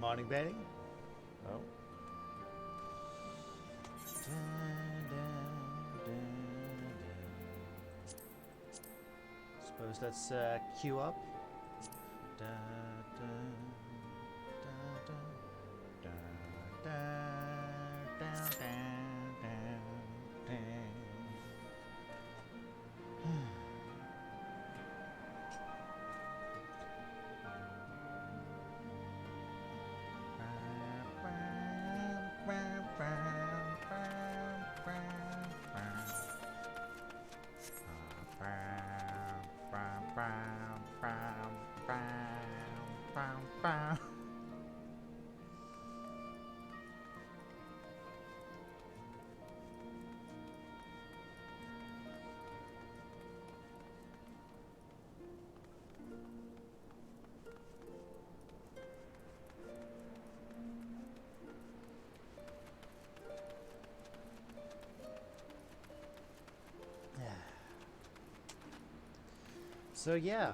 morning baiting? Oh. Suppose let's queue up. So yeah,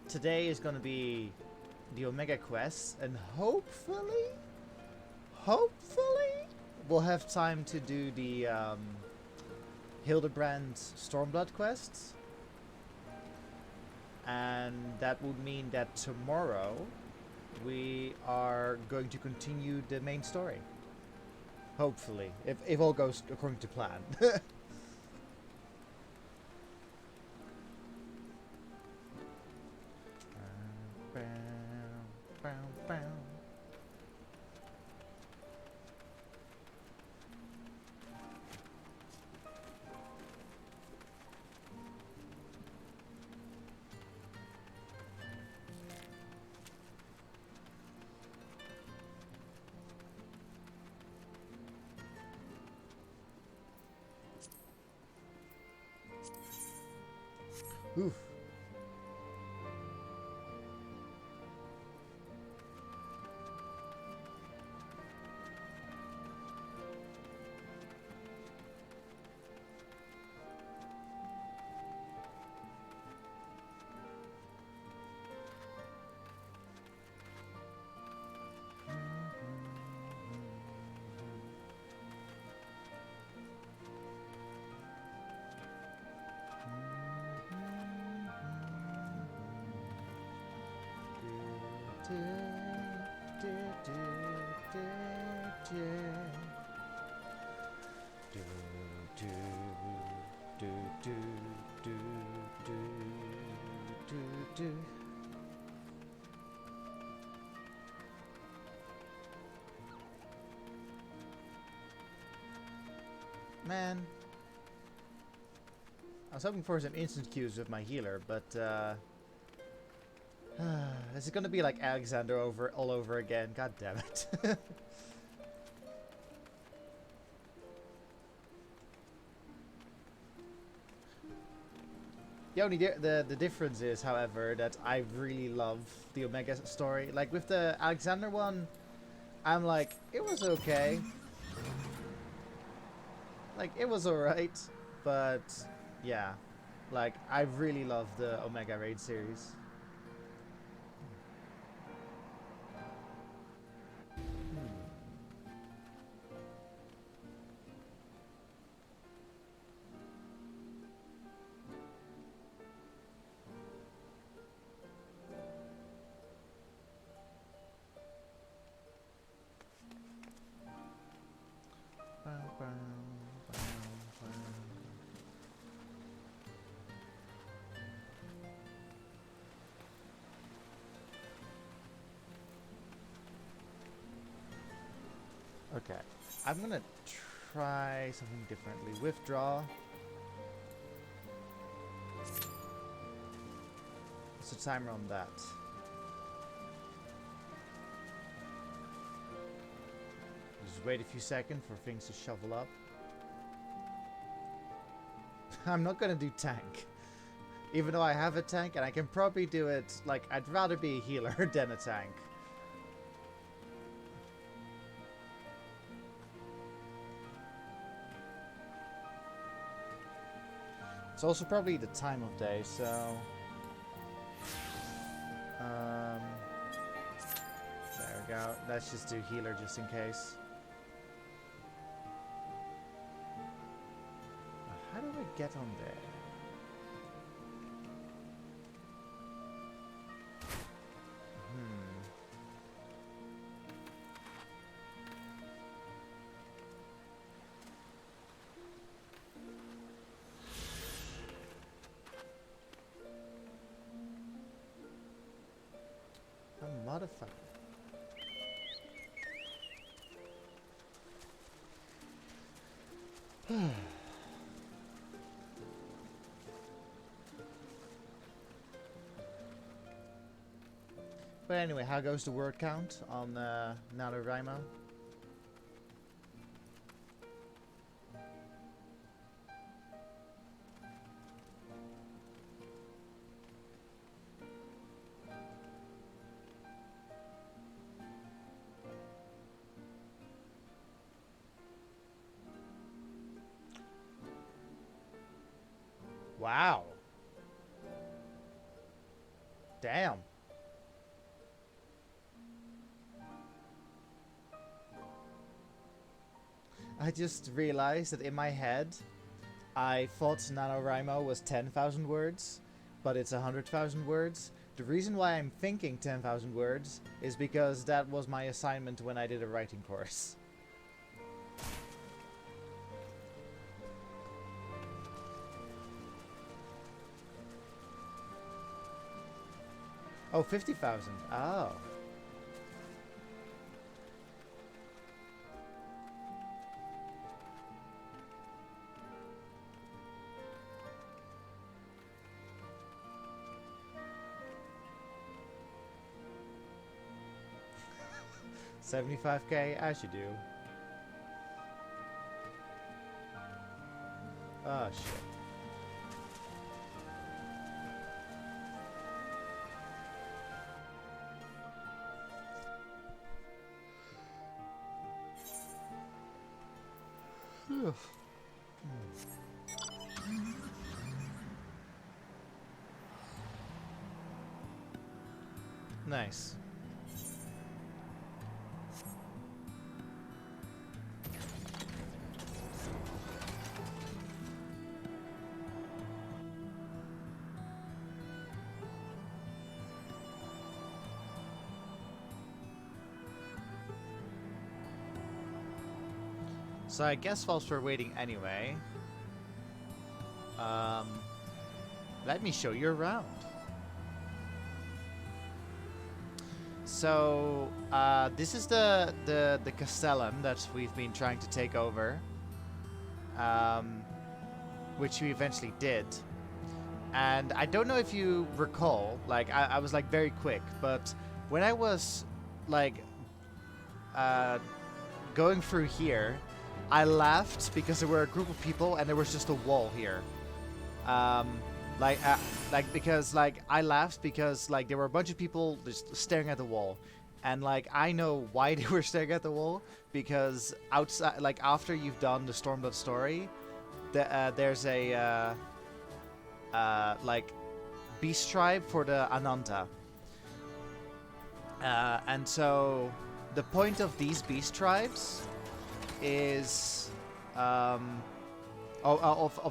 today is gonna be the Omega Quest, and hopefully, we'll have time to do the Hildebrand Stormblood quests, and that would mean that tomorrow we are going to continue the main story. Hopefully, if all goes according to plan. Oof. Man, I was hoping for some instant queues with my healer, but is it gonna be like Alexander all over again? God damn it. The difference is, however, that I really love the Omega story. Like with the Alexander one, I'm like, it was okay. Like, it was alright, but yeah. Like, I really love the Omega Raid series. Okay, I'm gonna try something differently. Withdraw. What's the timer on that? Just wait a few seconds for things to shovel up. I'm not gonna do tank. Even though I have a tank, and I can probably do it, like, I'd rather be a healer than a tank. It's also probably the time of day, so... there we No, let's just do healer just in case. How do I get on there? A modifier. But anyway, how goes the word count on NaNoWriMo? Wow. Damn. I just realized that in my head, I thought NaNoWriMo was 10,000 words, but it's 100,000 words. The reason why I'm thinking 10,000 words is because that was my assignment when I did a writing course. Oh, 50,000. Oh. $75K, as you do. Oh, shit. Nice. So I guess whilst we're waiting anyway, let me show you around. So this is the castellum that we've been trying to take over, which we eventually did. And I don't know if you recall, like I was like very quick, but when I was like going through here, I laughed because there were a group of people and there was just a wall here. Because I laughed because like there were a bunch of people just staring at the wall, and like I know why they were staring at the wall, because outside, like after you've done the Stormblood story, there's a like beast tribe for the Ananta, and so the point of these beast tribes is of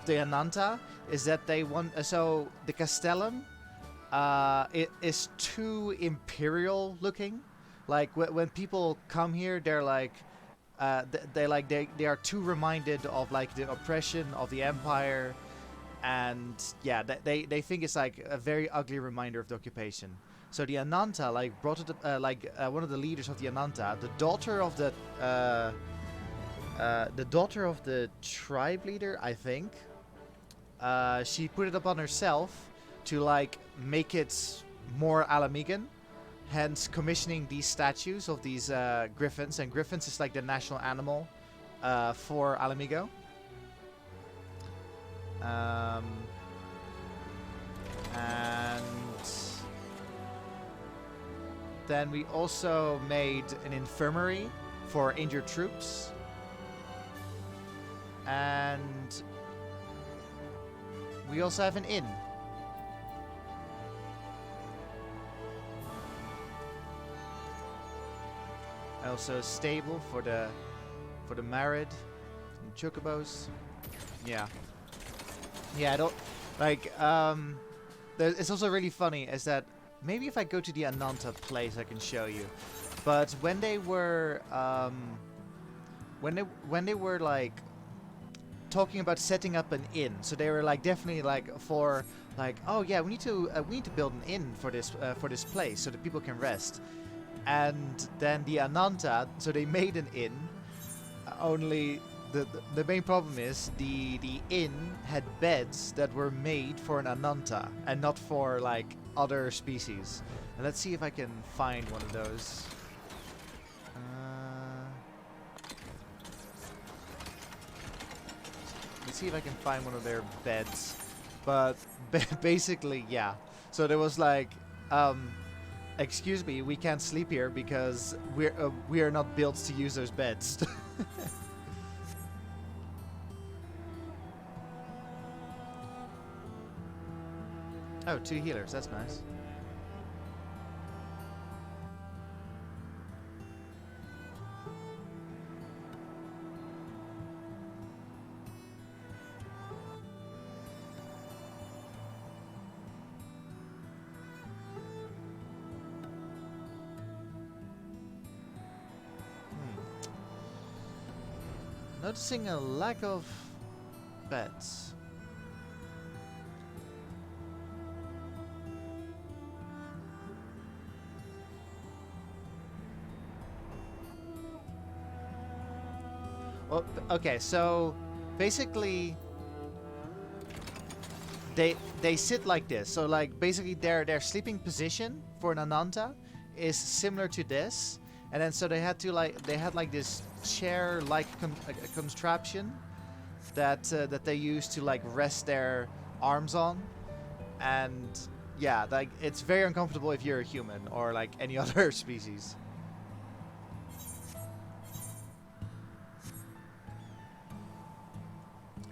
the Ananta is that they want so the Castellum it is too imperial looking. Like when people come here, they're like they are too reminded of like the oppression of the Empire, and yeah, they think it's like a very ugly reminder of the occupation. So the Ananta like brought it one of the leaders of the Ananta, the daughter of the tribe leader, I think. She put it upon herself to like make it more Alamigan, hence commissioning these statues of these griffins. And griffins is like the national animal for Alamigo. And then we also made an infirmary for injured troops. And we also have an inn. also a stable for the Marid and Chocobos. Yeah. Yeah, I don't like it's also really funny is that maybe if I go to the Ananta place I can show you. But when they were when they were like talking about setting up an inn, so they were like definitely like for like, oh yeah, we need to build an inn for this place so that people can rest. And then the Ananta, so they made an inn. Only the main problem is the inn had beds that were made for an Ananta and not for like other species. And let's see if I can find one of those. Let's see if I can find one of their beds. But basically, yeah. So there was like, excuse me, we can't sleep here because we are not built to use those beds. Oh, 2 healers. That's nice. Noticing a lack of beds. Well, okay, so basically they sit like this. So like basically their sleeping position for an Ananta is similar to this. And then so they had this chair-like contraption that they used to like rest their arms on, and yeah, like it's very uncomfortable if you're a human or like any other species.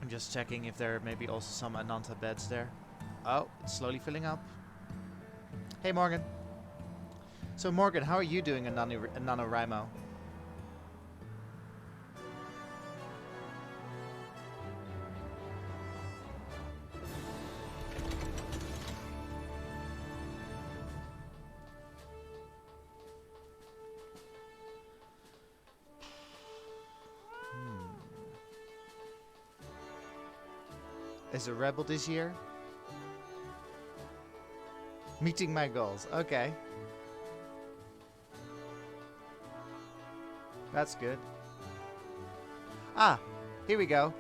I'm just checking if there may be also some Ananta beds there. Oh, it's slowly filling up. Hey Morgan. So Morgan, how are you doing in NaNoWriMo? Is a rebel this year? Meeting my goals. Okay. That's good. Ah, here we go.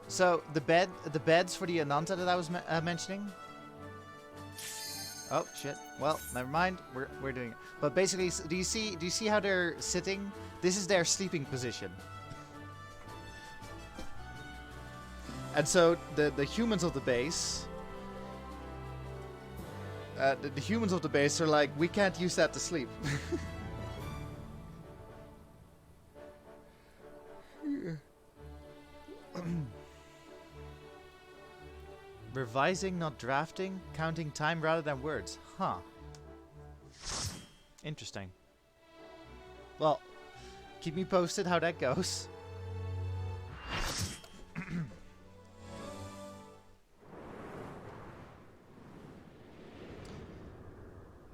So the beds for the Ananta that I was mentioning. Oh shit. Well, never mind. We're doing it. But basically, do you see how they're sitting? This is their sleeping position. And so the humans of the base, the humans of the base are like, we can't use that to sleep. Revising, not drafting, counting time rather than words. Huh. Interesting. Well, keep me posted how that goes.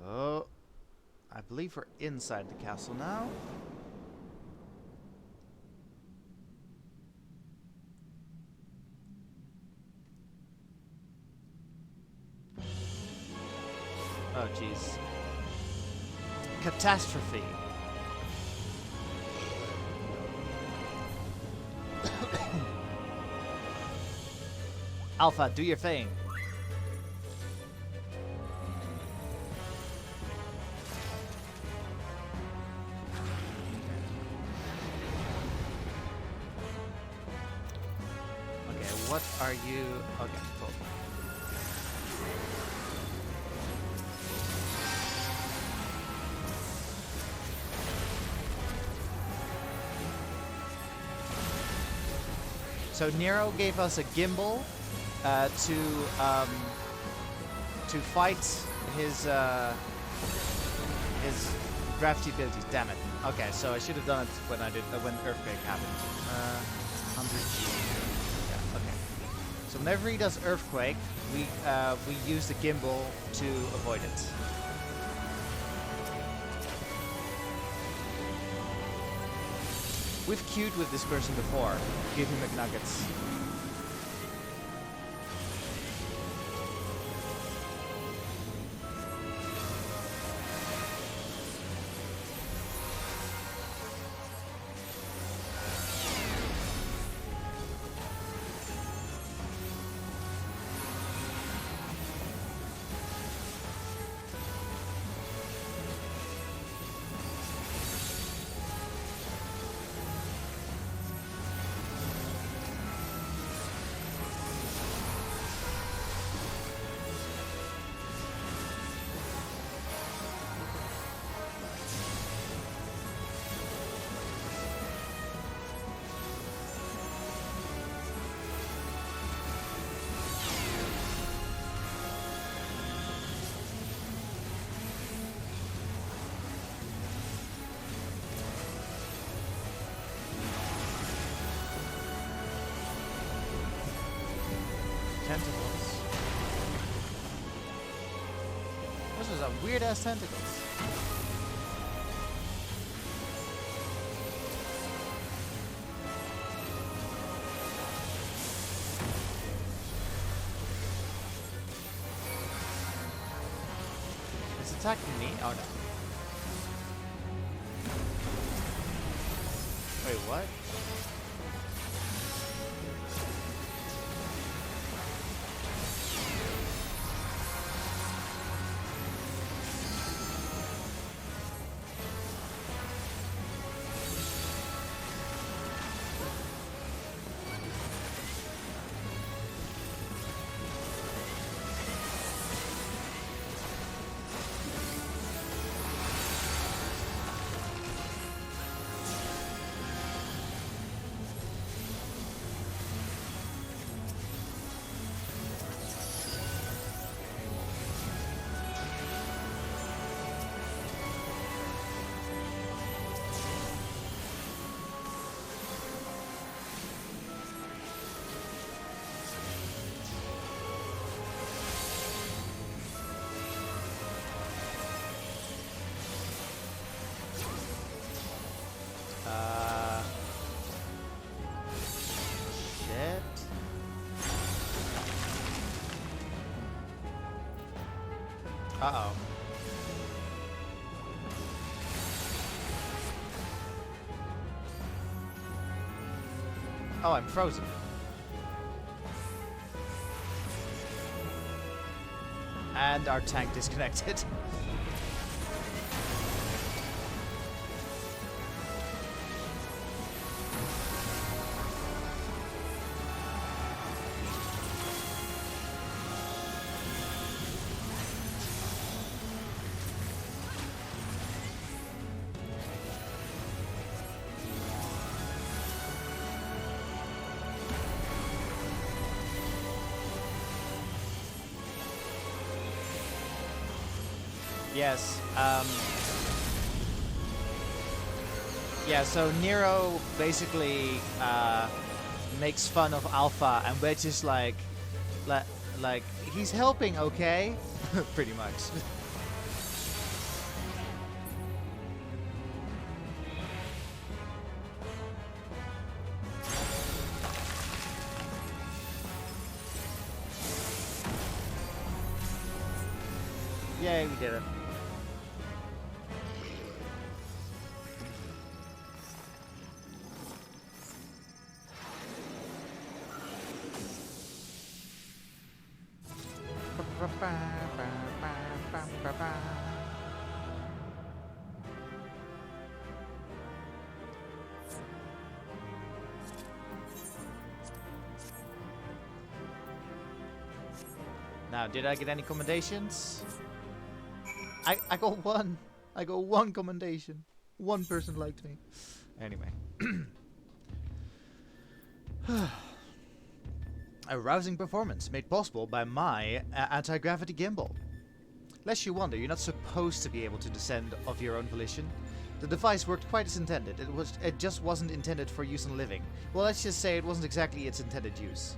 Oh, I believe we're inside the castle now. Oh, jeez. Catastrophe. Alpha, do your thing. Okay, what are you... Okay, cool. So Nero gave us a gimbal to fight his anti-gravity abilities. Damn it. Okay, so I should have done it when I did when earthquake happened. 100 G. Yeah. Okay. So whenever he does earthquake, we use the gimbal to avoid it. We've queued with this person before. Give him McNuggets. Tentacles. Those are some weird ass tentacles. It's attacking me? Oh no. Wait, what? Shit. Uh-oh. Oh, I'm frozen. And our tank disconnected. Yes. Yeah, so Nero basically makes fun of Alpha, and we're just like he's helping, okay? Pretty much. Yay, we did it. Now, did I get any commendations? I got one. I got one commendation. One person liked me. Anyway. A rousing performance made possible by my anti-gravity gimbal. Lest you wonder, you're not supposed to be able to descend of your own volition. The device worked quite as intended. It just wasn't intended for use in living. Well, let's just say it wasn't exactly its intended use.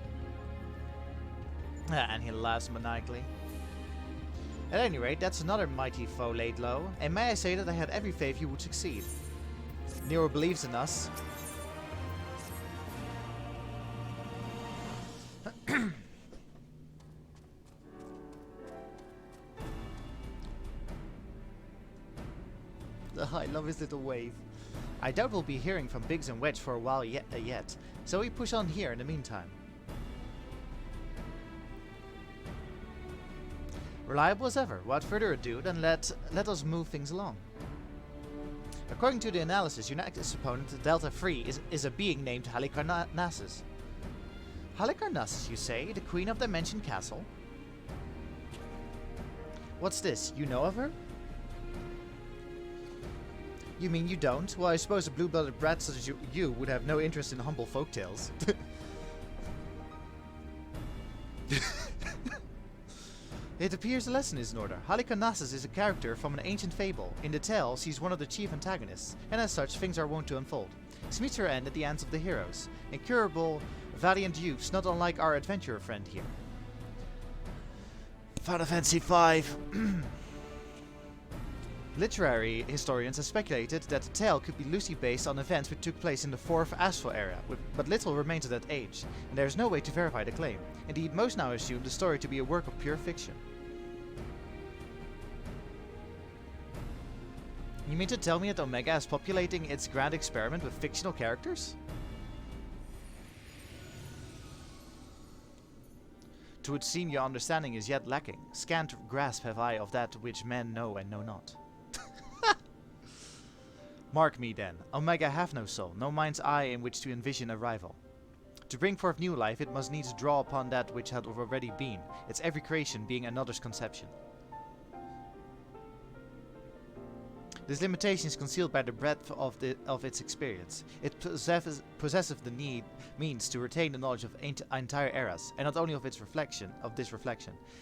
And he laughs maniacally. At any rate, that's another mighty foe laid low, and may I say that I had every faith you would succeed. Nero believes in us. I love his little wave. I doubt we'll be hearing from Biggs and Wedge for a while yet, so we push on here in the meantime. Reliable as ever. Without further ado, then let us move things along. According to the analysis, your next opponent, Delta 3, is a being named Halicarnassus. Halicarnassus, you say? The queen of the mentioned castle? What's this? You know of her? You mean you don't? Well, I suppose a blue-blooded brat such as you would have no interest in humble folktales. It appears the lesson is in order. Halicarnassus is a character from an ancient fable. In the tales, he's one of the chief antagonists, and as such, things are wont to unfold. He meets her end at the hands of the heroes. Incurable, valiant youths, not unlike our adventurer friend here. Final Fantasy V. Literary historians have speculated that the tale could be loosely based on events which took place in the 4th Astral era, but little remains of that age, and there is no way to verify the claim. Indeed, most now assume the story to be a work of pure fiction. You mean to tell me that Omega is populating its grand experiment with fictional characters? To would seem your understanding is yet lacking. Scant grasp have I of that which men know and know not. Mark me then, Omega have no soul, no mind's eye in which to envision a rival. To bring forth new life, it must needs draw upon that which had already been, its every creation being another's conception. This limitation is concealed by the breadth of its experience. It possesses the means to retain the knowledge of entire eras, and not only of this reflection,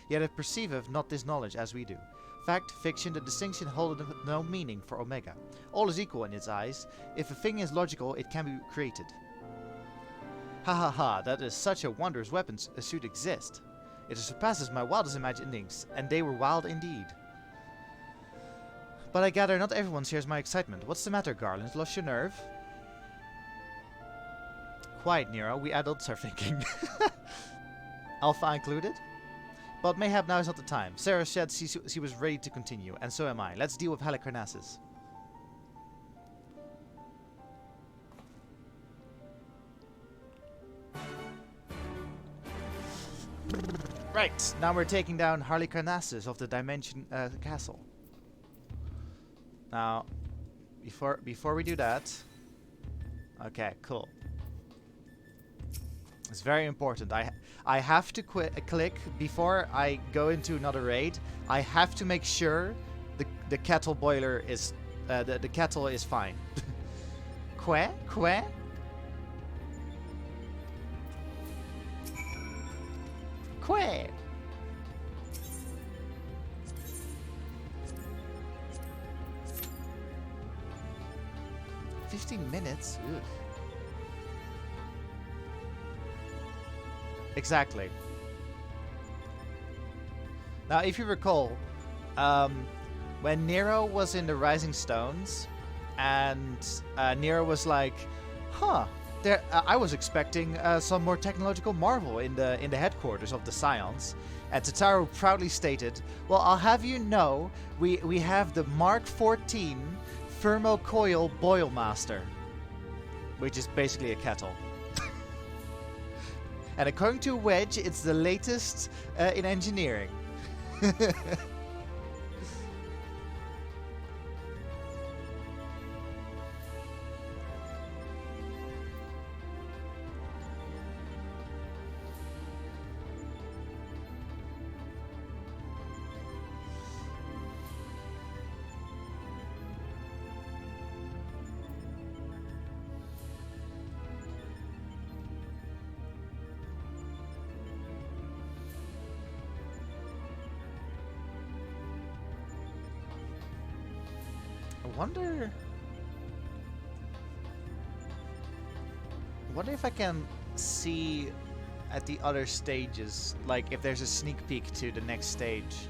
yet it perceiveth not this knowledge as we do. Fact, fiction, the distinction holdeth no meaning for Omega. All is equal in its eyes. If a thing is logical, it can be created. Ha ha ha, that is such a wondrous weapon should exist. It surpasses my wildest imaginings, and they were wild indeed. But I gather not everyone shares my excitement. What's the matter, Garland? Lost your nerve? Quiet, Nero. We adults are thinking. Alpha included? But mayhap now is not the time. Sarah said she was ready to continue, and so am I. Let's deal with Halicarnassus. Right, now we're taking down Halicarnassus of the Dimension Castle. Now, before we do that, okay, cool. It's very important. I have to click before I go into another raid. I have to make sure the kettle boiler is the kettle is fine. Que? 15 minutes? Ugh. Exactly. Now, if you recall, when Nero was in the Rising Stones, and Nero was like, "Huh, I was expecting some more technological marvel in the headquarters of the Scions," and Tataru proudly stated, "Well, I'll have you know, we have the Mark 14 Thermocoil Boil Master, which is basically a kettle." And according to Wedge, it's the latest in engineering. wonder if I can see at the other stages, like if there's a sneak peek to the next stage.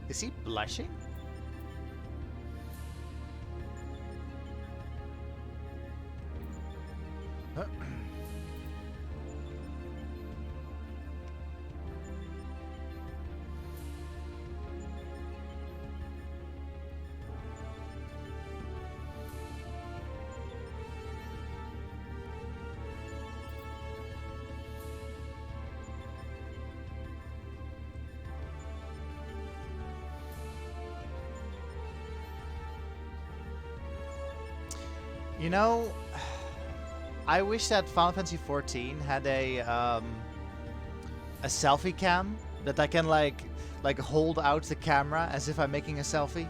Is he blushing? Huh? You know, I wish that Final Fantasy XIV had a selfie cam that I can like hold out the camera as if I'm making a selfie.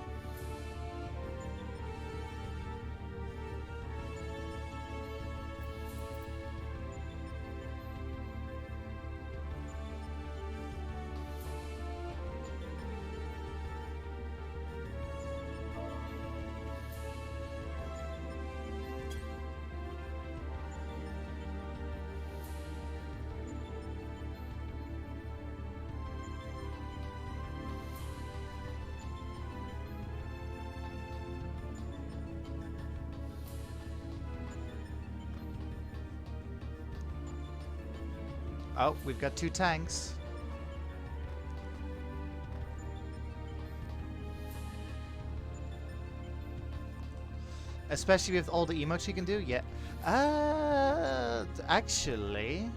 Oh, we've got 2 tanks. Especially with all the emotes you can do, yeah. Actually...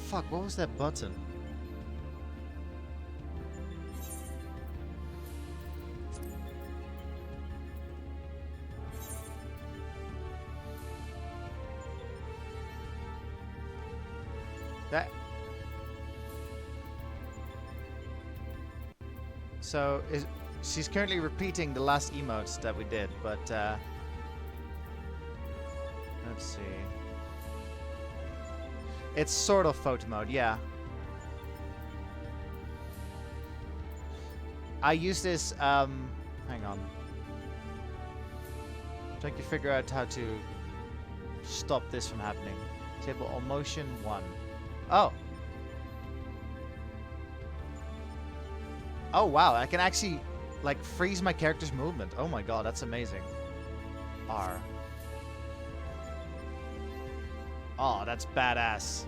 Fuck, what was that button? That... So, she's currently repeating the last emotes that we did, but, let's see. It's sort of photo mode, yeah. I use this, hang on. Trying to figure out how to stop this from happening. Table on motion 1. Oh. Oh, wow. I can actually, like, freeze my character's movement. Oh my god, that's amazing. R. Oh, that's badass.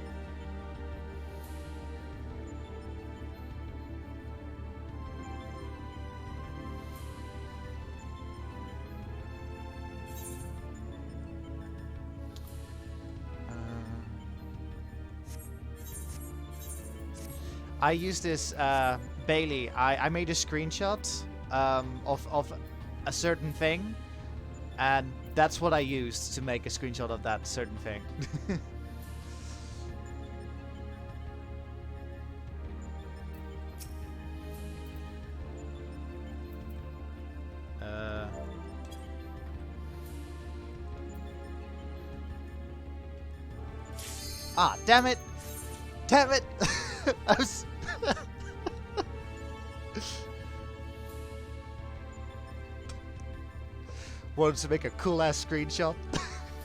I use this, Bailey. I made a screenshot of a certain thing, and that's what I used to make a screenshot of that certain thing. Ah, damn it! Damn it! I was... Wanted to make a cool ass screenshot.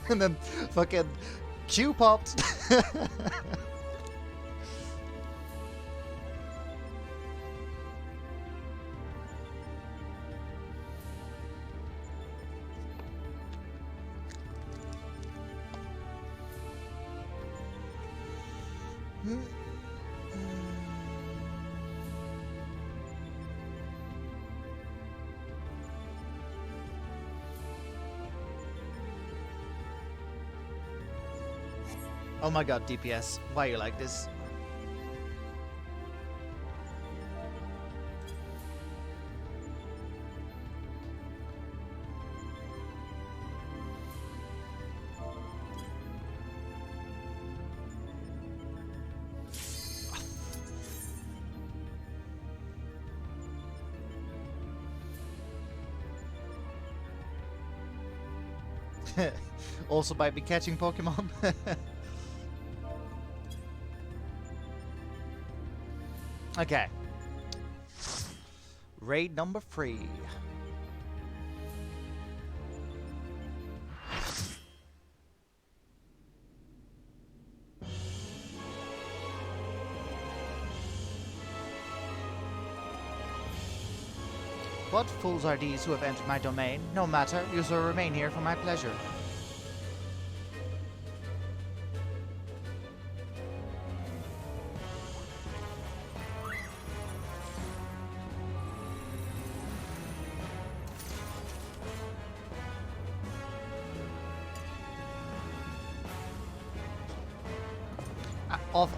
And then fucking Q popped. Oh my god, DPS, why are you like this? Also by me catching Pokemon. Okay. Raid number 3. What fools are these who have entered my domain? No matter, you shall remain here for my pleasure.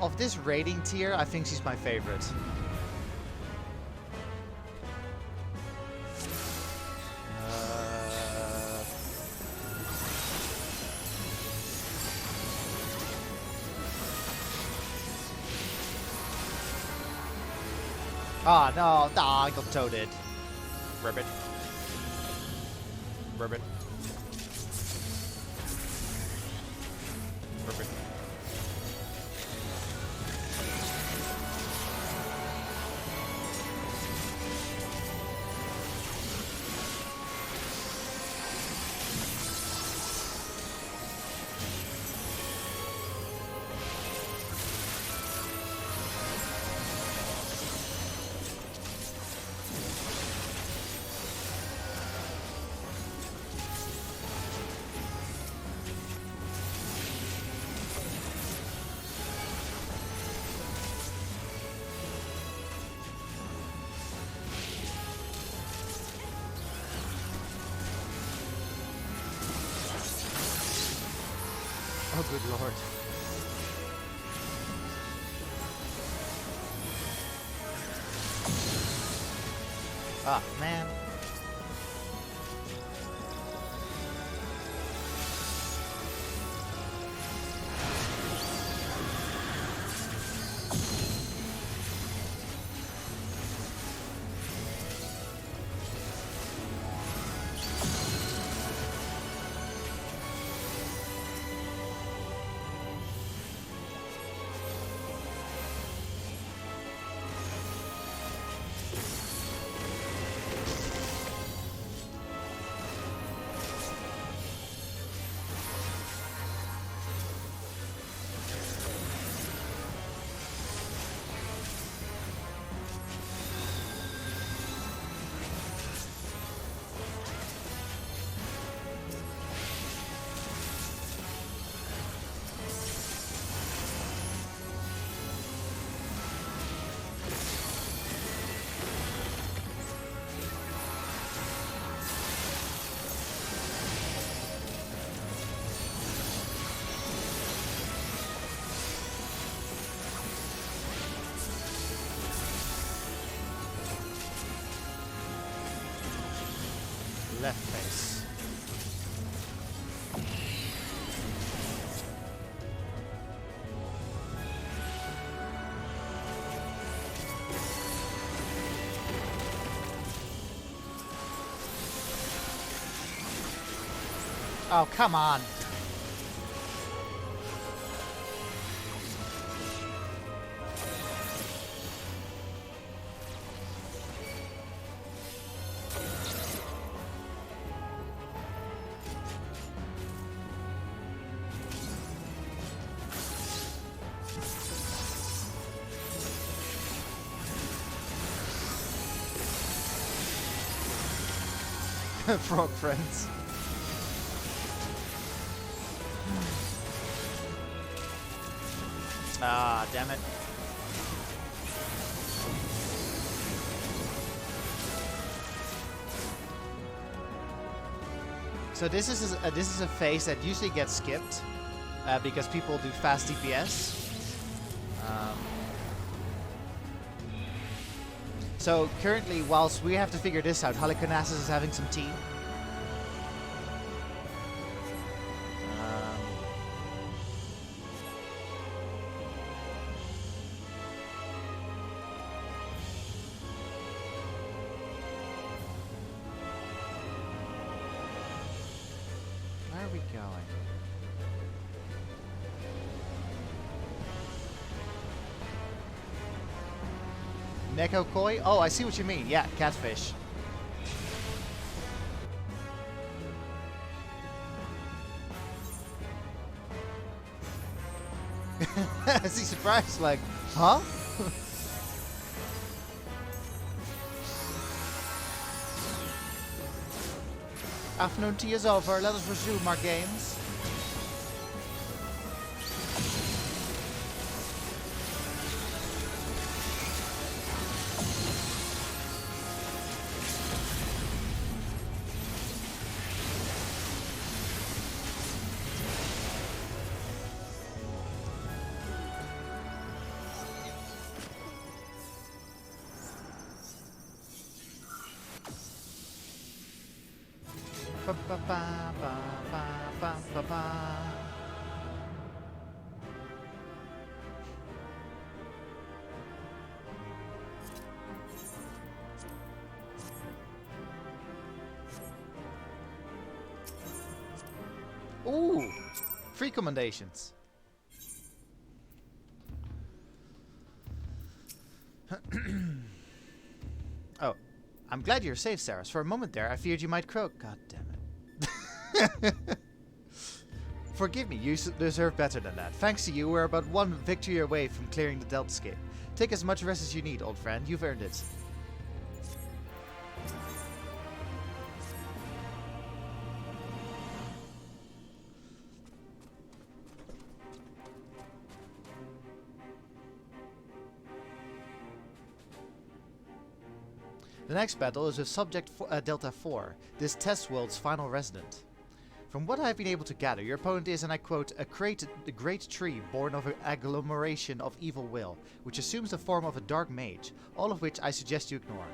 Of this rating tier, I think she's my favorite. Ah, no. Ah, I got toaded. Ribbit. Ribbit. Ribbit. Oh, good lord. Ah, man. Left face. Oh, come on. Frog friends. Ah, damn it. So this is a phase that usually gets skipped because people do fast DPS. So currently, whilst we have to figure this out, Halicarnassus is having some tea. Where are we going? Neko koi? Oh, I see what you mean. Yeah, catfish. Is he surprised? Like, huh? Afternoon tea is over. Let us resume our games. Ba ba ba ba ba ba ba ba. Ooh, free commendations. Oh, I'm glad you're safe, Saras. For a moment there, I feared you might croak. God damn it. Forgive me, you deserve better than that. Thanks to you, we're about one victory away from clearing the Deltascape. Take as much rest as you need, old friend. You've earned it. The next battle is with Subject Delta 4, this test world's final resident. From what I've been able to gather, your opponent is, and I quote, a great tree born of an agglomeration of evil will, which assumes the form of a dark mage, all of which I suggest you ignore.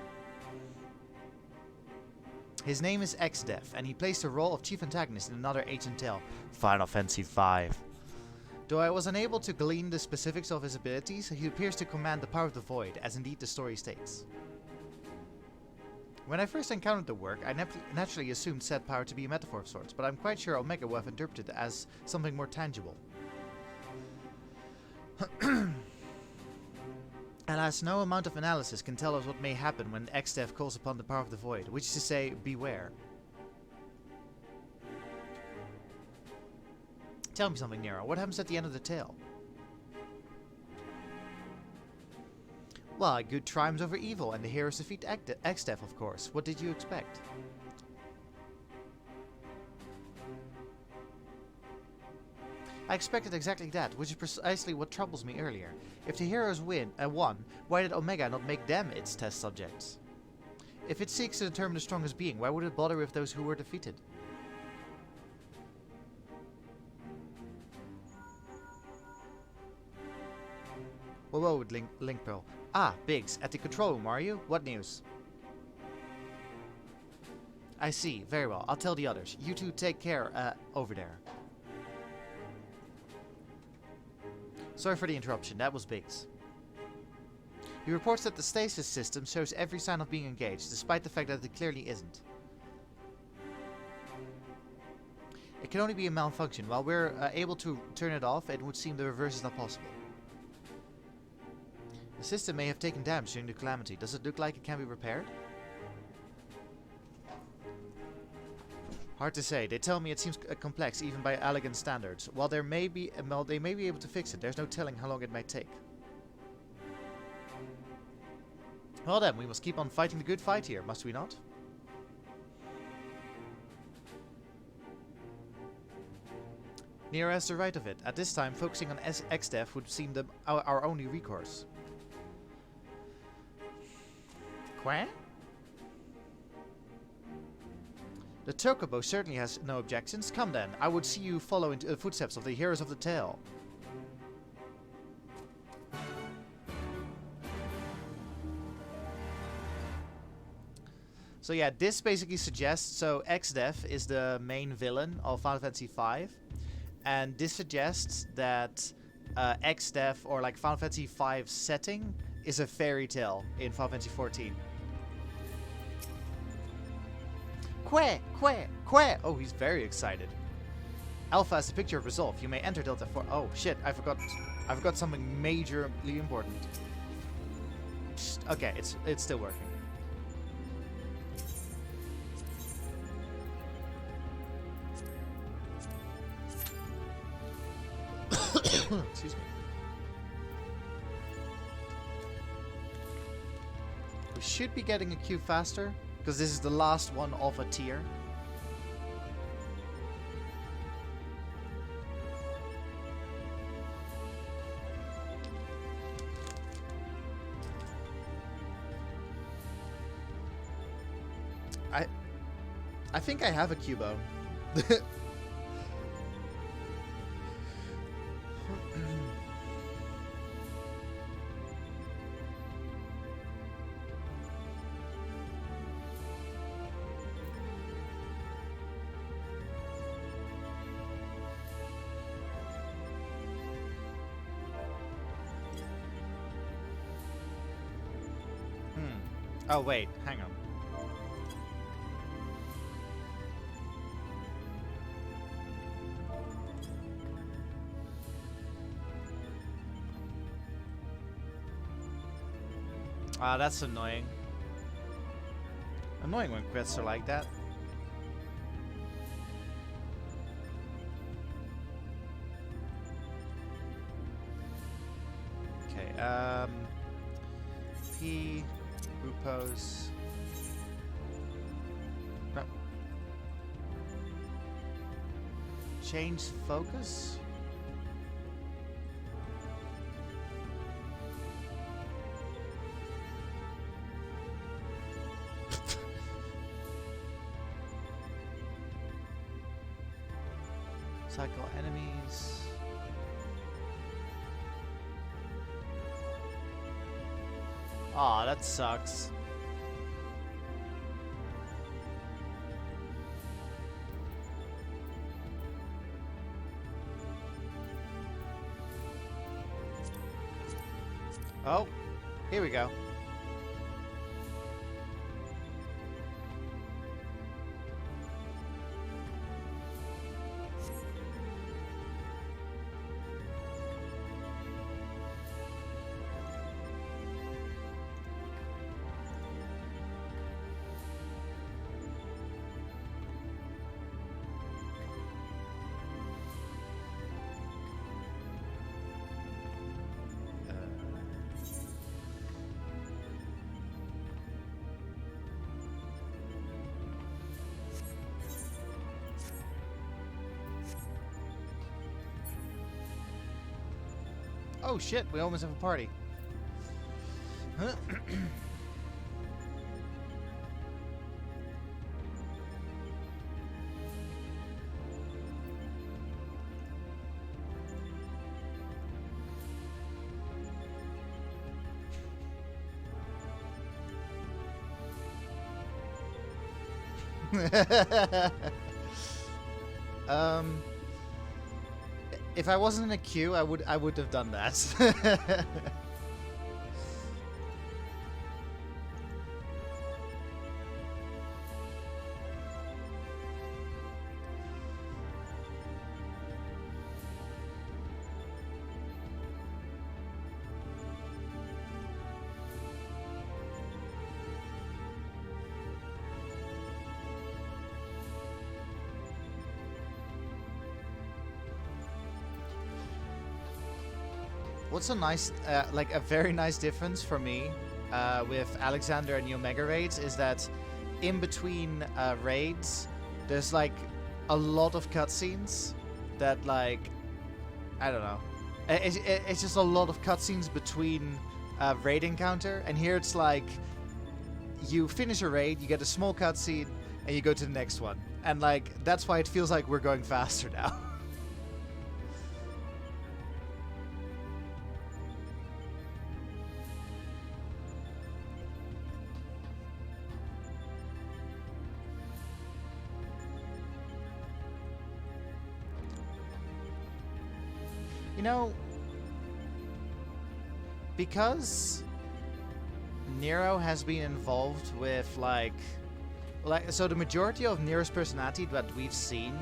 His name is XDev, and he plays the role of chief antagonist in another ancient tale, Final Fantasy V. Though I was unable to glean the specifics of his abilities, he appears to command the power of the void, as indeed the story states. When I first encountered the work, I naturally assumed said power to be a metaphor of sorts, but I'm quite sure Omega will have interpreted it as something more tangible. Alas, no amount of analysis can tell us what may happen when XDev calls upon the power of the void, which is to say, beware. Tell me something, Nero. What happens at the end of the tale? Well, good triumphs over evil, and the heroes defeat XDev, of course. What did you expect? I expected exactly that, which is precisely what troubles me earlier. If the heroes won, why did Omega not make them its test subjects? If it seeks to determine the strongest being, why would it bother with those who were defeated? Whoa, with Link Pearl. Ah, Biggs, at the control room, are you? What news? I see. Very well. I'll tell the others. You two take care, over there. Sorry for the interruption. That was Biggs. He reports that the stasis system shows every sign of being engaged, despite the fact that it clearly isn't. It can only be a malfunction. While we're able to turn it off, it would seem the reverse is not possible. The system may have taken damage during the calamity. Does it look like it can be repaired? Hard to say. They tell me it seems complex even by elegant standards. While they may be able to fix it, there's no telling how long it might take. Well then, we must keep on fighting the good fight here, must we not? Nero has the right of it. At this time, focusing on XDev would seem our only recourse. Quah? The Chocobo certainly has no objections. Come then, I would see you follow into the footsteps of the heroes of the tale. So yeah, this basically suggests, so XDev is the main villain of Final Fantasy V, and this suggests that XDev, or like Final Fantasy V setting, is a fairy tale in Final Fantasy XIV. Quah! Oh, he's very excited. Alpha has a picture of resolve. You may enter Delta 4. Oh shit, I forgot something majorly important. Okay, it's still working. Excuse me. We should be getting a queue faster, because this is the last one of a tier. I think I have a Cubo. Oh wait, hang on. Ah, that's annoying. Annoying when quests are like that. Okay, P... Rupos... No. Change focus? Cycle enemies. Aw, that sucks. Oh, here we go. Oh shit, we almost have a party. If I wasn't in a queue, I would have done that. What's a nice, like a very nice difference for me with Alexander and the Omega raids is that in between raids, there's like a lot of cutscenes, that, like, I don't know. It's just a lot of cutscenes between raid encounter, and here it's like you finish a raid, you get a small cutscene, and you go to the next one. And, like, that's why it feels like we're going faster now. You know, because Nero has been involved with, like, so the majority of Nero's personality that we've seen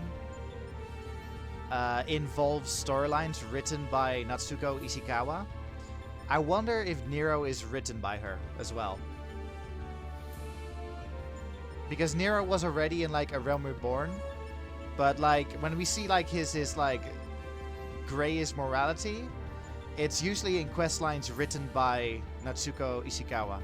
involves storylines written by Natsuko Ishikawa. I wonder if Nero is written by her as well. Because Nero was already in, like, A Realm Reborn, but, like, when we see, like, his like, grayish morality, it's usually in quest lines written by Natsuko Ishikawa.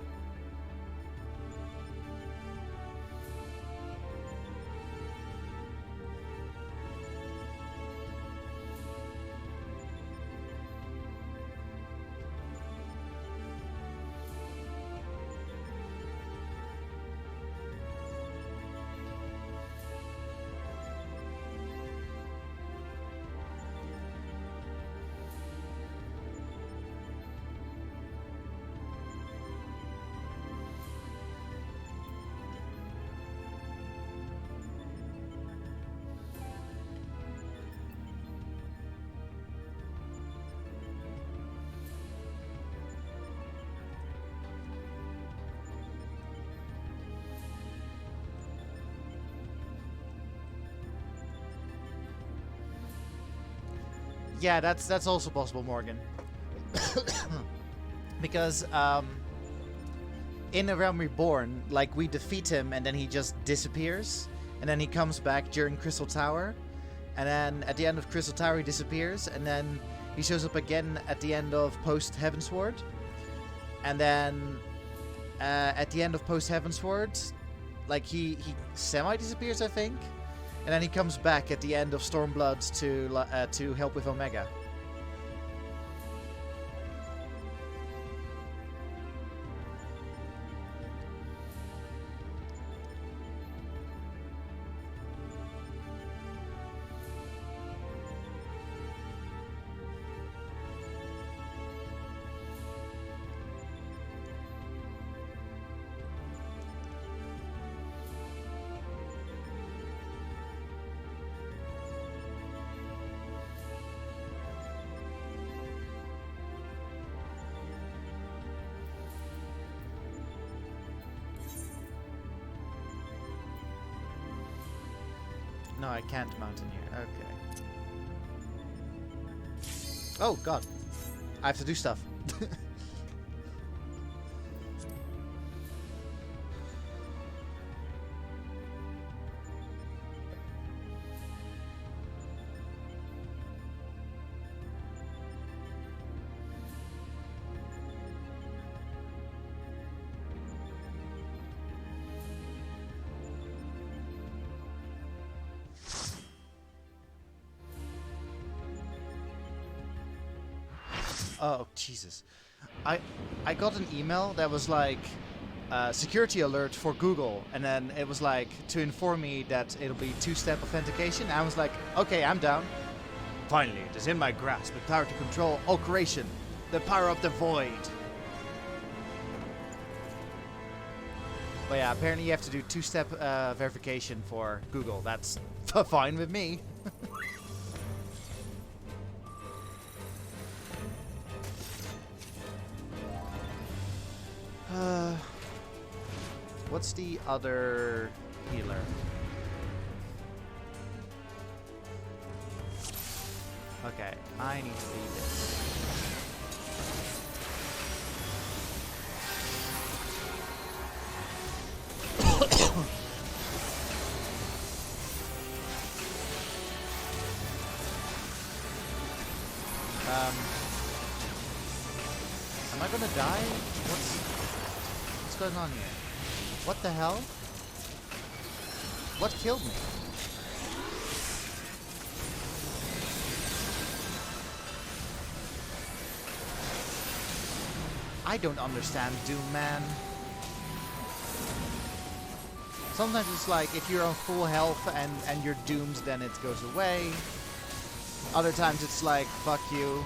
Yeah, that's also possible, Morgan. Because in A Realm Reborn, like, we defeat him and then he just disappears, and then he comes back during Crystal Tower, and then at the end of Crystal Tower he disappears, and then he shows up again at the end of Post Heavensward, and then at the end of Post Heavensward, like, he semi disappears, I think. And then he comes back at the end of Stormblood to help with Omega. No, I can't mountaineer. Okay. Oh, God. I have to do stuff. Oh, Jesus. I got an email that was like, security alert for Google, and then it was like, to inform me that it'll be two-step authentication. I was like, okay, I'm down. Finally, it is in my grasp, the power to control all creation, the power of the void. But yeah, apparently you have to do two-step verification for Google. That's fine with me. What's the other healer? Okay, I need to do this. Am I gonna die? What's going on here? What the hell? What killed me? I don't understand Doom, man. Sometimes it's like if you're on full health and you're doomed, then it goes away. Other times it's like, fuck you.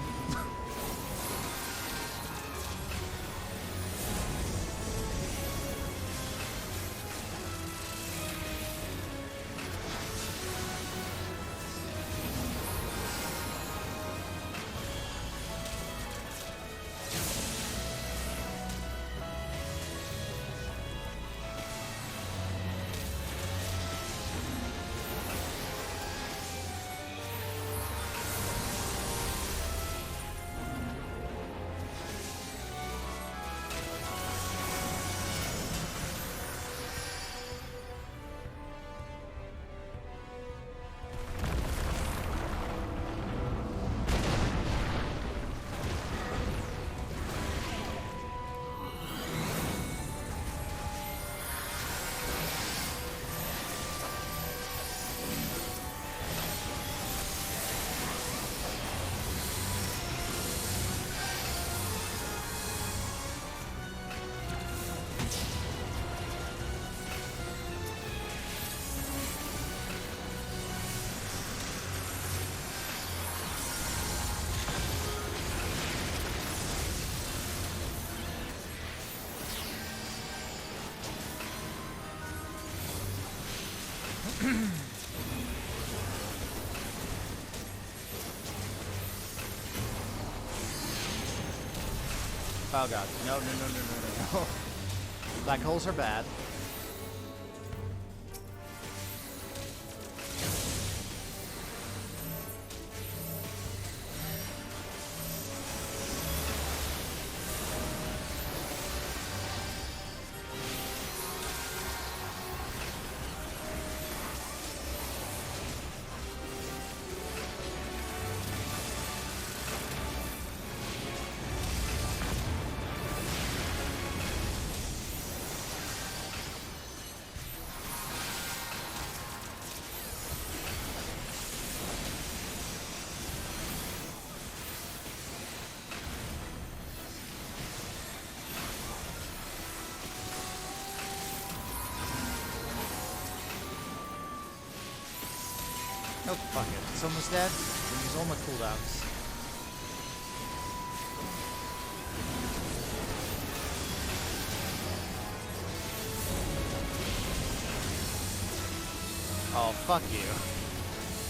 Oh god. No, no, no, no, no, no. Black holes are bad. Oh, fuck it. It's almost dead. I use all my cooldowns. Oh, fuck you.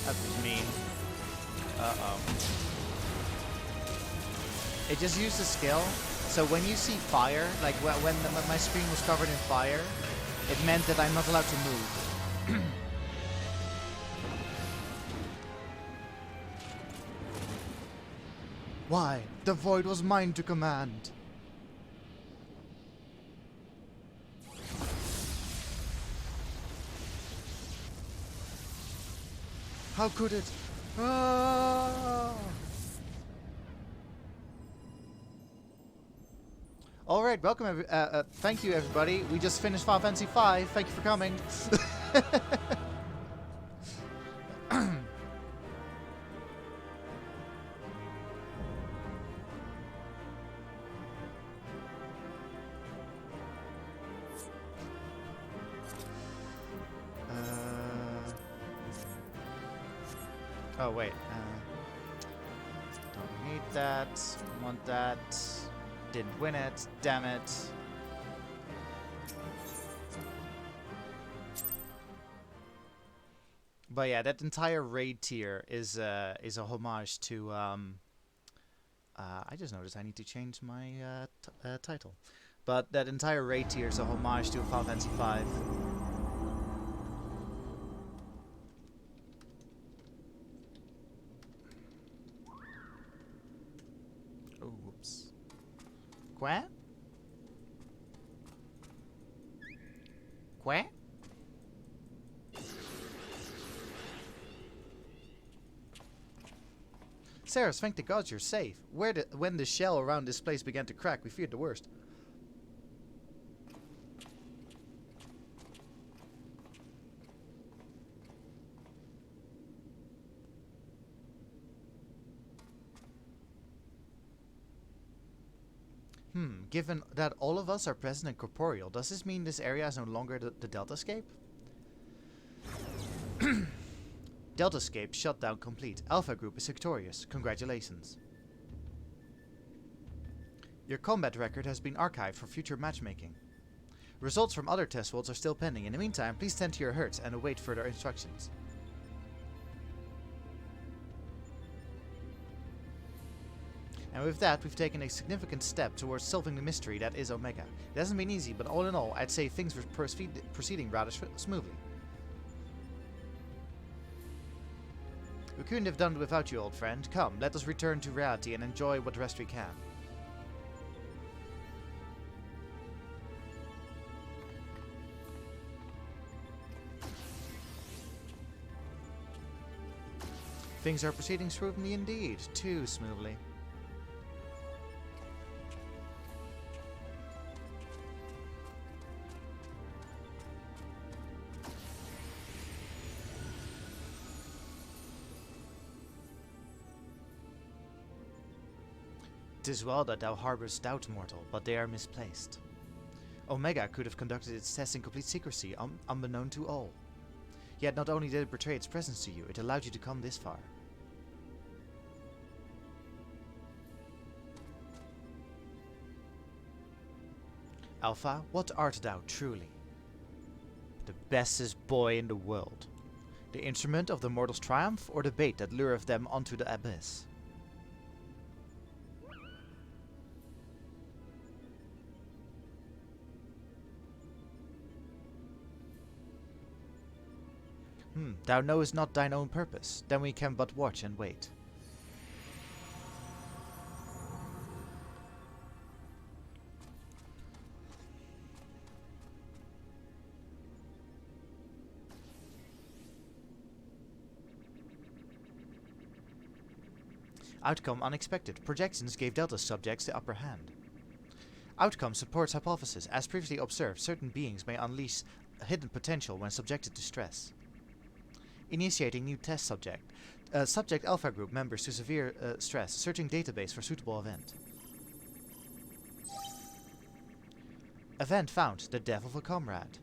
That was mean. Uh-oh. It just used a skill. So when you see fire, like when my screen was covered in fire, it meant that I'm not allowed to move. Why? The void was mine to command. How could it? Ah! All right, welcome. Thank you, everybody. We just finished Final Fantasy V. Thank you for coming. Oh wait. Don't need that. Want that. Didn't win it. Damn it. But yeah, that entire raid tier is a homage to. I just noticed I need to change my title, but that entire raid tier is a homage to Final Fantasy V. Oh, whoops. Quoi? Quoi? Saris, thank the gods you're safe. When the shell around this place began to crack, we feared the worst. Given that all of us are present and corporeal, does this mean this area is no longer the Deltascape? Deltascape shutdown complete. Alpha Group is victorious. Congratulations. Your combat record has been archived for future matchmaking. Results from other test worlds are still pending. In the meantime, please tend to your hurts and await further instructions. And with that, we've taken a significant step towards solving the mystery that is Omega. It hasn't been easy, but all in all, I'd say things were proceeding rather smoothly. We couldn't have done it without you, old friend. Come, let us return to reality and enjoy what rest we can. Things are proceeding smoothly indeed. Too smoothly. "'Tis well that thou harbourest doubt, mortal, but they are misplaced. Omega could have conducted its tests in complete secrecy, unbeknown to all. Yet not only did it betray its presence to you, it allowed you to come this far. Alpha, what art thou truly? The bestest boy in the world. The instrument of the mortal's triumph, or the bait that lureth them onto the abyss? Thou knowest not thine own purpose, then we can but watch and wait. Outcome unexpected. Projections gave Delta subjects the upper hand. Outcome supports hypothesis. As previously observed, certain beings may unleash hidden potential when subjected to stress. Initiating new test subject. Subject Alpha Group members to severe stress. Searching database for suitable event. Event found. The death of a comrade.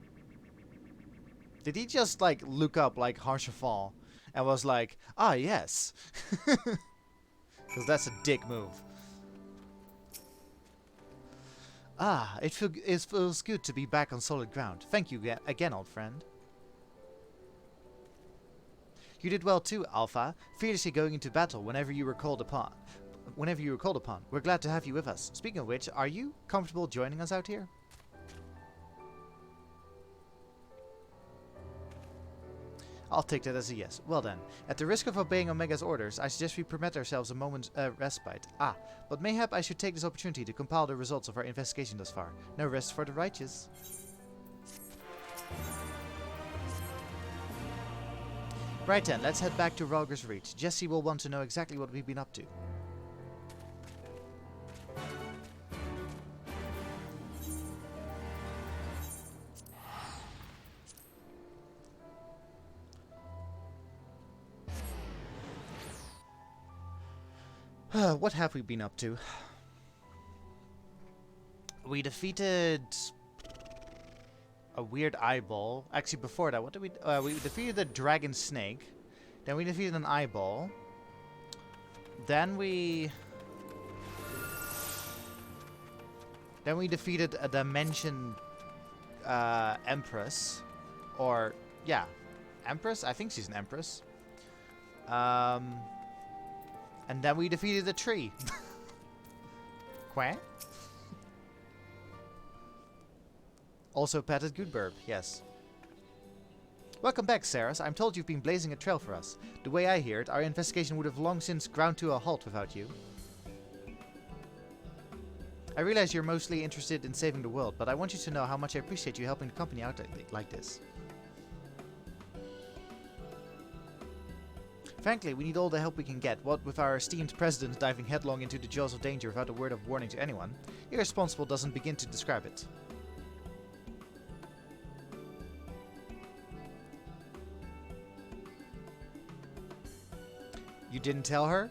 Did he just like look up like Harshaval and was like, ah yes. Because that's a dick move. Ah, it feels good to be back on solid ground. Thank you again, old friend. You did well too, Alpha, fearlessly going into battle whenever you were called upon. We're glad to have you with us. Speaking of which, are you comfortable joining us out here? I'll take that as a yes. Well then, at the risk of obeying Omega's orders, I suggest we permit ourselves a moment's respite. But mayhap I should take this opportunity to compile the results of our investigation thus far. No rest for the righteous. Right then, let's head back to Ralger's Reach. Jesse will want to know exactly what we've been up to. What have we been up to? We defeated a weird eyeball. Actually, before that, what did we defeated the dragon snake. Then we defeated an eyeball. Then we defeated a dimension empress. Or yeah, empress? I think she's an empress. And then we defeated a tree. Quack. Also patted Goodburb, yes. Welcome back, Saras. I'm told you've been blazing a trail for us. The way I hear it, our investigation would have long since ground to a halt without you. I realize you're mostly interested in saving the world, but I want you to know how much I appreciate you helping the company out like this. Frankly, we need all the help we can get, what with our esteemed president diving headlong into the jaws of danger without a word of warning to anyone. Irresponsible doesn't begin to describe it. You didn't tell her?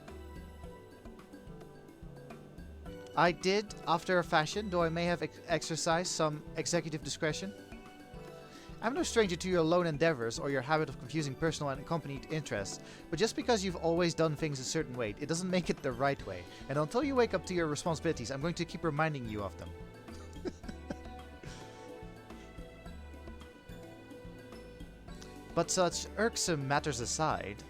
I did, after a fashion, though I may have exercised some executive discretion. I'm no stranger to your lone endeavors or your habit of confusing personal and accompanied interests, but just because you've always done things a certain way, it doesn't make it the right way. And until you wake up to your responsibilities, I'm going to keep reminding you of them. But such irksome matters aside...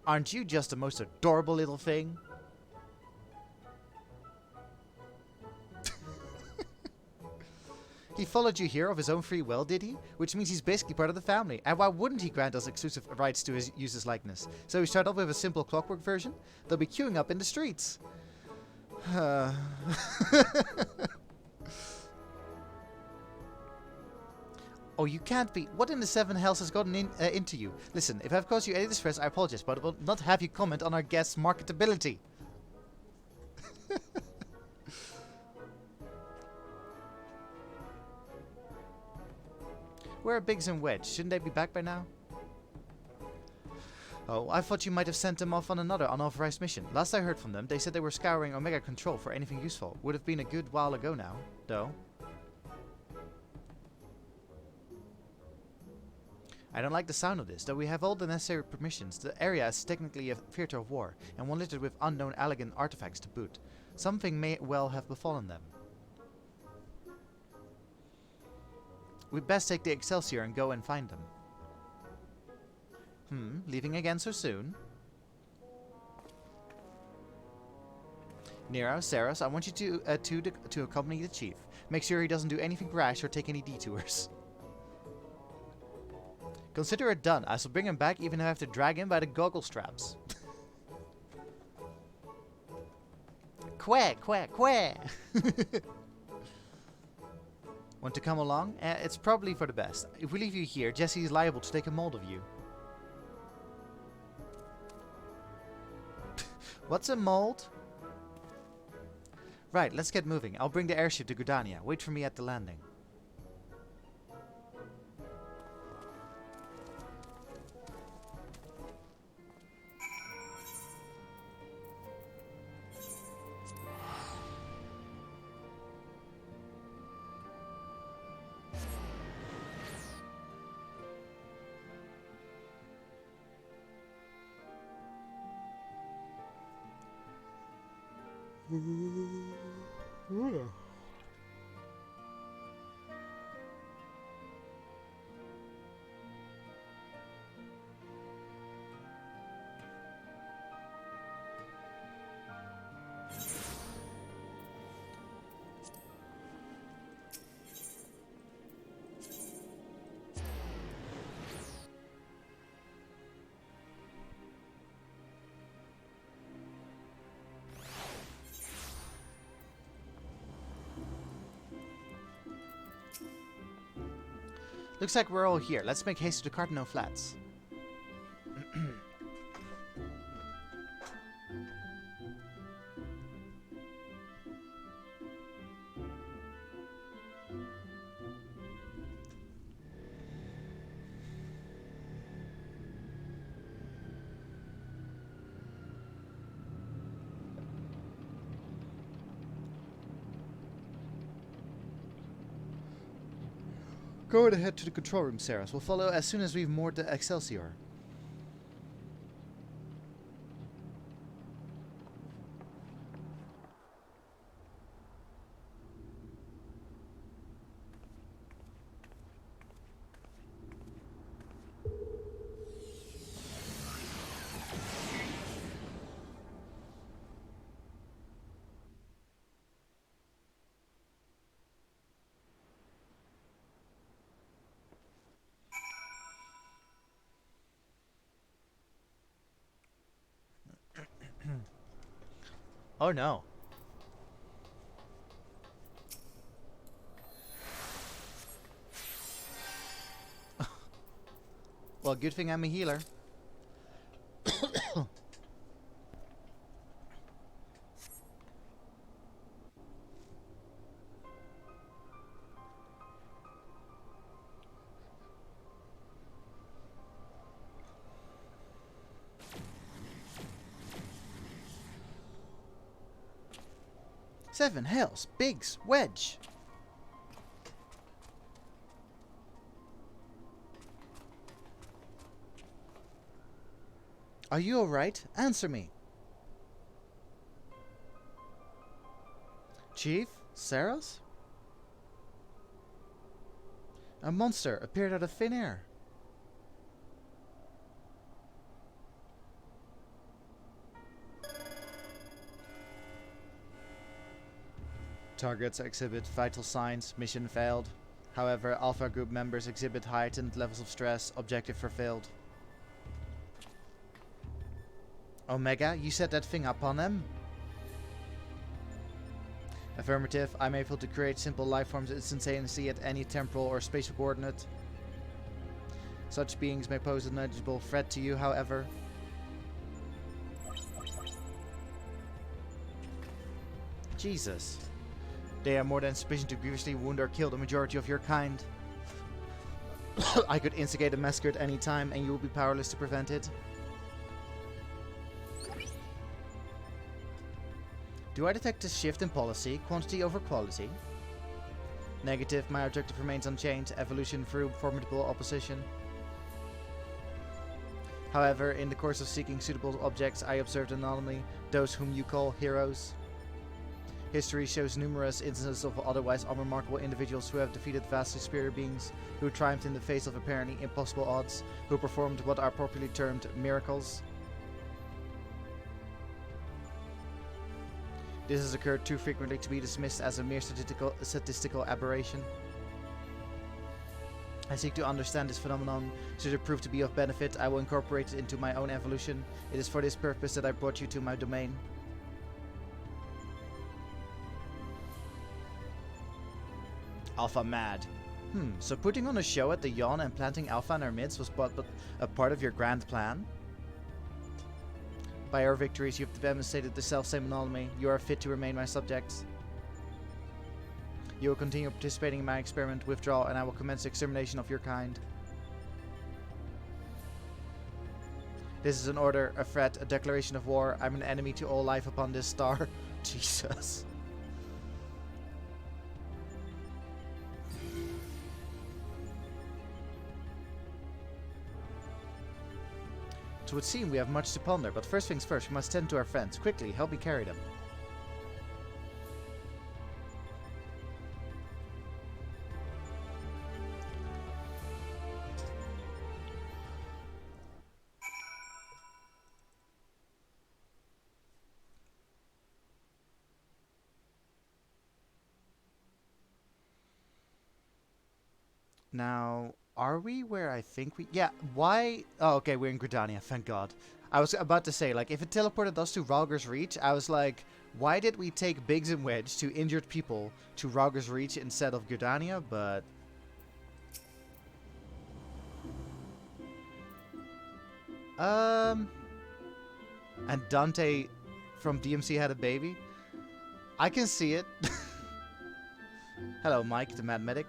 Aren't you just the most adorable little thing? He followed you here of his own free will, did he? Which means he's basically part of the family. And why wouldn't he grant us exclusive rights to use his likeness? So we start off with a simple clockwork version. They'll be queuing up in the streets. Oh, you can't be. What in the seven hells has gotten into you? Listen, if I've caused you any distress, I apologize, but I will not have you comment on our guest's marketability. Where are Biggs and Wedge? Shouldn't they be back by now? Oh, I thought you might have sent them off on another unauthorized mission. Last I heard from them, they said they were scouring Omega Control for anything useful. Would have been a good while ago now, though. I don't like the sound of this, though we have all the necessary permissions. The area is technically a theater of war, and one littered with unknown elegant artifacts to boot. Something may well have befallen them. We'd best take the Excelsior and go and find them. Leaving again so soon? Nero, Saros, I want you to accompany the chief. Make sure he doesn't do anything rash or take any detours. Consider it done. I shall bring him back even if I have to drag him by the goggle straps. Quack, quack, quack! Want to come along? It's probably for the best. If we leave you here, Jesse is liable to take a mold of you. What's a mold? Right, let's get moving. I'll bring the airship to Gudania. Wait for me at the landing. Looks like we're all here. Let's make haste to the Cardinal Flats. Go ahead to the control room, Saros. We'll follow as soon as we've moored the Excelsior. Oh no. Well, good thing I'm a healer. Seven hells, Biggs, Wedge. Are you alright? Answer me. Chief? Saras? A monster appeared out of thin air. Targets exhibit vital signs. Mission failed. However, Alpha Group members exhibit heightened levels of stress. Objective fulfilled. Omega, you set that thing up on them? Affirmative. I'm able to create simple life forms instantaneously at any temporal or spatial coordinate. Such beings may pose a negligible threat to you, however. Jesus. They are more than sufficient to grievously wound or kill the majority of your kind. I could instigate a massacre at any time, and you will be powerless to prevent it. Do I detect a shift in policy, quantity over quality? Negative, my objective remains unchanged, evolution through formidable opposition. However, in the course of seeking suitable objects, I observed an anomaly, those whom you call heroes. History shows numerous instances of otherwise unremarkable individuals who have defeated vastly superior beings, who triumphed in the face of apparently impossible odds, who performed what are properly termed miracles. This has occurred too frequently to be dismissed as a mere statistical aberration. I seek to understand this phenomenon. Should it prove to be of benefit, I will incorporate it into my own evolution. It is for this purpose that I brought you to my domain. Alpha mad. So putting on a show at the Yawn and planting Alpha in our midst was but a part of your grand plan? By our victories, you have demonstrated the self-same anomaly. You are fit to remain my subjects. You will continue participating in my experiment, withdraw, and I will commence the extermination of your kind. This is an order, a threat, a declaration of war. I'm an enemy to all life upon this star. Jesus. It would seem we have much to ponder, but first things first, we must tend to our friends. Quickly, help me carry them. Now, are we where I think we... Yeah, why... Oh, okay, we're in Gridania, thank God. I was about to say, like, if it teleported us to Ralger's Reach, I was like, why did we take Biggs and Wedge, two injured people, to Ralger's Reach instead of Gridania? But... And Dante from DMC had a baby? I can see it. Hello, Mike, the Mad Medic.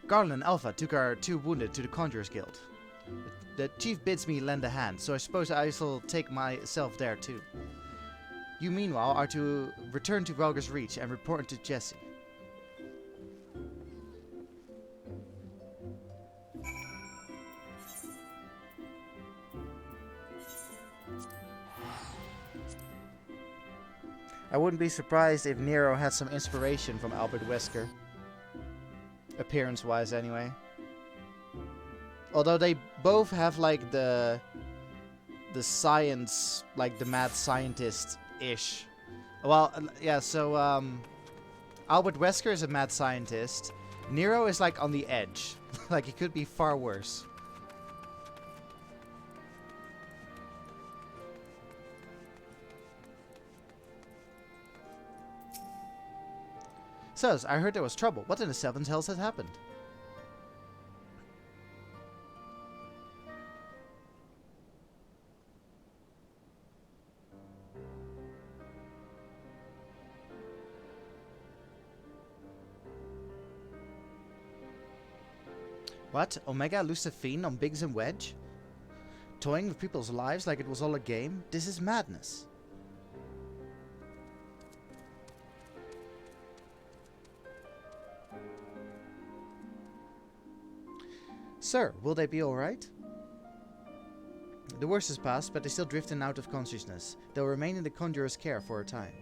Garland and Alpha took our two wounded to the Conjurers Guild. The chief bids me lend a hand, so I suppose I shall take myself there too. You meanwhile are to return to Ralger's Reach and report to Jesse. I wouldn't be surprised if Nero had some inspiration from Albert Wesker. Appearance-wise, anyway. Although they both have, like, the science, like, the mad scientist-ish. Well, yeah, so, Albert Wesker is a mad scientist. Nero is, like, on the edge. Like, he could be far worse. Sirs, I heard there was trouble. What in the seventh hells has happened? What? Omega loosed a fiend on Biggs and Wedge? Toying with people's lives like it was all a game? This is madness. Sir, will they be alright? The worst is past, but they still drift in and out of consciousness. They'll remain in the Conjurer's care for a time.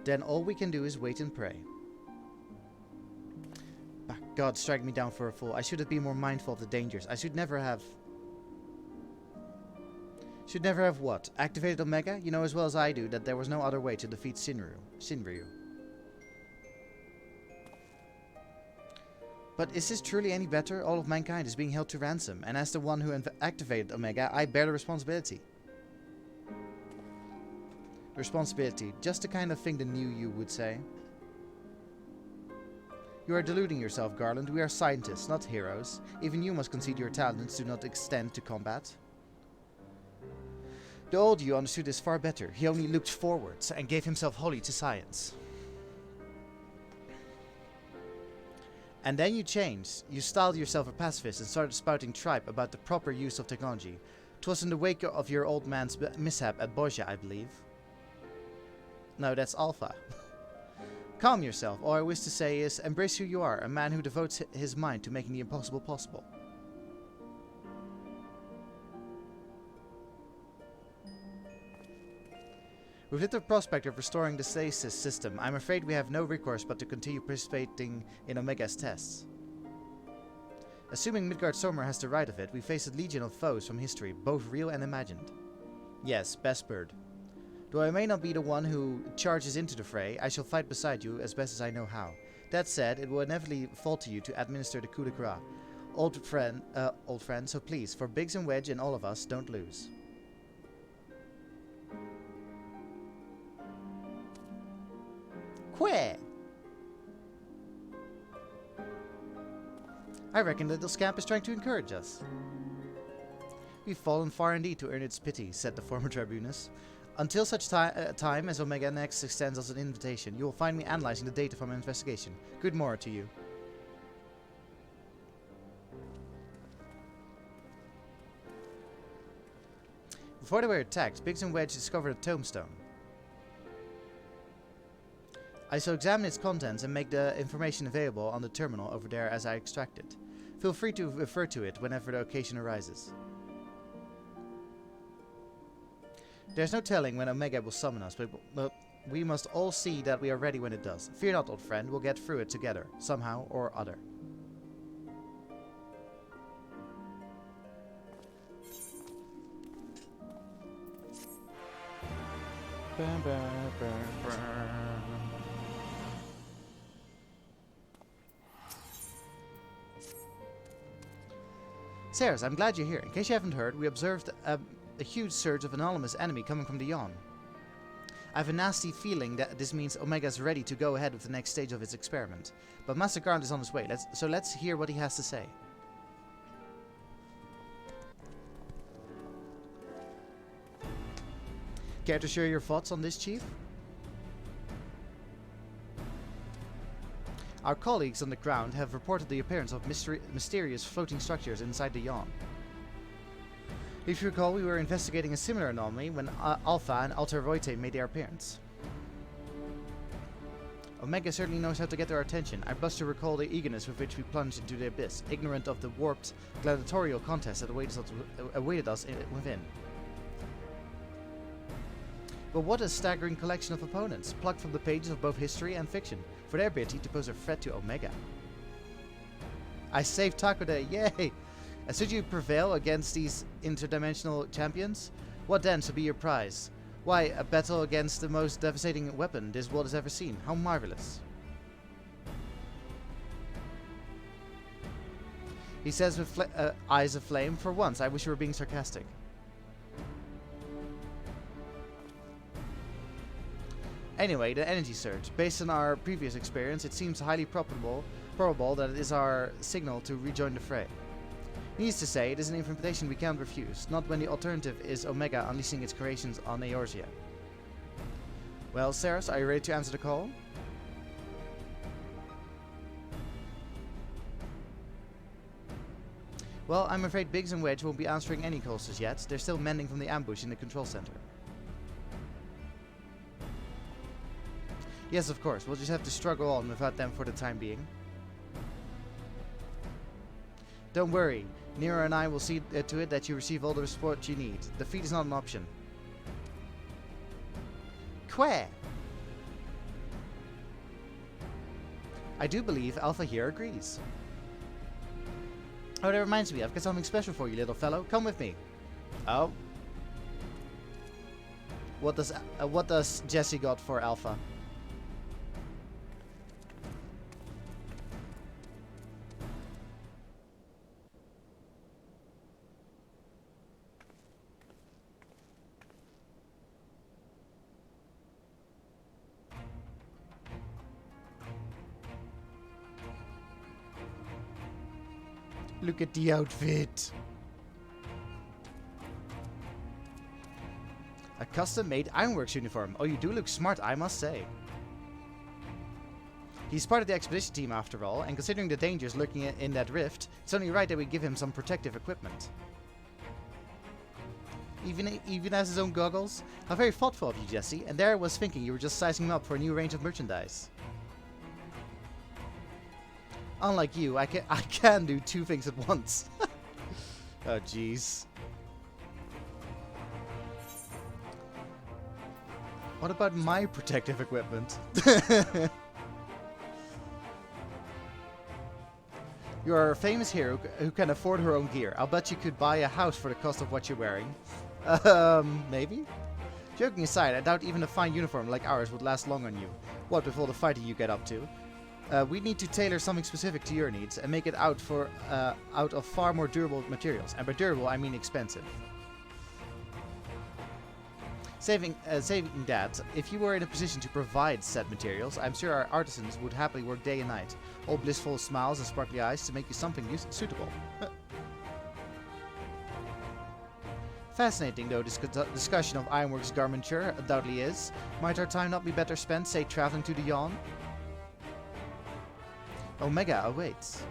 Then all we can do is wait and pray. Ah, God, strike me down for a fool. I should have been more mindful of the dangers. I should never have... Should never have what? Activated Omega? You know as well as I do that there was no other way to defeat Shinryu. But is this truly any better? All of mankind is being held to ransom, and as the one who activated Omega, I bear the responsibility. Responsibility, just the kind of thing the new you would say. You are deluding yourself, Garland. We are scientists, not heroes. Even you must concede your talents do not extend to combat. The old you understood this far better. He only looked forwards and gave himself wholly to science. And then you changed. You styled yourself a pacifist and started spouting tripe about the proper use of technology. 'Twas in the wake of your old man's mishap at Boja, I believe. No, that's Alpha. Calm yourself. All I wish to say is, embrace who you are, a man who devotes his mind to making the impossible possible. With little prospect of restoring the stasis system, I'm afraid we have no recourse but to continue participating in Omega's tests. Assuming Midgard Sommer has the right of it, we face a legion of foes from history, both real and imagined. Yes, best bird. Though I may not be the one who charges into the fray, I shall fight beside you as best as I know how. That said, it will inevitably fall to you to administer the coup de grace. Old friend, so please, for Biggs and Wedge and all of us, don't lose. Quit! I reckon the little scamp is trying to encourage us. We've fallen far indeed to earn its pity, said the former tribunus. Until such time as Omega next extends us an invitation, you will find me analyzing the data from an investigation. Good morrow to you. Before they were attacked, Biggs and Wedge discovered a tombstone. I shall examine its contents and make the information available on the terminal over there as I extract it. Feel free to refer to it whenever the occasion arises. There's no telling when Omega will summon us, but we must all see that we are ready when it does. Fear not, old friend, we'll get through it together, somehow or other. Ceres, I'm glad you're here. In case you haven't heard, we observed a huge surge of anonymous enemy coming from the Yon. I have a nasty feeling that this means Omega's ready to go ahead with the next stage of its experiment. But Master Garland is on his way, so let's hear what he has to say. Care to share your thoughts on this, Chief? Our colleagues on the ground have reported the appearance of mysterious floating structures inside the Yon. If you recall, we were investigating a similar anomaly when Alpha and Alter Voite made their appearance. Omega certainly knows how to get our attention. I blush to recall the eagerness with which we plunged into the abyss, ignorant of the warped gladiatorial contest that awaited us within. But what a staggering collection of opponents, plucked from the pages of both history and fiction, for their ability to pose a threat to Omega. I saved Takode, yay! And should you prevail against these interdimensional champions, what then shall be your prize? Why, a battle against the most devastating weapon this world has ever seen. How marvelous. He says with eyes of flame, for once I wish you were being sarcastic. Anyway, the energy surge. Based on our previous experience, it seems highly probable that it is our signal to rejoin the fray. Needless to say, it is an invitation we can't refuse, not when the alternative is Omega unleashing its creations on Eorzea. Well, Ceres, are you ready to answer the call? Well, I'm afraid Biggs and Wedge won't be answering any calls as yet. They're still mending from the ambush in the control center. Yes, of course. We'll just have to struggle on without them for the time being. Don't worry. Nero and I will see to it that you receive all the support you need. Defeat is not an option. Quae! I do believe Alpha here agrees. Oh, that reminds me, I've got something special for you, little fellow. Come with me. Oh. What does Jesse got for Alpha? Look at the outfit. A custom-made Ironworks uniform. Oh, you do look smart, I must say. He's part of the expedition team after all, and considering the dangers lurking in that rift, it's only right that we give him some protective equipment. Even as his own goggles? How very thoughtful of you, Jesse. And there I was thinking you were just sizing him up for a new range of merchandise. Unlike you, I can do two things at once. Oh, jeez. What about my protective equipment? You are a famous hero who can afford her own gear. I'll bet you could buy a house for the cost of what you're wearing. Maybe? Joking aside, I doubt even a fine uniform like ours would last long on you. What with all the fighting you get up to? We need to tailor something specific to your needs and make it out of far more durable materials. And by durable, I mean expensive. Saving that, if you were in a position to provide said materials, I'm sure our artisans would happily work day and night, all blissful smiles and sparkly eyes to make you something suitable. Fascinating though this discussion of Ironworks garmenture undoubtedly is. Might our time not be better spent, say, traveling to the Yawn? Omega awaits.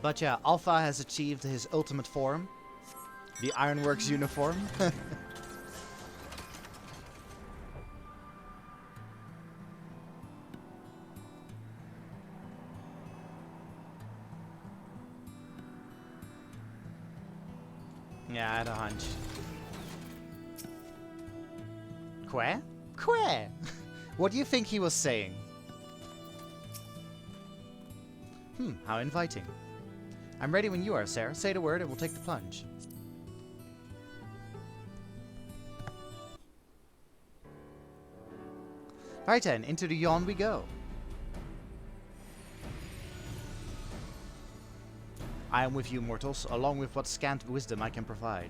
But yeah, Alpha has achieved his ultimate form. The Ironworks uniform. Yeah, I had a hunch. Quae? Quae! What do you think he was saying? How inviting. I'm ready when you are, Sarah. Say the word and we'll take the plunge. Right then, into the Yawn we go. I am with you, mortals, along with what scant wisdom I can provide.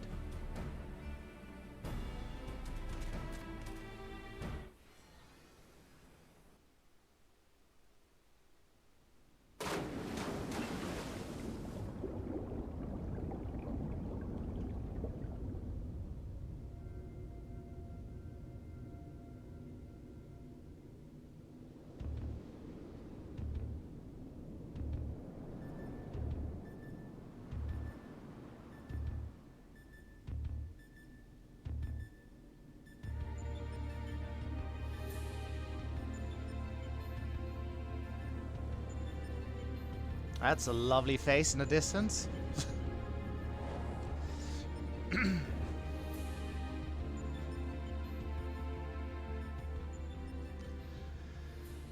That's a lovely face in the distance.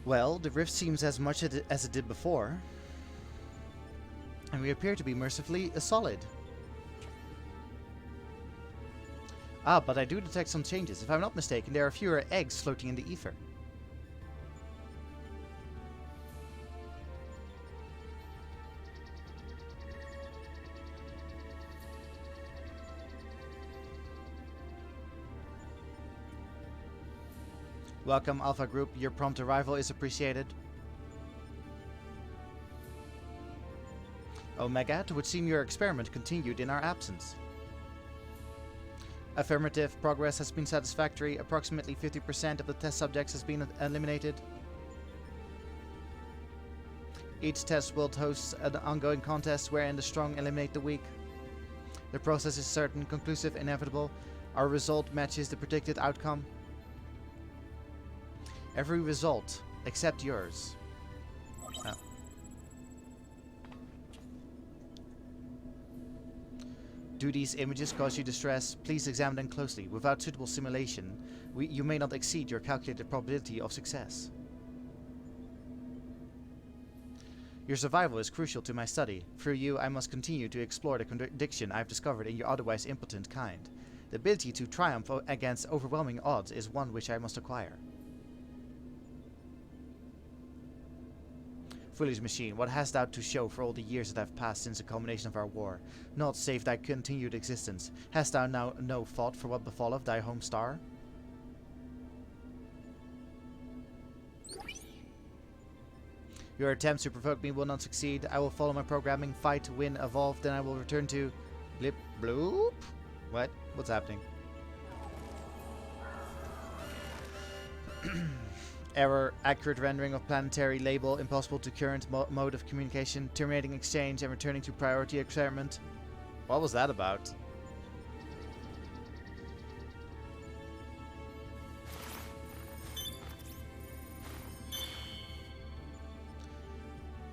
Well, the rift seems as much as it did before. And we appear to be mercifully solid. Ah, but I do detect some changes. If I'm not mistaken, there are fewer eggs floating in the ether. Welcome, Alpha Group. Your prompt arrival is appreciated. Omega, it would seem your experiment continued in our absence. Affirmative. Progress has been satisfactory. Approximately 50% of the test subjects has been eliminated. Each test world hosts an ongoing contest wherein the strong eliminate the weak. The process is certain, conclusive, inevitable. Our result matches the predicted outcome. Every result except yours. Oh. Do these images cause you distress? Please examine them closely. Without suitable simulation, you may not exceed your calculated probability of success. Your survival is crucial to my study. Through you, I must continue to explore the contradiction I've discovered in your otherwise impotent kind. The ability to triumph against overwhelming odds is one which I must acquire. Foolish machine, what hast thou to show for all the years that have passed since the culmination of our war? Naught save thy continued existence. Hast thou now no thought for what befalleth thy home star? Your attempts to provoke me will not succeed. I will follow my programming, fight, win, evolve, then I will return to... Blip, bloop? What? What's happening? Error, accurate rendering of planetary label, impossible to current mode of communication, terminating exchange and returning to priority experiment. What was that about?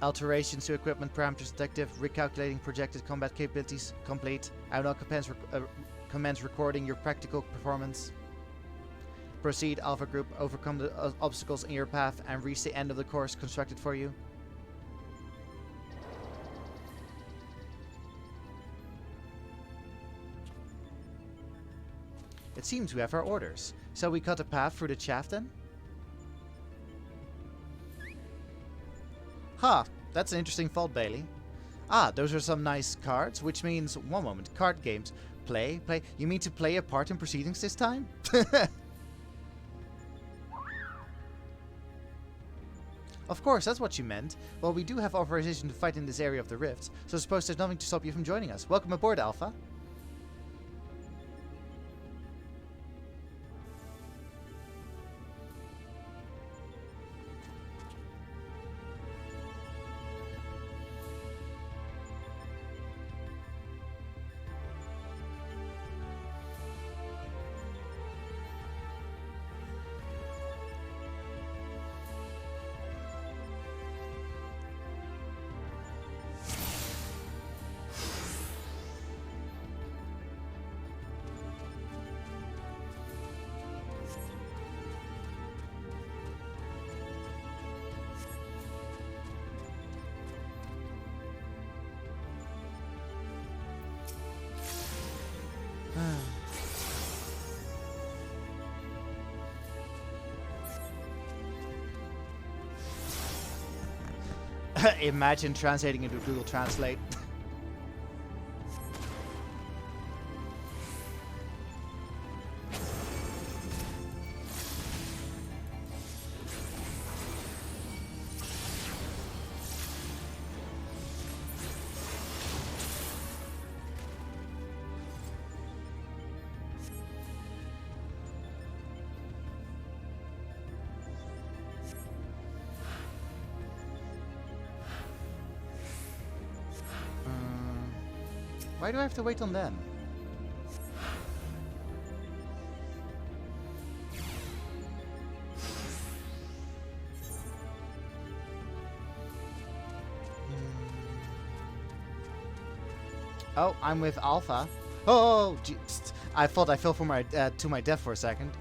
Alterations to equipment parameters detective, recalculating projected combat capabilities complete. I will now commence recording your practical performance. Proceed, Alpha Group, overcome the obstacles in your path and reach the end of the course constructed for you. It seems we have our orders. Shall we cut a path through the shaft then? Huh, that's an interesting thought, Bailey. Ah, those are some nice cards, which means, one moment, card games. Play? You mean to play a part in proceedings this time? Of course, that's what you meant. Well, we do have authorization to fight in this area of the rifts, so I suppose there's nothing to stop you from joining us. Welcome aboard, Alpha. Imagine translating into Google Translate. Why do I have to wait on them? Oh, I'm with Alpha. Oh, geez. I thought I fell for my to my death for a second.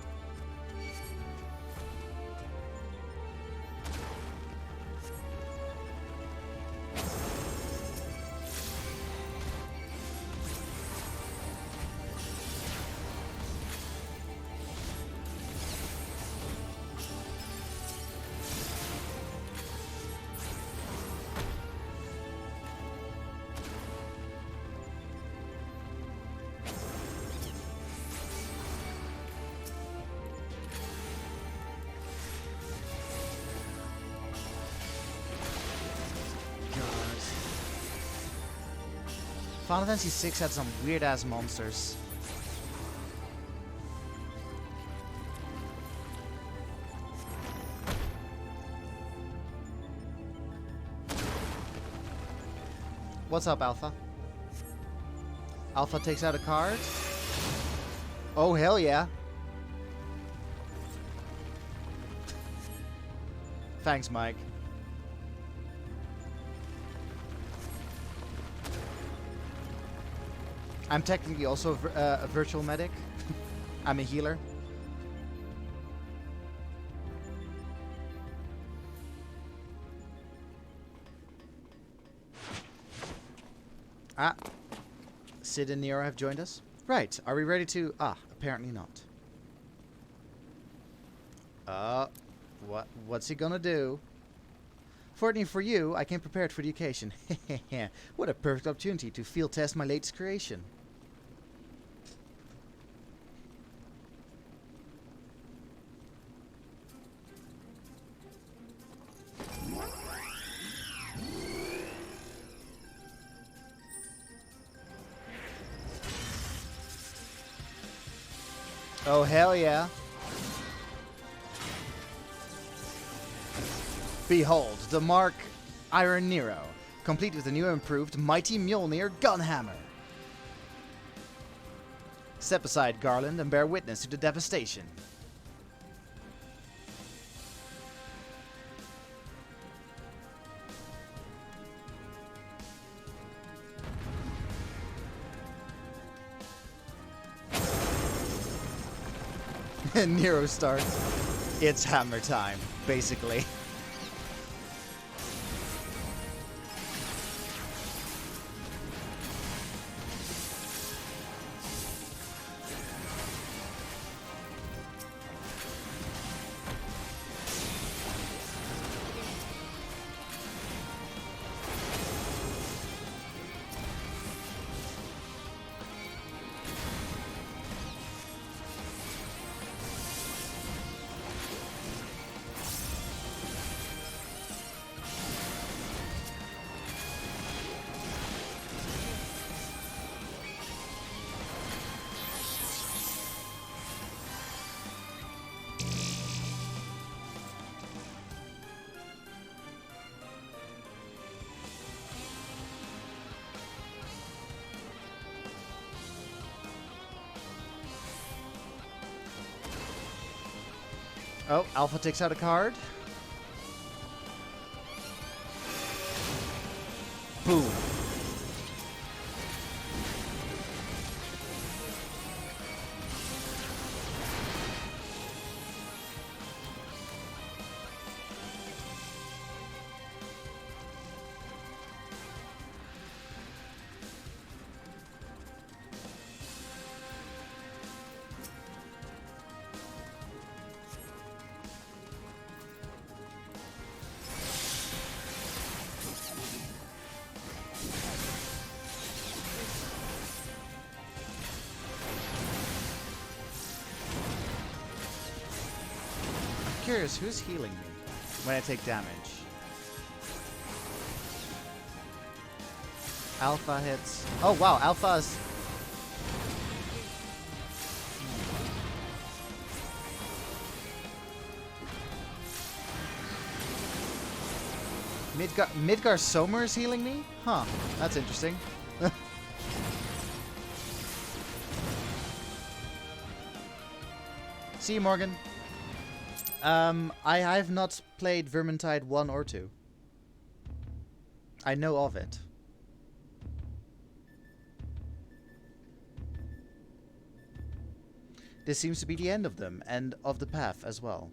Final Fantasy VI had some weird-ass monsters. What's up, Alpha? Alpha takes out a card. Oh, hell yeah. Thanks, Mike. I'm technically also a virtual medic. I'm a healer. Ah. Sid and Nero have joined us. Right. Are we ready to... Ah, apparently not. What's he gonna do? Fortunately for you, I came prepared for the occasion. What a perfect opportunity to field test my latest creation. Oh, hell yeah. Behold, the Mark Iron Nero, complete with the new improved Mighty Mjolnir Gunhammer. Step aside, Garland, and bear witness to the devastation. Nero starts. It's hammer time, basically. Oh, Alpha takes out a card. Boom. Curious, who's healing me when I take damage? Alpha hits. Oh wow, Alpha's. Midgar Somer is healing me? Huh, that's interesting. See you, Morgan. I've not played Vermintide 1 or 2. I know of it. This seems to be the end of them, and of the path as well.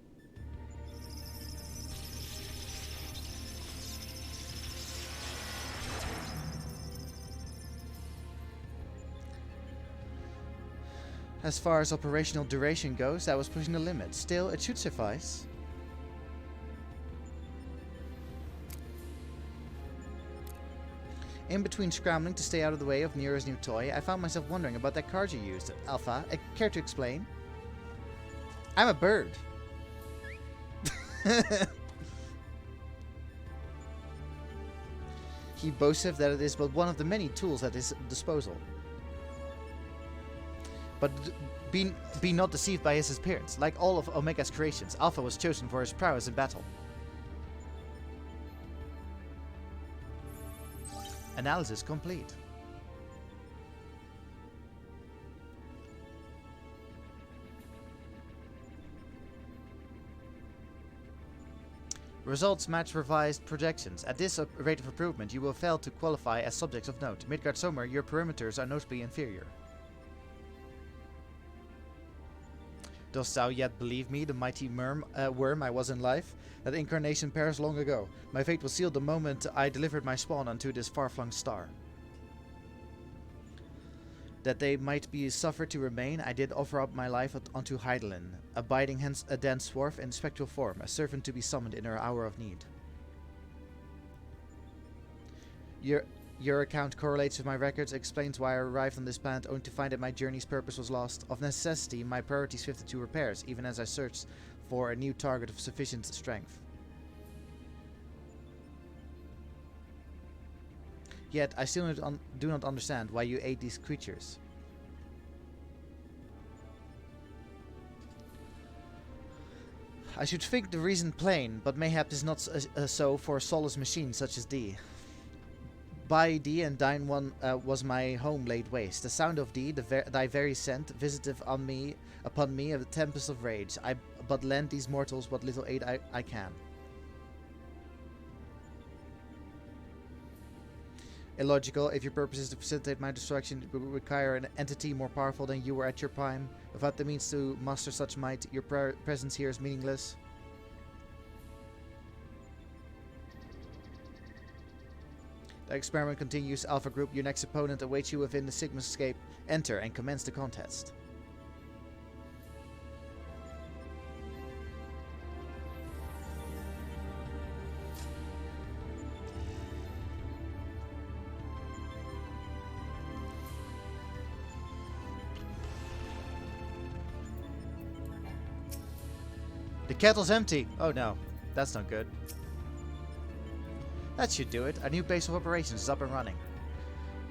As far as operational duration goes, that was pushing the limit. Still, it should suffice. In between scrambling to stay out of the way of Nero's new toy, I found myself wondering about that card you used. Alpha, care to explain? I'm a bird. He boasteth that it is but one of the many tools at his disposal. But be not deceived by his appearance. Like all of Omega's creations, Alpha was chosen for his prowess in battle. Analysis complete. Results match revised projections. At this rate of improvement, you will fail to qualify as subjects of note. Midgard Sommer, your perimeters are notably inferior. Dost thou yet believe me, the mighty worm I was in life? That incarnation perished long ago. My fate was sealed the moment I delivered my spawn unto this far-flung star. That they might be suffered to remain, I did offer up my life unto Heidelin, abiding hence a dense dwarf in spectral form, a servant to be summoned in her hour of need. Your account correlates with my records, explains why I arrived on this planet only to find that my journey's purpose was lost. Of necessity, my priorities shifted to repairs, even as I searched for a new target of sufficient strength. Yet, I still do not understand why you ate these creatures. I should think the reason plain, but mayhap is not so for a soulless machine such as thee. By thee and thine one was my home laid waste. The sound of thee, thy very scent, visiteth upon me a tempest of rage. I but lend these mortals what little aid I can. Illogical. If your purpose is to facilitate my destruction, it would require an entity more powerful than you were at your prime. Without the means to muster such might, your presence here is meaningless. The experiment continues. Alpha Group, your next opponent awaits you within the Sigmascape. Enter and commence the contest. The kettle's empty. Oh no, that's not good. That should do it. Our new base of operations is up and running.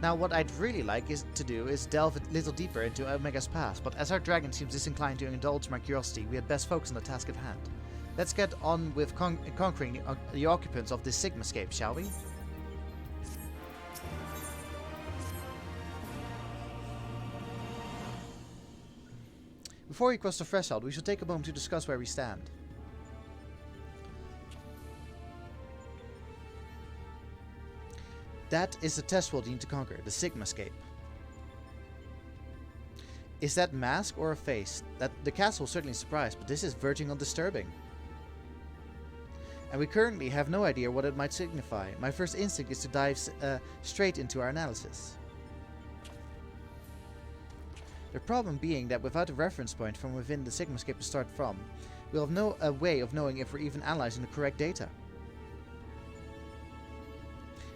Now what I'd really like to do is delve a little deeper into Omega's past, but as our dragon seems disinclined to indulge my curiosity, we had best focus on the task at hand. Let's get on with conquering the occupants of this Sigmascape, shall we? Before we cross the threshold, we shall take a moment to discuss where we stand. That is the test world you need to conquer, the Sigmascape. Is that mask or a face? The castle will certainly surprise, but this is verging on disturbing. And we currently have no idea what it might signify. My first instinct is to dive straight into our analysis. The problem being that without a reference point from within the Sigmascape to start from, we'll have no way of knowing if we're even analyzing the correct data.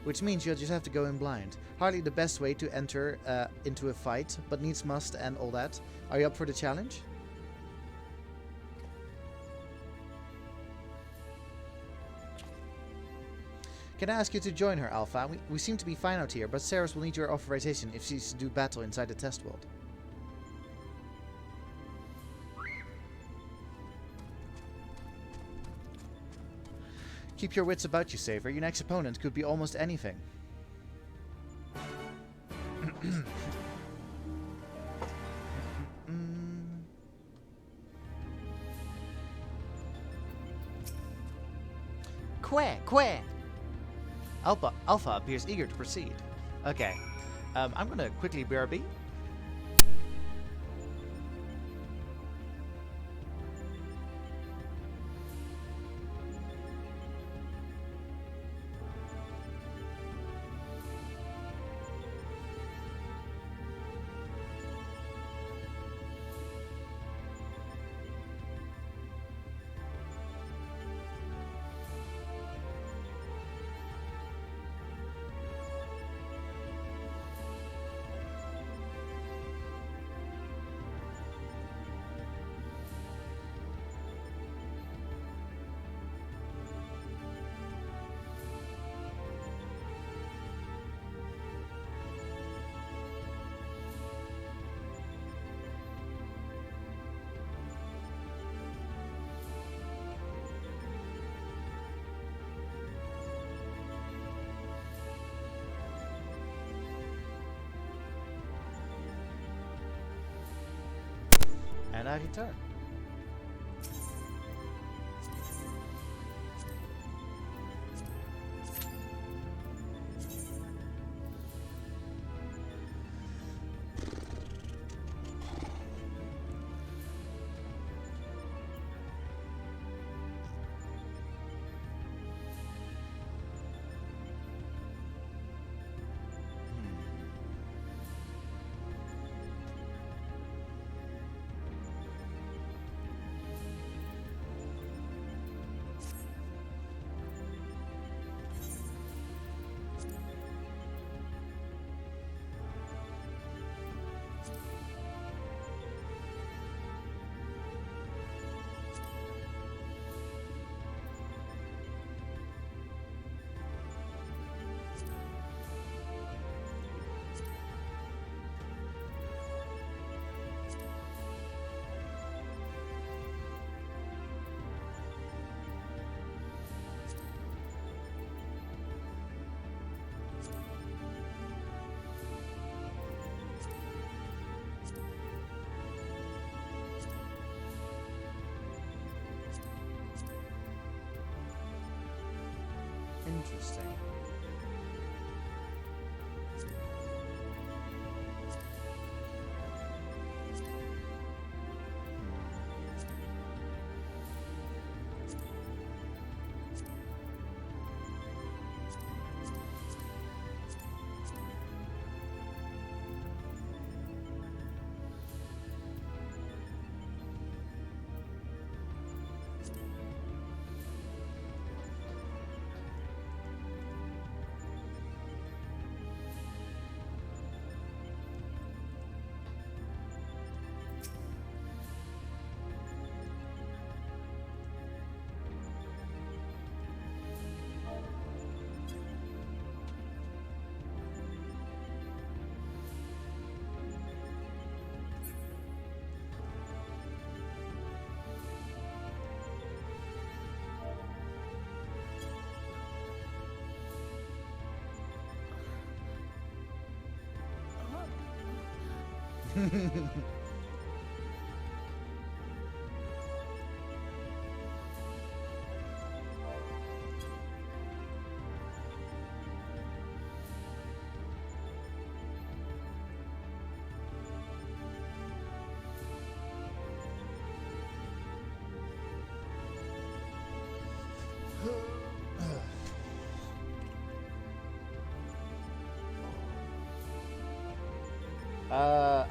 Which means you'll just have to go in blind. Hardly the best way to enter into a fight, but needs must and all that. Are you up for the challenge? Can I ask you to join her, Alpha? We seem to be fine out here, but Ceres will need your authorization if she's to do battle inside the test world. Keep your wits about you, Saver. Your next opponent could be almost anything. Queh! Alpha appears eager to proceed. Okay. I'm gonna quickly BRB. And I return. Interesting.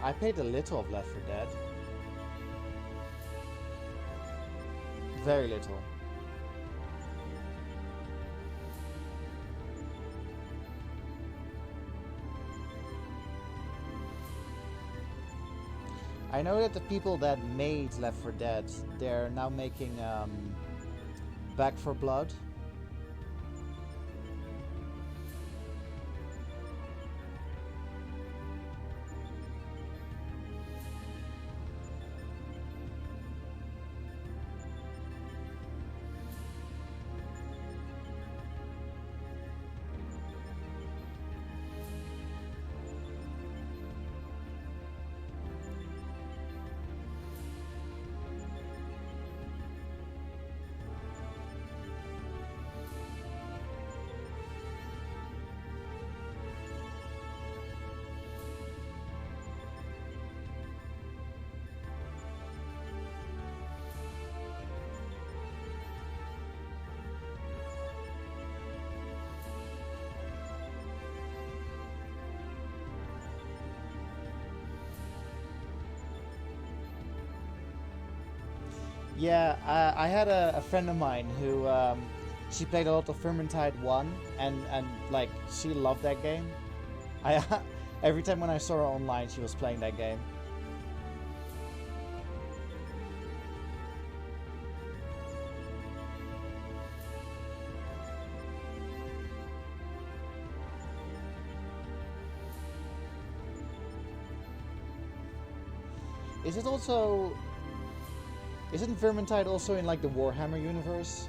I played a little of Left 4 Dead. Very little. I know that the people that made Left 4 Dead, they're now making Back 4 Blood. Yeah, I had a friend of mine who she played a lot of Vermintide 1 and like she loved that game. I every time when I saw her online she was playing that game. Is it also... Isn't Vermintide also in like the Warhammer universe?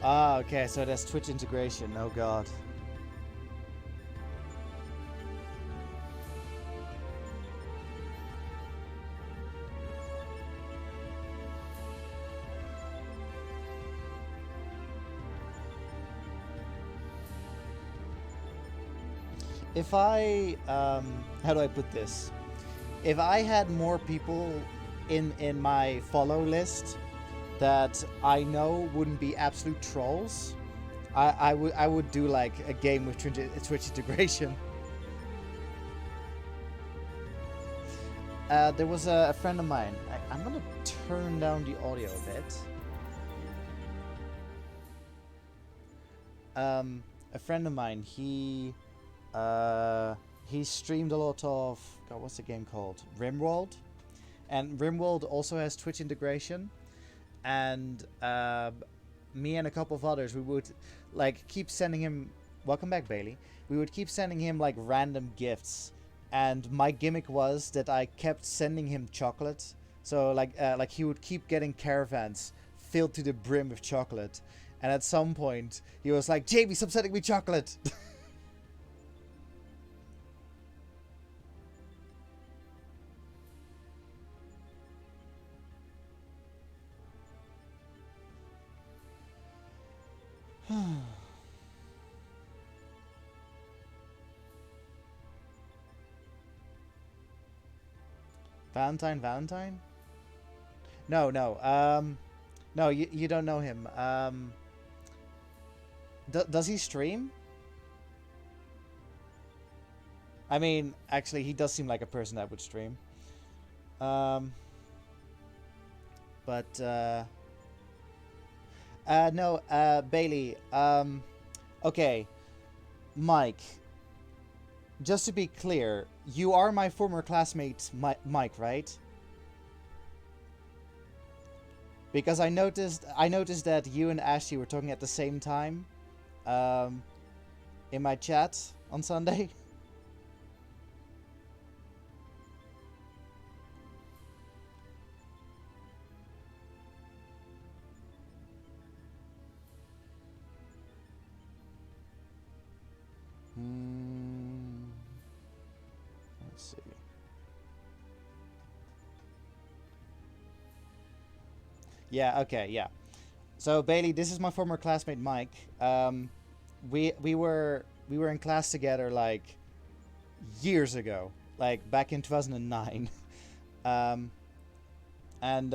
Ah, okay, so there's Twitch integration. Oh god. If I how do I put this? If I had more people in my follow list that I know wouldn't be absolute trolls, I would do like a game with Twitch integration. There was a friend of mine. I'm gonna turn down the audio a bit. A friend of mine, he streamed a lot of, God, what's the game called? RimWorld. And RimWorld also has Twitch integration. And me and a couple of others, we would like keep sending him, welcome back Bailey, we would keep sending him like random gifts. And my gimmick was that I kept sending him chocolate. So like he would keep getting caravans filled to the brim with chocolate. And at some point, he was like, JB, stop sending me chocolate! Valentine? No, no, you don't know him. Does he stream? I mean, actually, he does seem like a person that would stream. Um, but, no, Bailey, okay, Mike, just to be clear, you are my former classmate, Mike, right? Because I noticed that you and Ashley were talking at the same time, in my chat on Sunday. Let's see. Yeah, okay, yeah. So Bailey, this is my former classmate Mike. We were in class together like years ago, like back in 2009. And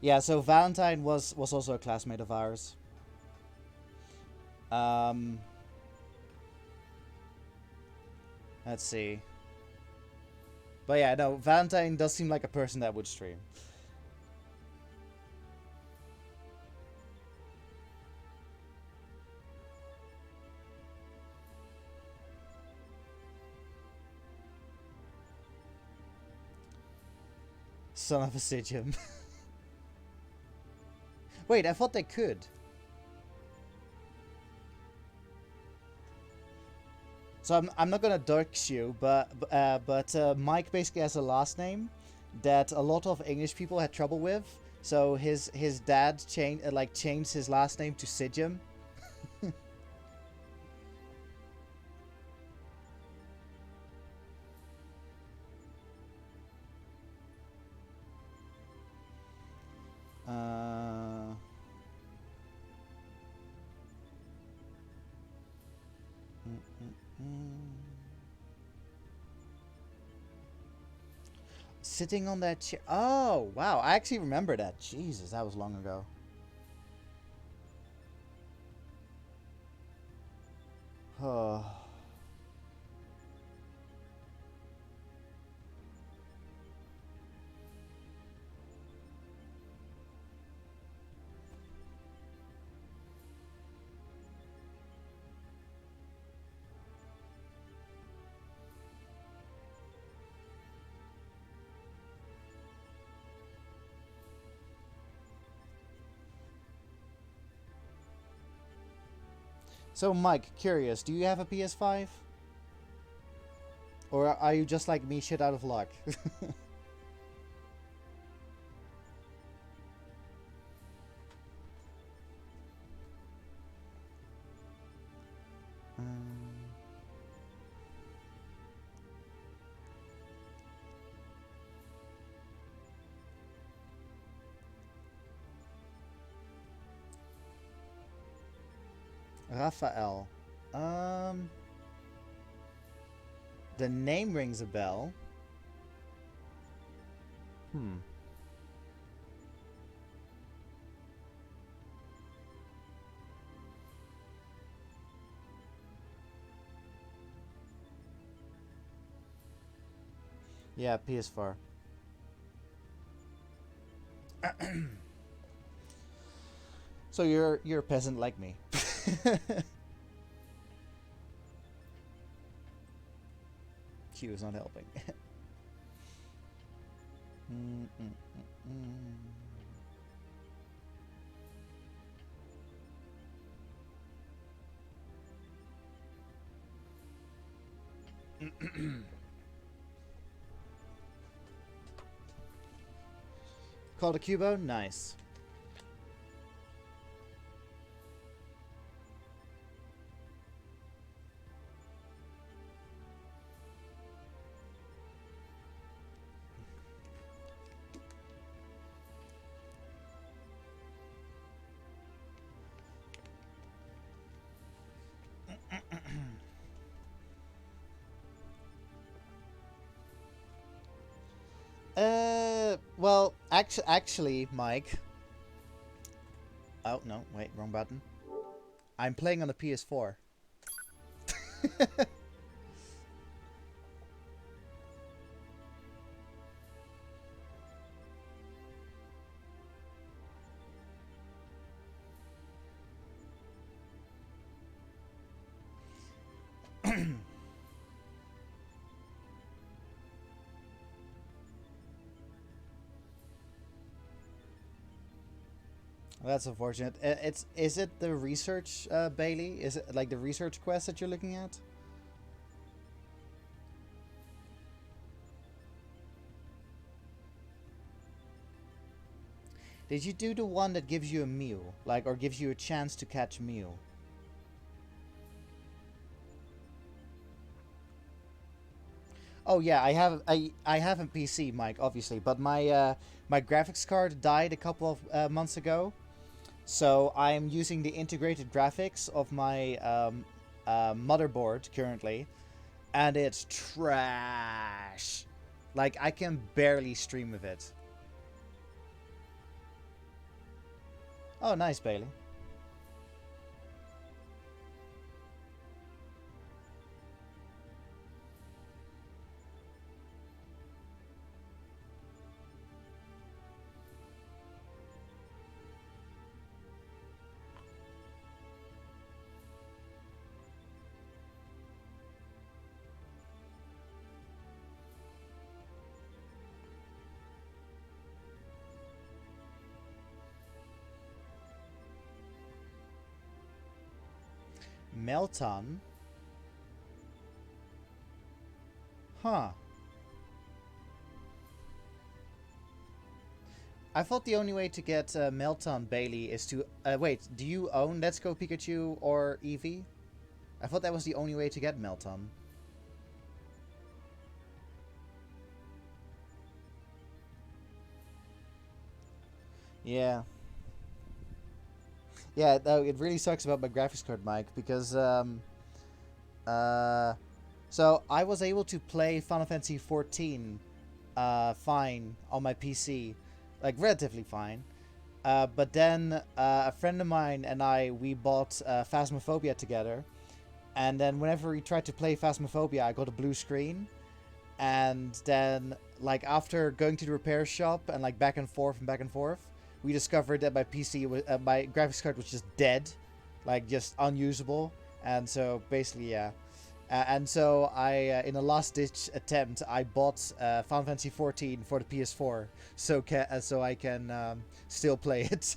yeah, so Valentine was also a classmate of ours. Let's see. But yeah, no, Valentine does seem like a person that would stream. Son of a Sigium. Wait, I thought they could. So I'm not gonna dox you, but Mike basically has a last name that a lot of English people had trouble with. So his dad changed his last name to Sigium. Sitting on that chair. Oh, wow. I actually remember that. Jesus, that was long ago. Oh. So, Mike, curious, do you have a PS5? Or are you just like me, shit out of luck? Raphael. Um, the name rings a bell. Hmm. Yeah, PS4. So you're a peasant like me. She was not helping. Mm, mm, mm. Called a Cubo? Nice. Well, actually, Mike. Oh no, wait, wrong button. I'm playing on the PS4. That's unfortunate. Is it the research, Bailey? Is it like the research quest that you're looking at? Did you do the one that gives you a meal, like, or gives you a chance to catch a meal? Oh yeah, I have a PC, Mike, obviously, but my graphics card died a couple of months ago, so I'm using the integrated graphics of my motherboard currently, and it's trash. Like I can barely stream with it. Oh, nice, Bailey. Melton, huh? I thought the only way to get Melton, Bailey, is to wait. Do you own Let's Go Pikachu or Eevee? I thought that was the only way to get Melton. Yeah. Yeah, no, it really sucks about my graphics card, Mike, because uh so I was able to play Final Fantasy 14 fine on my PC, like relatively fine. But then a friend of mine and we bought Phasmophobia together, and then whenever we tried to play Phasmophobia, I got a blue screen, and then like after going to the repair shop and like back and forth, we discovered that my PC was my graphics card was just dead, like just unusable, and so basically yeah. And so in a last-ditch attempt, I bought Final Fantasy 14 for the PS4, so I can still play it.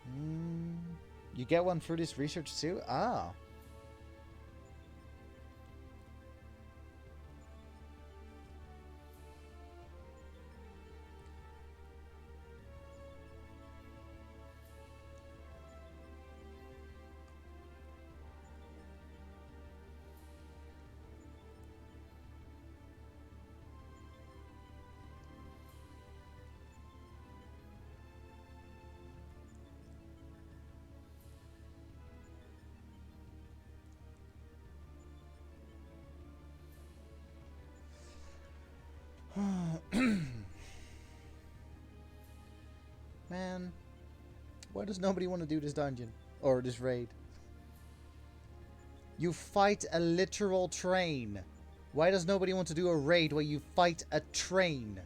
Mm, you get one through this research too? Ah. Why does nobody want to do this dungeon? Or this raid? You fight a literal train. Why does nobody want to do a raid where you fight a train?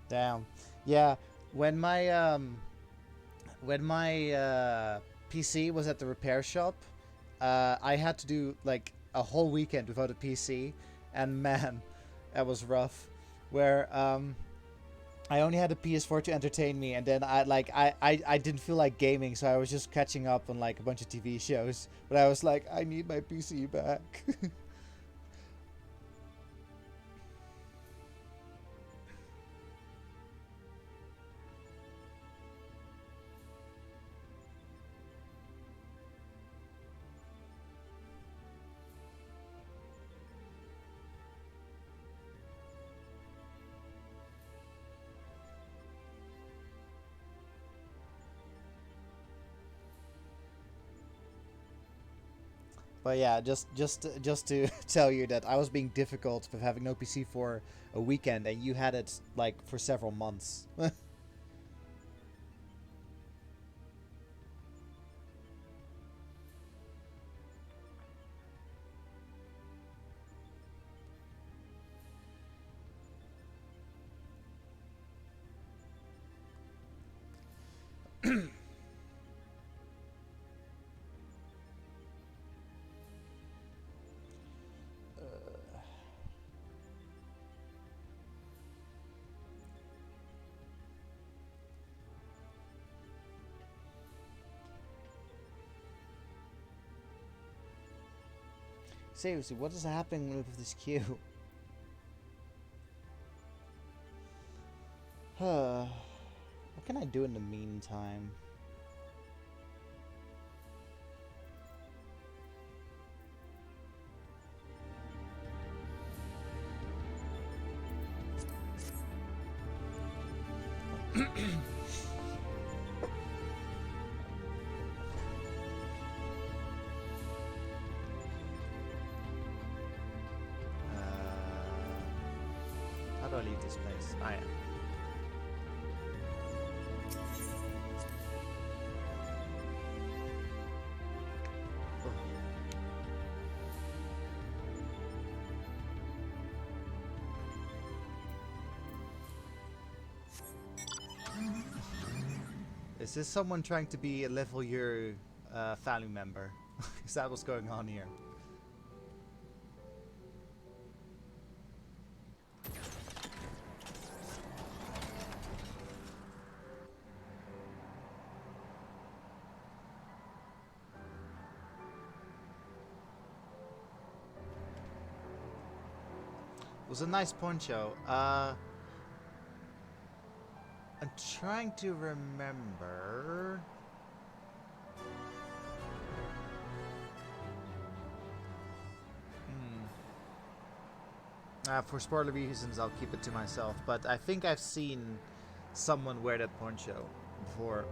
Damn. Yeah, when my PC was at the repair shop, I had to do like a whole weekend without a PC, and man, that was rough. Where I only had a PS4 to entertain me, and then I didn't feel like gaming, so I was just catching up on like a bunch of TV shows. But I was like, I need my PC back. But yeah, just to tell you that I was being difficult with having no PC for a weekend, and you had it like for several months. Seriously, what is happening with this queue? What can I do in the meantime? How do I leave this place? Ah, yeah. Is this someone trying to be a level your family member? Is that what's going on here? It was a nice poncho. I'm trying to remember. For spoiler reasons, I'll keep it to myself. But I think I've seen someone wear that poncho before.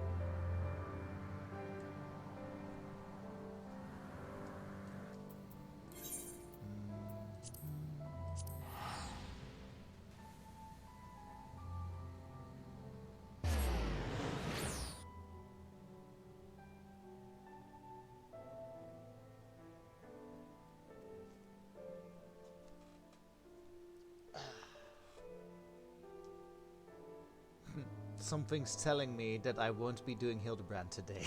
Something's telling me that I won't be doing Hildebrand today,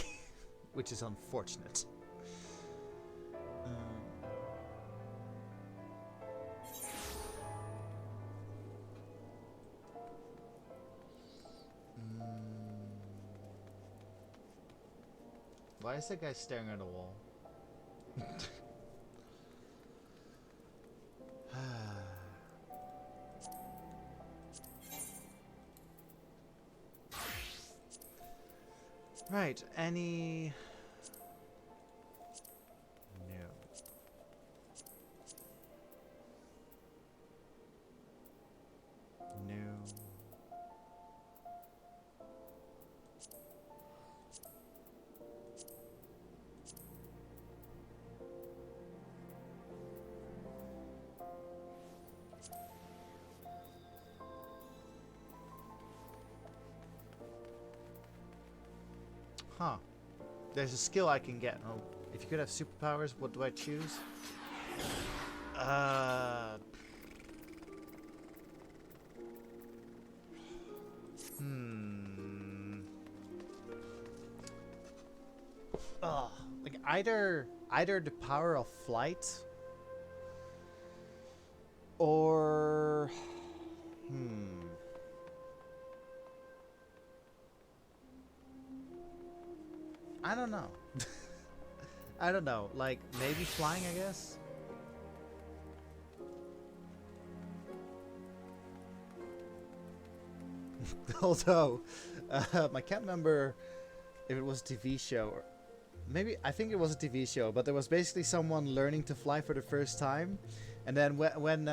which is unfortunate. Why is that guy staring at a wall? Right, any... No. No. Huh. There's a skill I can get. Oh, if you could have superpowers, what do I choose? Like either the power of flight or I don't know. I don't know. Like maybe flying, I guess. Although I can't remember if it was a TV show or maybe I think it was a TV show, but there was basically someone learning to fly for the first time, and then when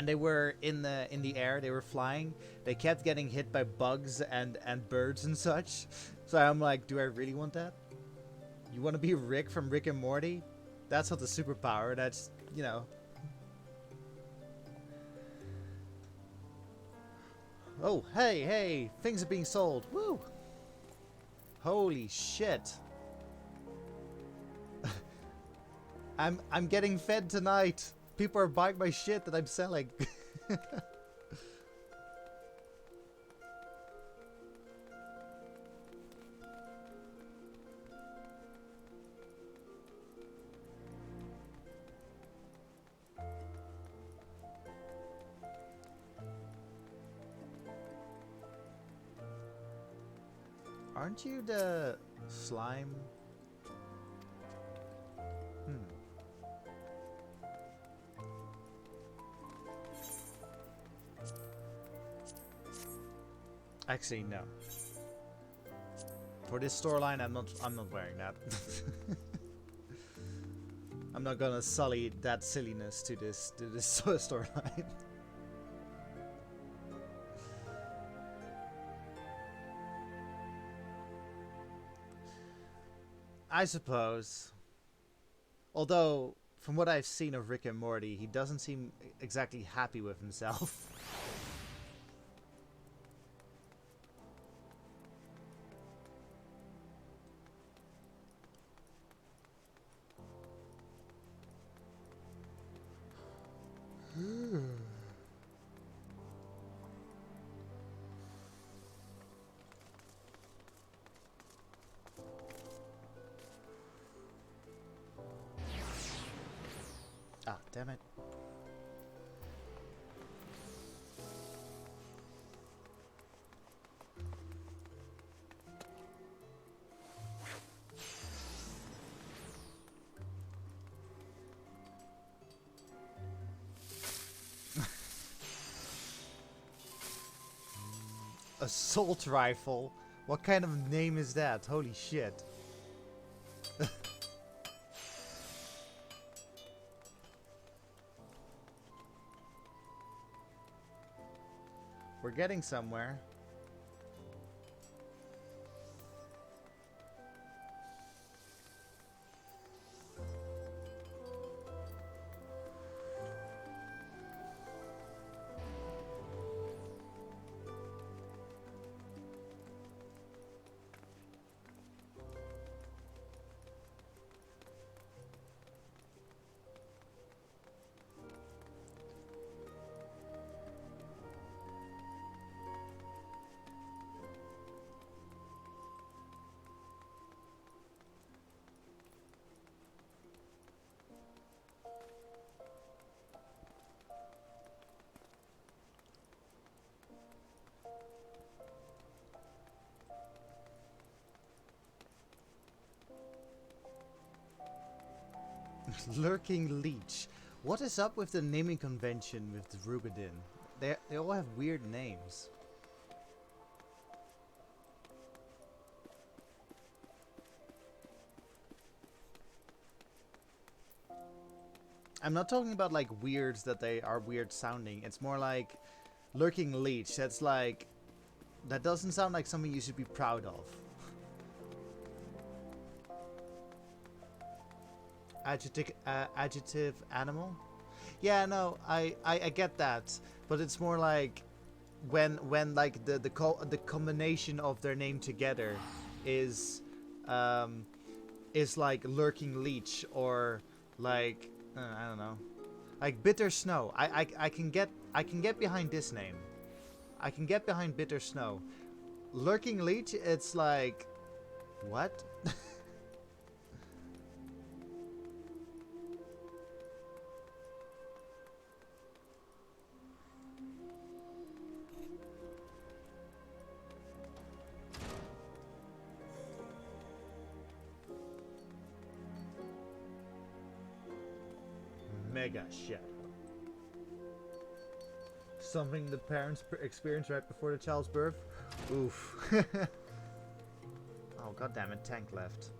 they were in the air, they were flying, they kept getting hit by bugs and birds and such. So I'm like, do I really want that? You want to be Rick from Rick and Morty? That's not the superpower. That's, you know. Oh, hey, things are being sold. Woo! Holy shit. I'm getting fed tonight. People are buying my shit that I'm selling. Aren't you the slime? Actually, no. For this storyline, I'm not wearing that. I'm not gonna sully that silliness to this storyline. I suppose. Although, from what I've seen of Rick and Morty, he doesn't seem exactly happy with himself. Ah, damn it. Assault rifle? What kind of name is that? Holy shit. We're getting somewhere. Lurking Leech. What is up with the naming convention with the Rubidin? They all have weird names. I'm not talking about like weirds that they are weird sounding. It's more like Lurking Leech. That's like, that doesn't sound like something you should be proud of. Adjective animal? Yeah, no, I get that, but it's more like when like the combination of their name together is um, is like Lurking Leech or like I don't know, like Bitter Snow. I can get behind this name. I can get behind Bitter Snow. Lurking Leech, it's like what? Mega shit. Something the parents experience right before the child's birth. Oof. Oh goddammit, tank left.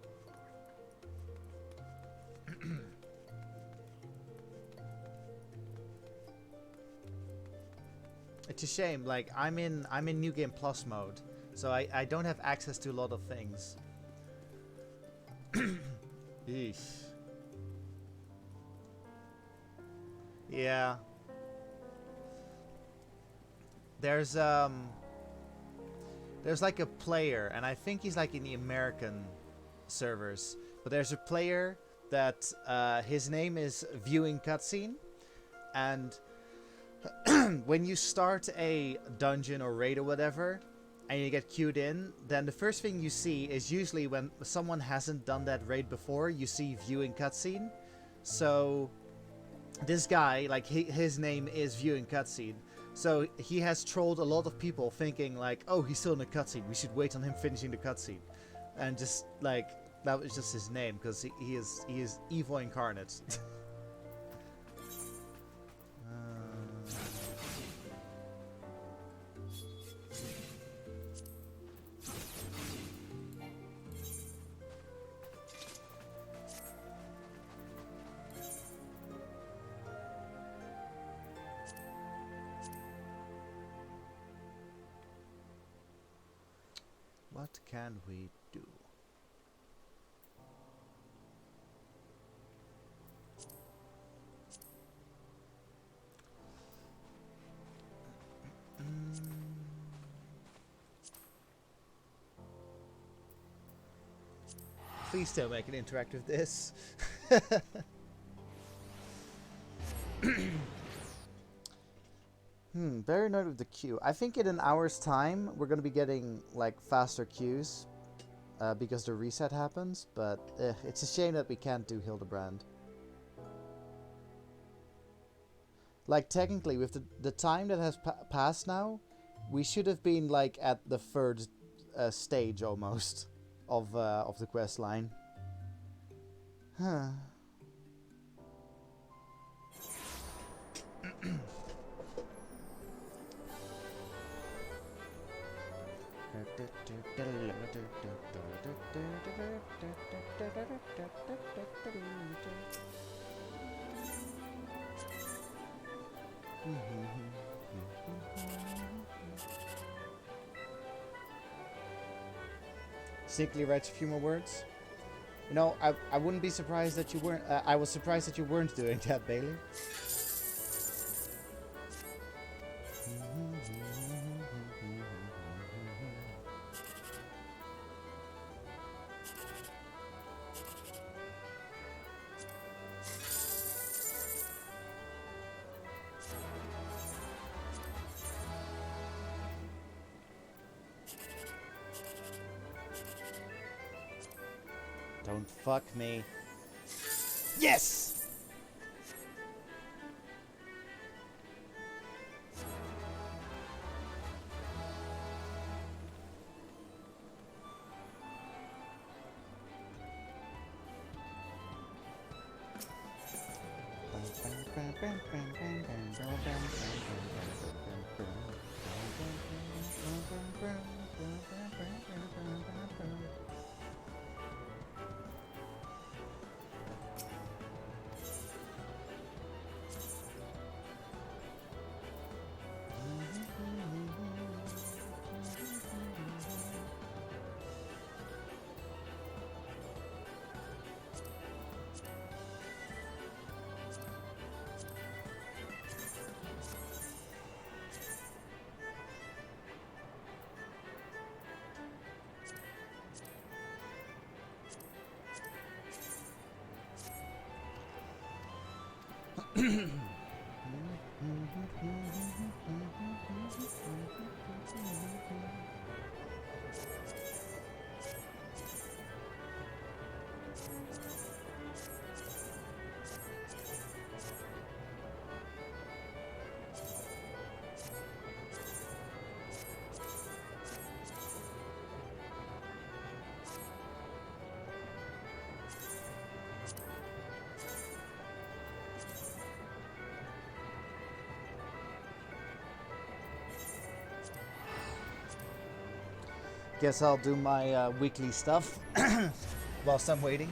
It's a shame. Like I'm in New Game Plus mode, so I don't have access to a lot of things. Eesh. Yeah. There's like a player, and I think he's like in the American servers. But there's a player that his name is Viewing Cutscene, and when you start a dungeon or raid or whatever, and you get queued in, then the first thing you see is usually when someone hasn't done that raid before, you see Viewing Cutscene. So this guy, like his name is Viewing Cutscene. So he has trolled a lot of people thinking like, oh, he's still in the cutscene. We should wait on him finishing the cutscene. And just like, that was just his name because he is evil incarnate. What can we do? Please don't make an interactive this. Very annoyed with the queue. I think in an hour's time we're gonna be getting like faster queues because the reset happens, but it's a shame that we can't do Hildebrand. Like technically with the time that has passed now, we should have been like at the third stage almost of the quest line. Huh. Sneakily writes a few more words. You know, I wouldn't be surprised that you weren't. I was surprised that you weren't doing that, Bailey. Don't fuck me. Yes! Guess I'll do my weekly stuff whilst I'm waiting.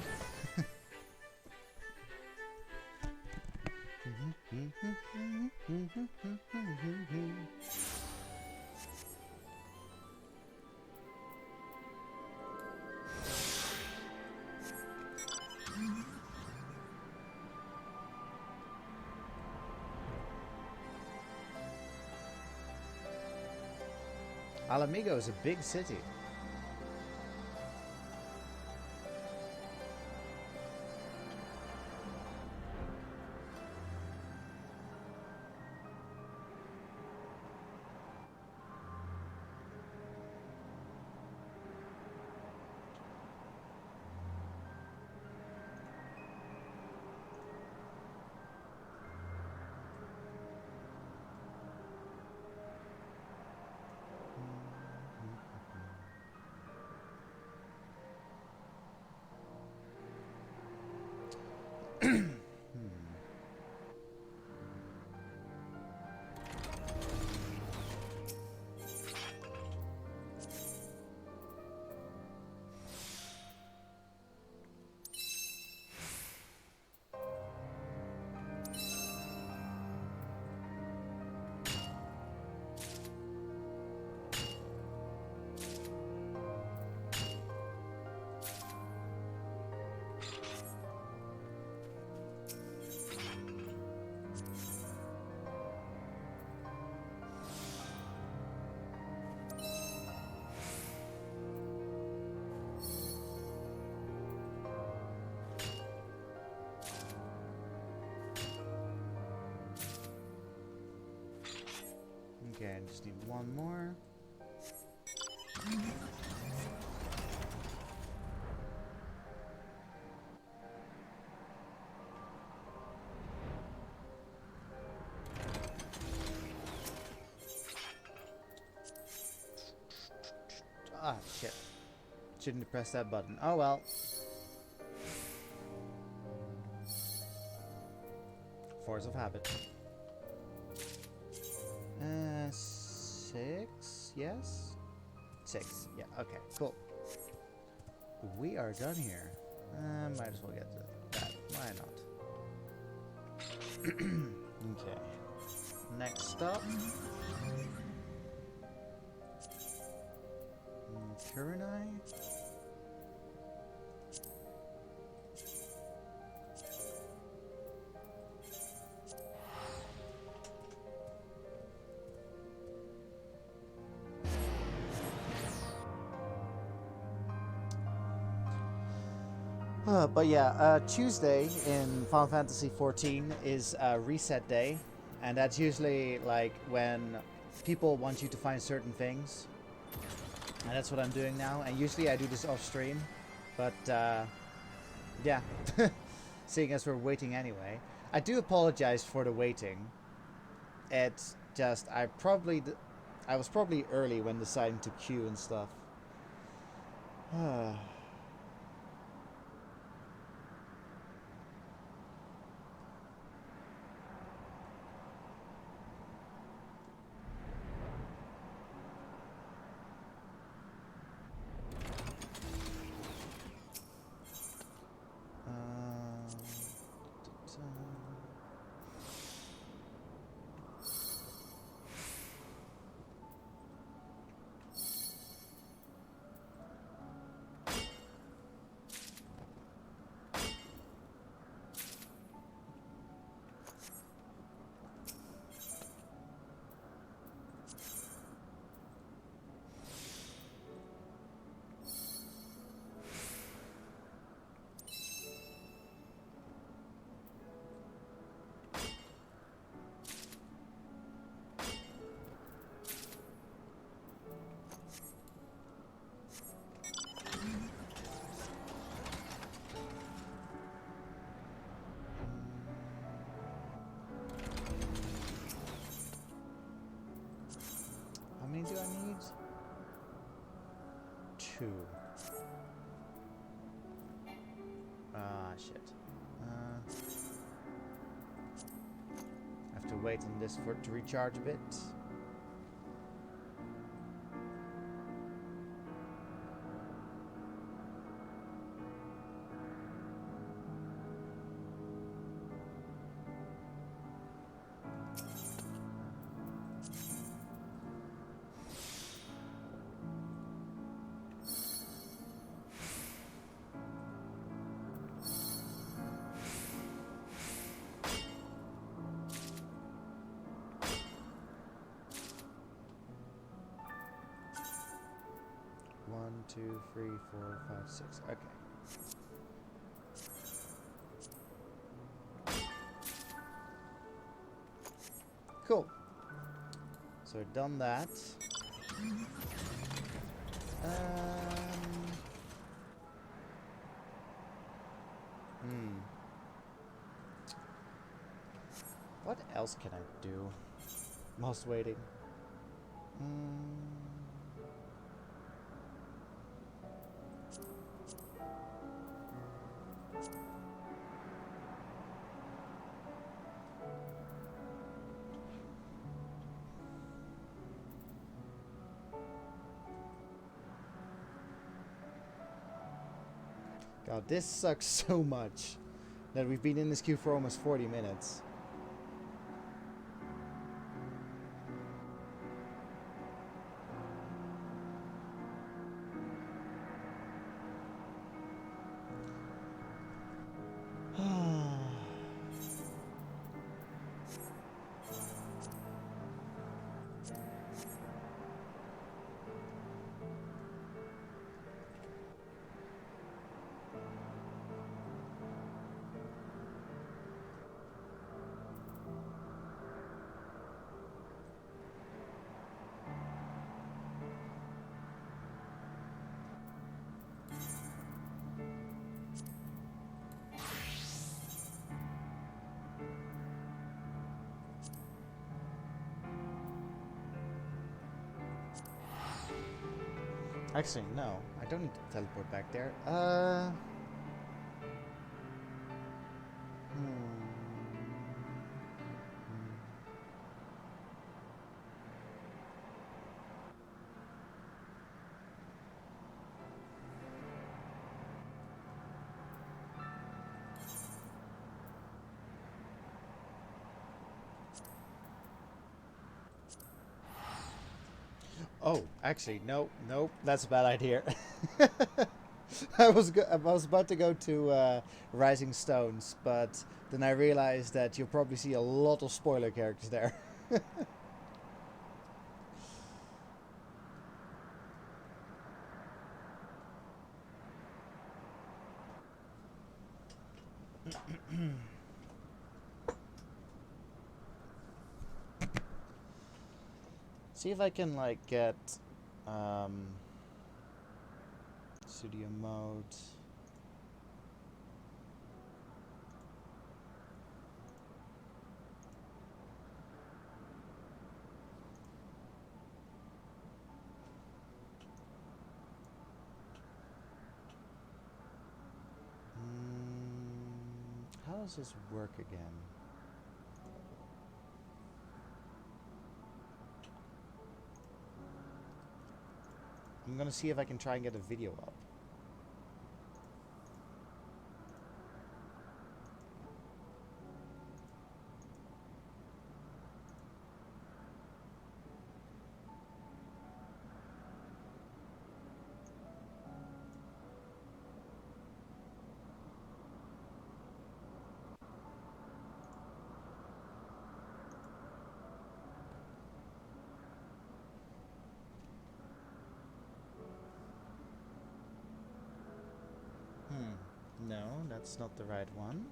Alamigo is a big city. Okay, I just need one more. Ah, shit. Shouldn't have pressed that button. Oh well. Force of habit. 6? Yes? 6. Yeah, okay, cool. We are done here. Might as well get to that. Why not? Okay. Next stop. Kurenai? But yeah, Tuesday in Final Fantasy XIV is a reset day, and that's usually like when people want you to find certain things, and that's what I'm doing now. And usually I do this off stream, but yeah, seeing as we're waiting anyway, I do apologize for the waiting. It's just I was probably early when deciding to queue and stuff. shit. I have to wait on this for it to recharge a bit. One, two, three, four, five, six. Okay. Cool. So we've done that. What else can I do whilst waiting? God, this sucks so much that we've been in this queue for almost 40 minutes. Actually, no. I don't need to teleport back there. Oh, actually, no, nope. That's a bad idea. I was about to go to Rising Stones, but then I realized that you'll probably see a lot of spoiler characters there. See if I can like get studio mode. How does this work again? I'm gonna see if I can try and get a video up. No, that's not the right one.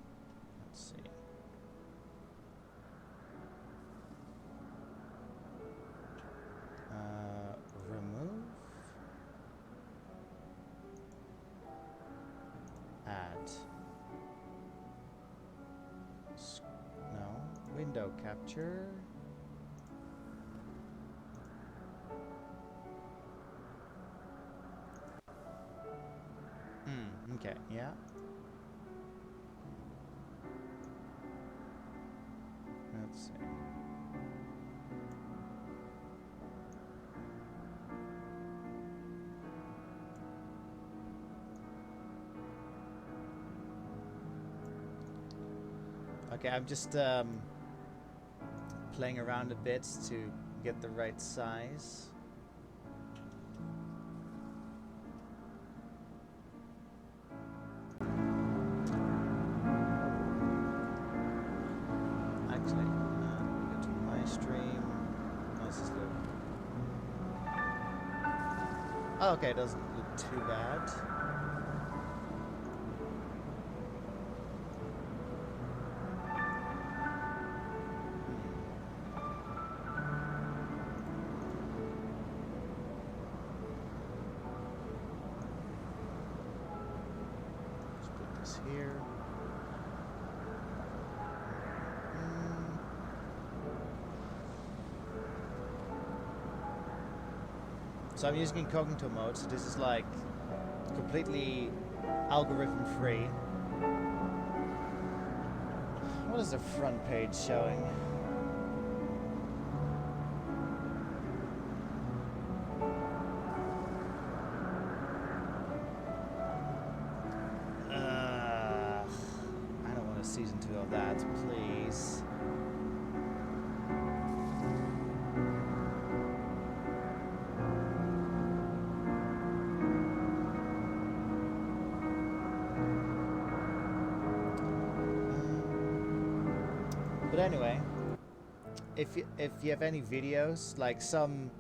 Let's see. Remove. Add. No. Window capture. Okay, yeah. see. Okay, I'm just playing around a bit to get the right size. Actually, go to my stream. Let's just look. Oh, okay, it doesn't look too bad. Here. So I'm using incognito mode, so this is like completely algorithm free. What is the front page showing? I don't want a season 2 of that, please. But anyway, if you have any videos, like some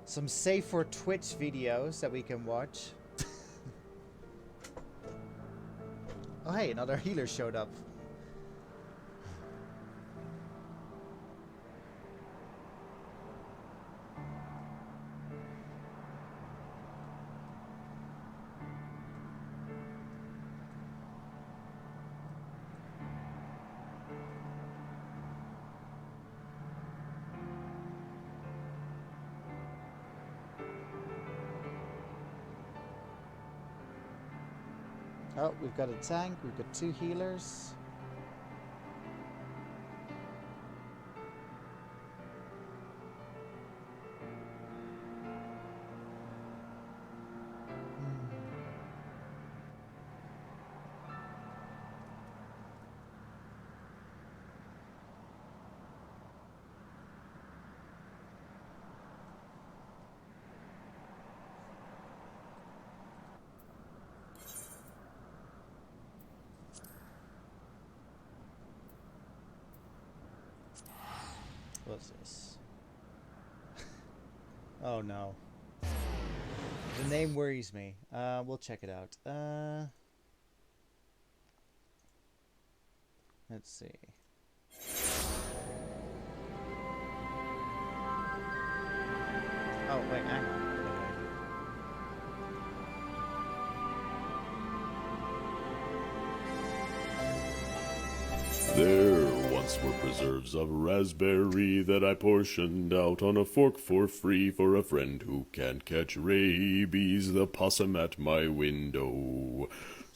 safe for Twitch videos that we can watch. Oh hey, another healer showed up. Oh, we've got a tank, we've got 2 healers. What's this? Oh no. The name worries me. We'll check it out. Let's see. Oh wait, hang on. There once were preserves of raspberry that I portioned out on a fork for free for a friend who can't catch rabies, the possum at my window.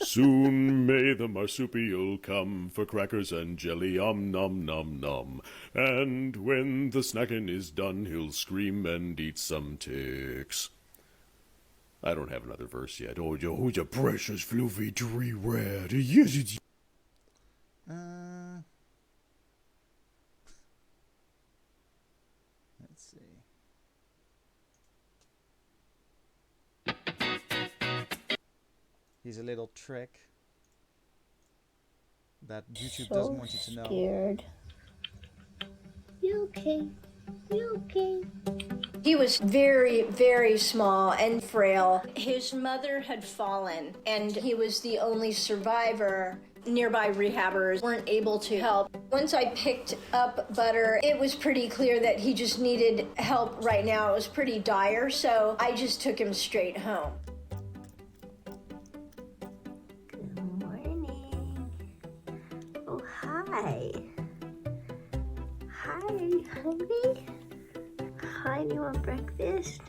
Soon may the marsupial come for crackers and jelly, nom nom nom. And when the snacking is done, he'll scream and eat some ticks. I don't have another verse yet. Oh, you precious fluffy tree rat. Yes, it's... Let's see. Here's a little trick that YouTube doesn't want you to know. Scared. You okay? You okay? He was very, very small and frail. His mother had fallen, and he was the only survivor. Nearby rehabbers weren't able to help. Once I picked up Butter, it was pretty clear that he just needed help right now. It was pretty dire, so I just took him straight home. Good morning. Oh, hi. Hi, are you hungry? Hi, do you want breakfast?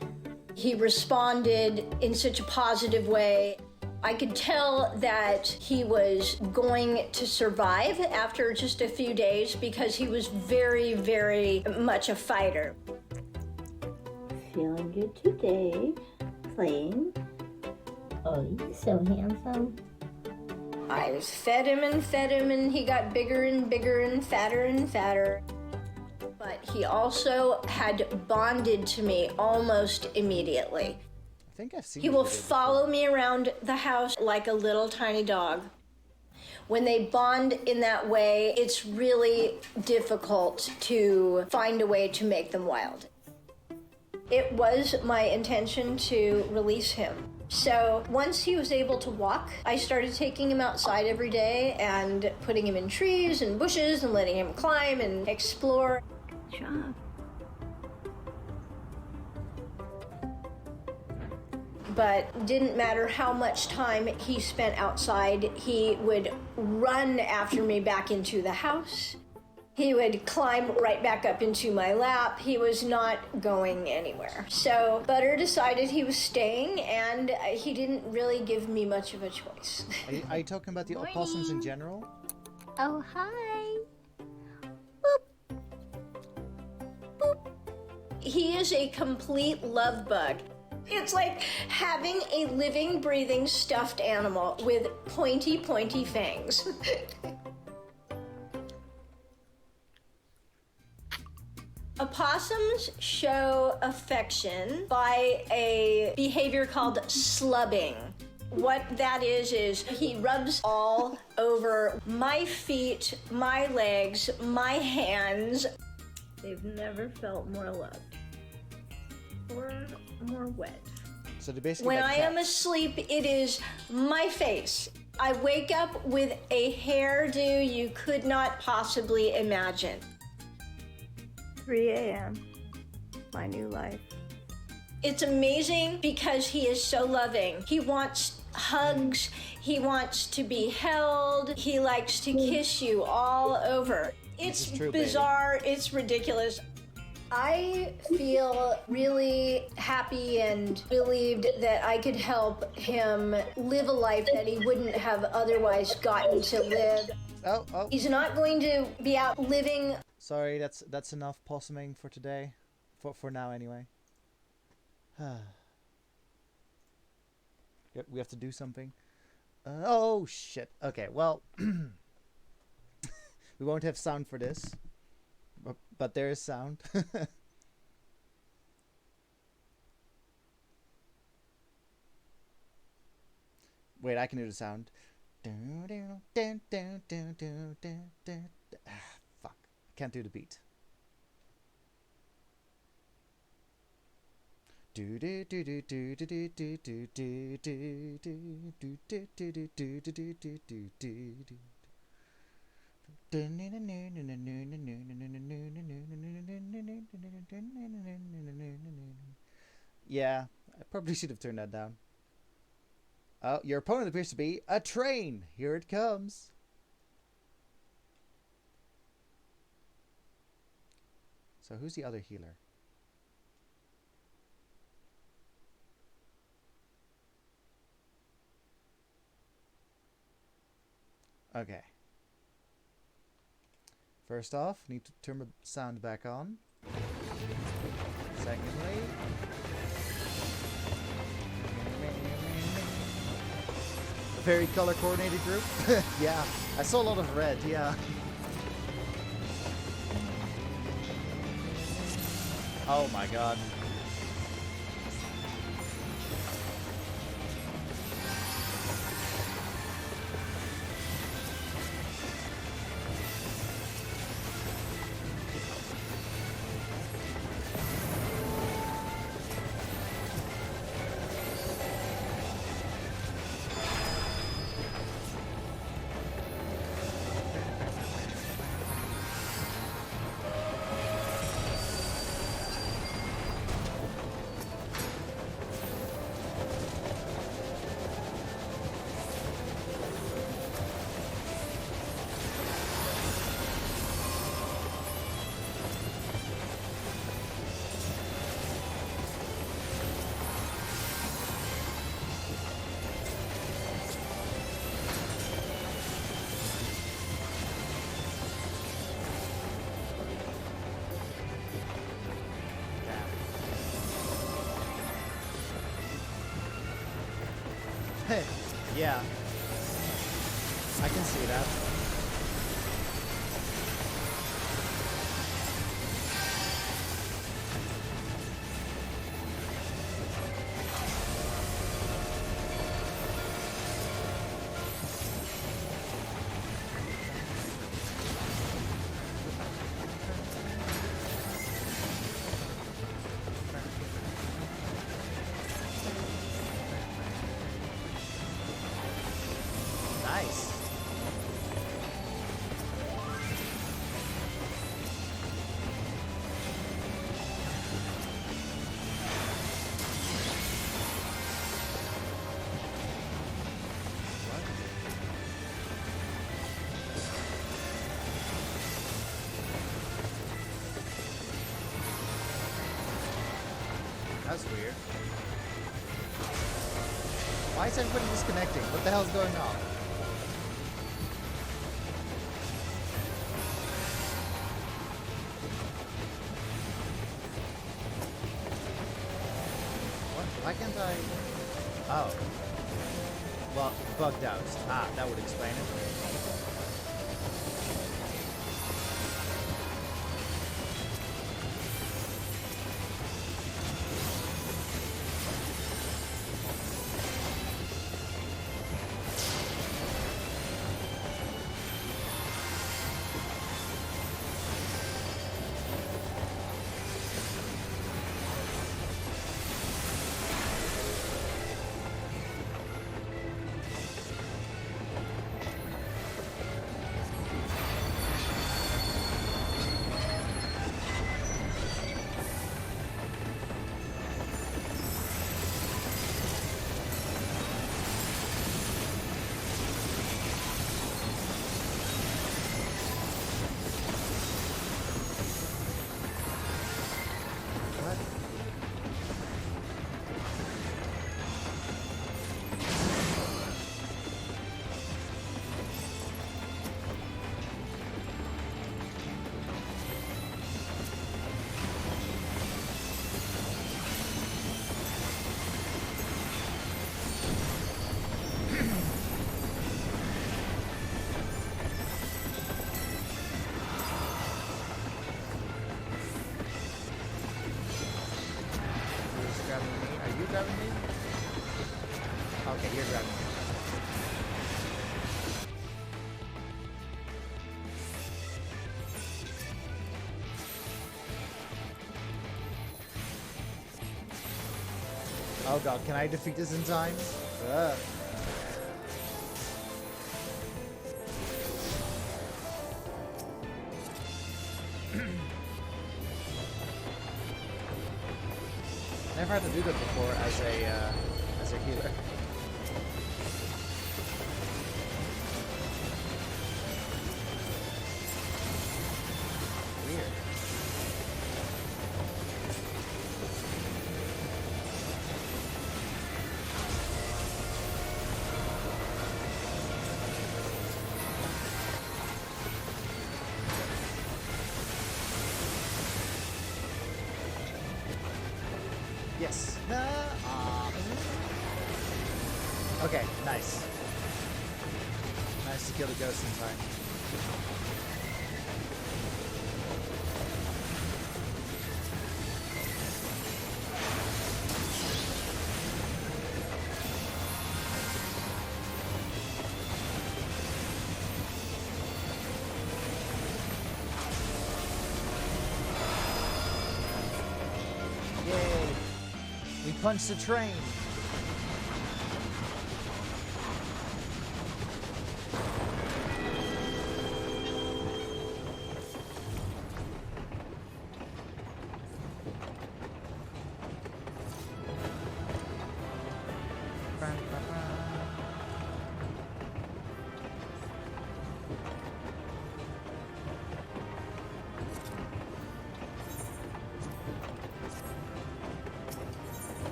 He responded in such a positive way. I could tell that he was going to survive after just a few days because he was very, very much a fighter. Feeling good today. Playing. Oh, he's so handsome. I fed him, and he got bigger and bigger and fatter. But he also had bonded to me almost immediately. I think I've seen He the will video follow me around the house like a little tiny dog. When they bond in that way, it's really difficult to find a way to make them wild. It was my intention to release him. So once he was able to walk, I started taking him outside every day and putting him in trees and bushes and letting him climb and explore. Good job. But didn't matter how much time he spent outside, he would run after me back into the house. He would climb right back up into my lap. He was not going anywhere. So Butter decided he was staying, and he didn't really give me much of a choice. Are you talking about the opossums in general? Oh, hi. He is a complete love bug. It's like having a living, breathing, stuffed animal with pointy, pointy fangs. Opossums show affection by a behavior called slubbing. What that is he rubs all over my feet, my legs, my hands. They've never felt more loved or more wet. So they're basically When like I am cats. asleep, it is my face. I wake up with a hairdo you could not possibly imagine. 3 a.m. My new life. It's amazing because he is so loving. He wants hugs. He wants to be held. He likes to kiss you all over. It's is true, baby. bizarre. It's ridiculous. I feel really happy and relieved that I could help him live a life that he wouldn't have otherwise gotten to live. Oh. He's not going to be out living. Sorry, that's enough possuming for today. For now, anyway. Yep, we have to do something. Oh, shit. Okay, well... we won't have sound for this. But there is sound. Wait, I can do the sound. Fuck. I can't do the beat. Yeah, I probably should have turned that down. Oh, your opponent appears to be a train. Here it comes. So who's the other healer? Okay. First off, need to turn the sound back on. Secondly... a very color-coordinated group? Yeah, I saw a lot of red, yeah. Oh my god. Yeah. I can see that. Nice. That's weird. Why is everybody disconnecting? What the hell's going on? What? Why can't I? Oh. Well, bugged out. Ah, that would explain it. What? Who's grabbing me? Are you grabbing me? Okay, you're grabbing me. Oh god, can I defeat this in time? Ugh. Never had to do that before as a healer. Weird. Yes. Okay, nice. Nice to kill the ghost in time. Yay! We punched the train!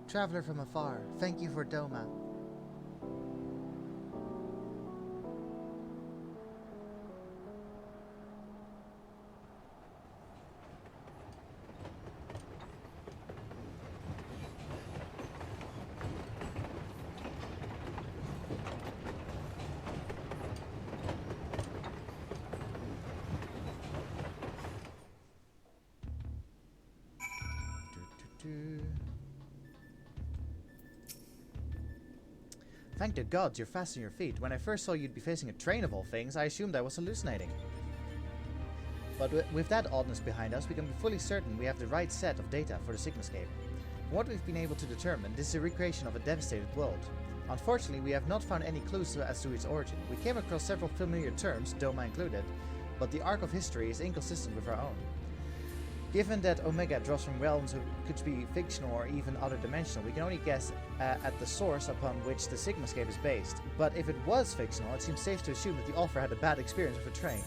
Traveler from afar, thank you for Doma. Thank the gods you're fast on your feet. When I first saw you'd be facing a train of all things, I assumed I was hallucinating. But with that oddness behind us, we can be fully certain we have the right set of data for the Sigmascape. From what we've been able to determine, this is a recreation of a devastated world. Unfortunately, we have not found any clues as to its origin. We came across several familiar terms, Doma included, but the arc of history is inconsistent with our own. Given that Omega draws from realms who could be fictional or even other dimensional, we can only guess at the source upon which the Sigmascape is based. But if it was fictional, it seems safe to assume that the author had a bad experience with a train.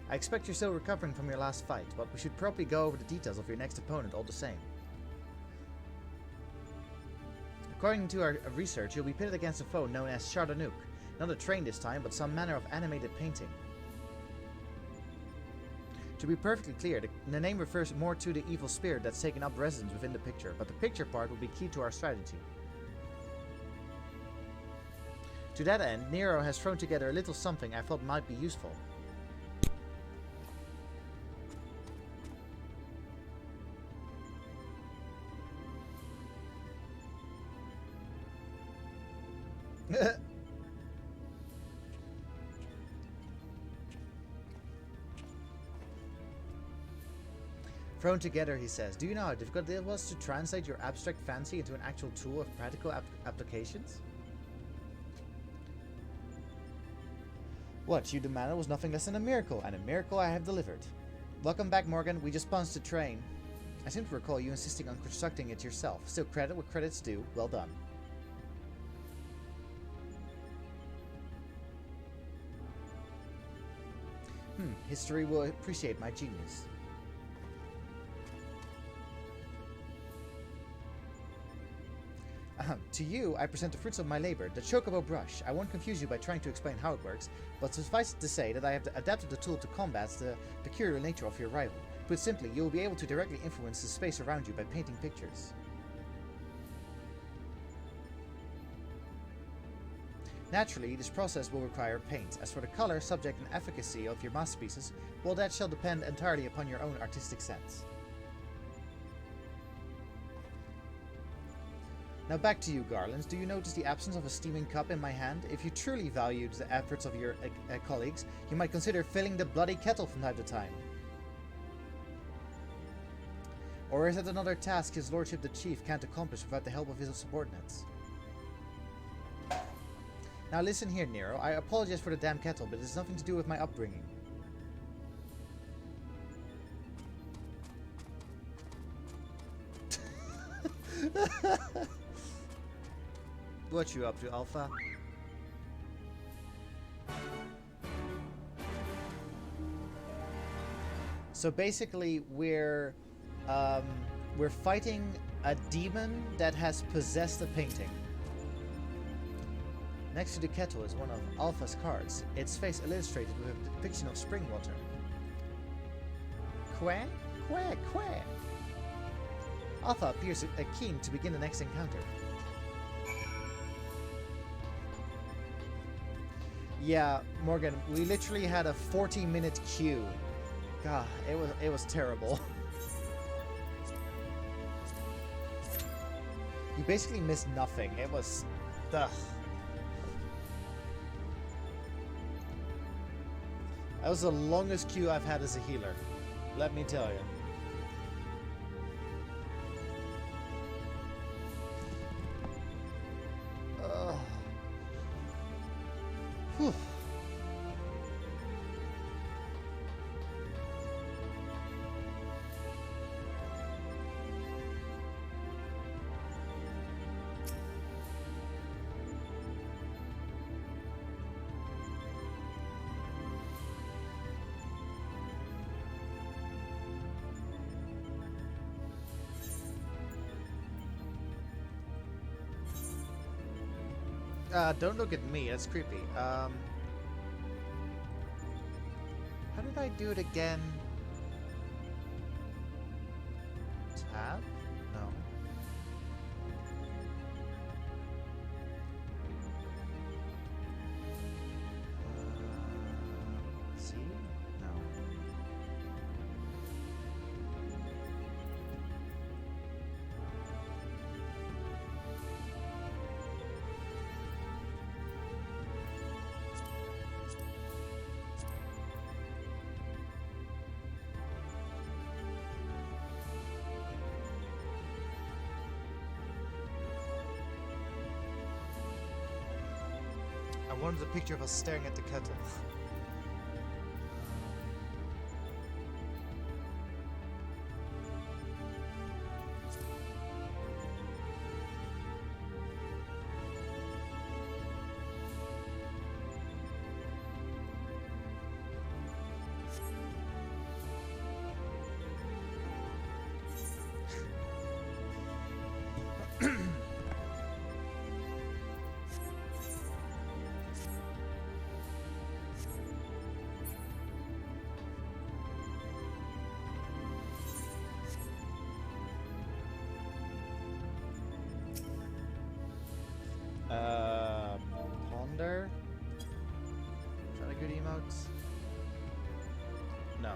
I expect you're still recovering from your last fight, but we should probably go over the details of your next opponent all the same. According to our research, you'll be pitted against a foe known as Chardonnuk. Not a train this time, but some manner of animated painting. To be perfectly clear, the name refers more to the evil spirit that's taken up residence within the picture, but the picture part will be key to our strategy. To that end, Nero has thrown together a little something I thought might be useful. Thrown together, he says. Do you know how difficult it was to translate your abstract fancy into an actual tool of practical applications? What you demanded was nothing less than a miracle, and a miracle I have delivered. Welcome back, Morgan. We just punched the train. I seem to recall you insisting on constructing it yourself. Still, credit what credit's due. Well done. History will appreciate my genius. To you, I present the fruits of my labor, the Chocobo brush. I won't confuse you by trying to explain how it works, but suffice it to say that I have adapted the tool to combat the peculiar nature of your rival. Put simply, you will be able to directly influence the space around you by painting pictures. Naturally, this process will require paint. As for the color, subject, and efficacy of your masterpieces, well, that shall depend entirely upon your own artistic sense. Now back to you, Garlands. Do you notice the absence of a steaming cup in my hand? If you truly valued the efforts of your colleagues, you might consider filling the bloody kettle from time to time. Or is it another task his lordship the chief can't accomplish without the help of his subordinates? Now listen here, Nero. I apologize for the damn kettle, but it has nothing to do with my upbringing. What you up to, Alpha? So basically, we're fighting a demon that has possessed a painting. Next to the kettle is one of Alpha's cards, its face illustrated with a depiction of spring water. Quack, quack, quack. Alpha appears keen to begin the next encounter. Yeah, Morgan, we literally had a 40-minute queue. God, it was terrible. You basically missed nothing. It was... ugh. That was the longest queue I've had as a healer. Let me tell you. Whew. Don't look at me. That's creepy. How did I do it again? Tab? No. C? No. I wanted a picture of us staring at the kettle. Ponder? Is that a good emote? No.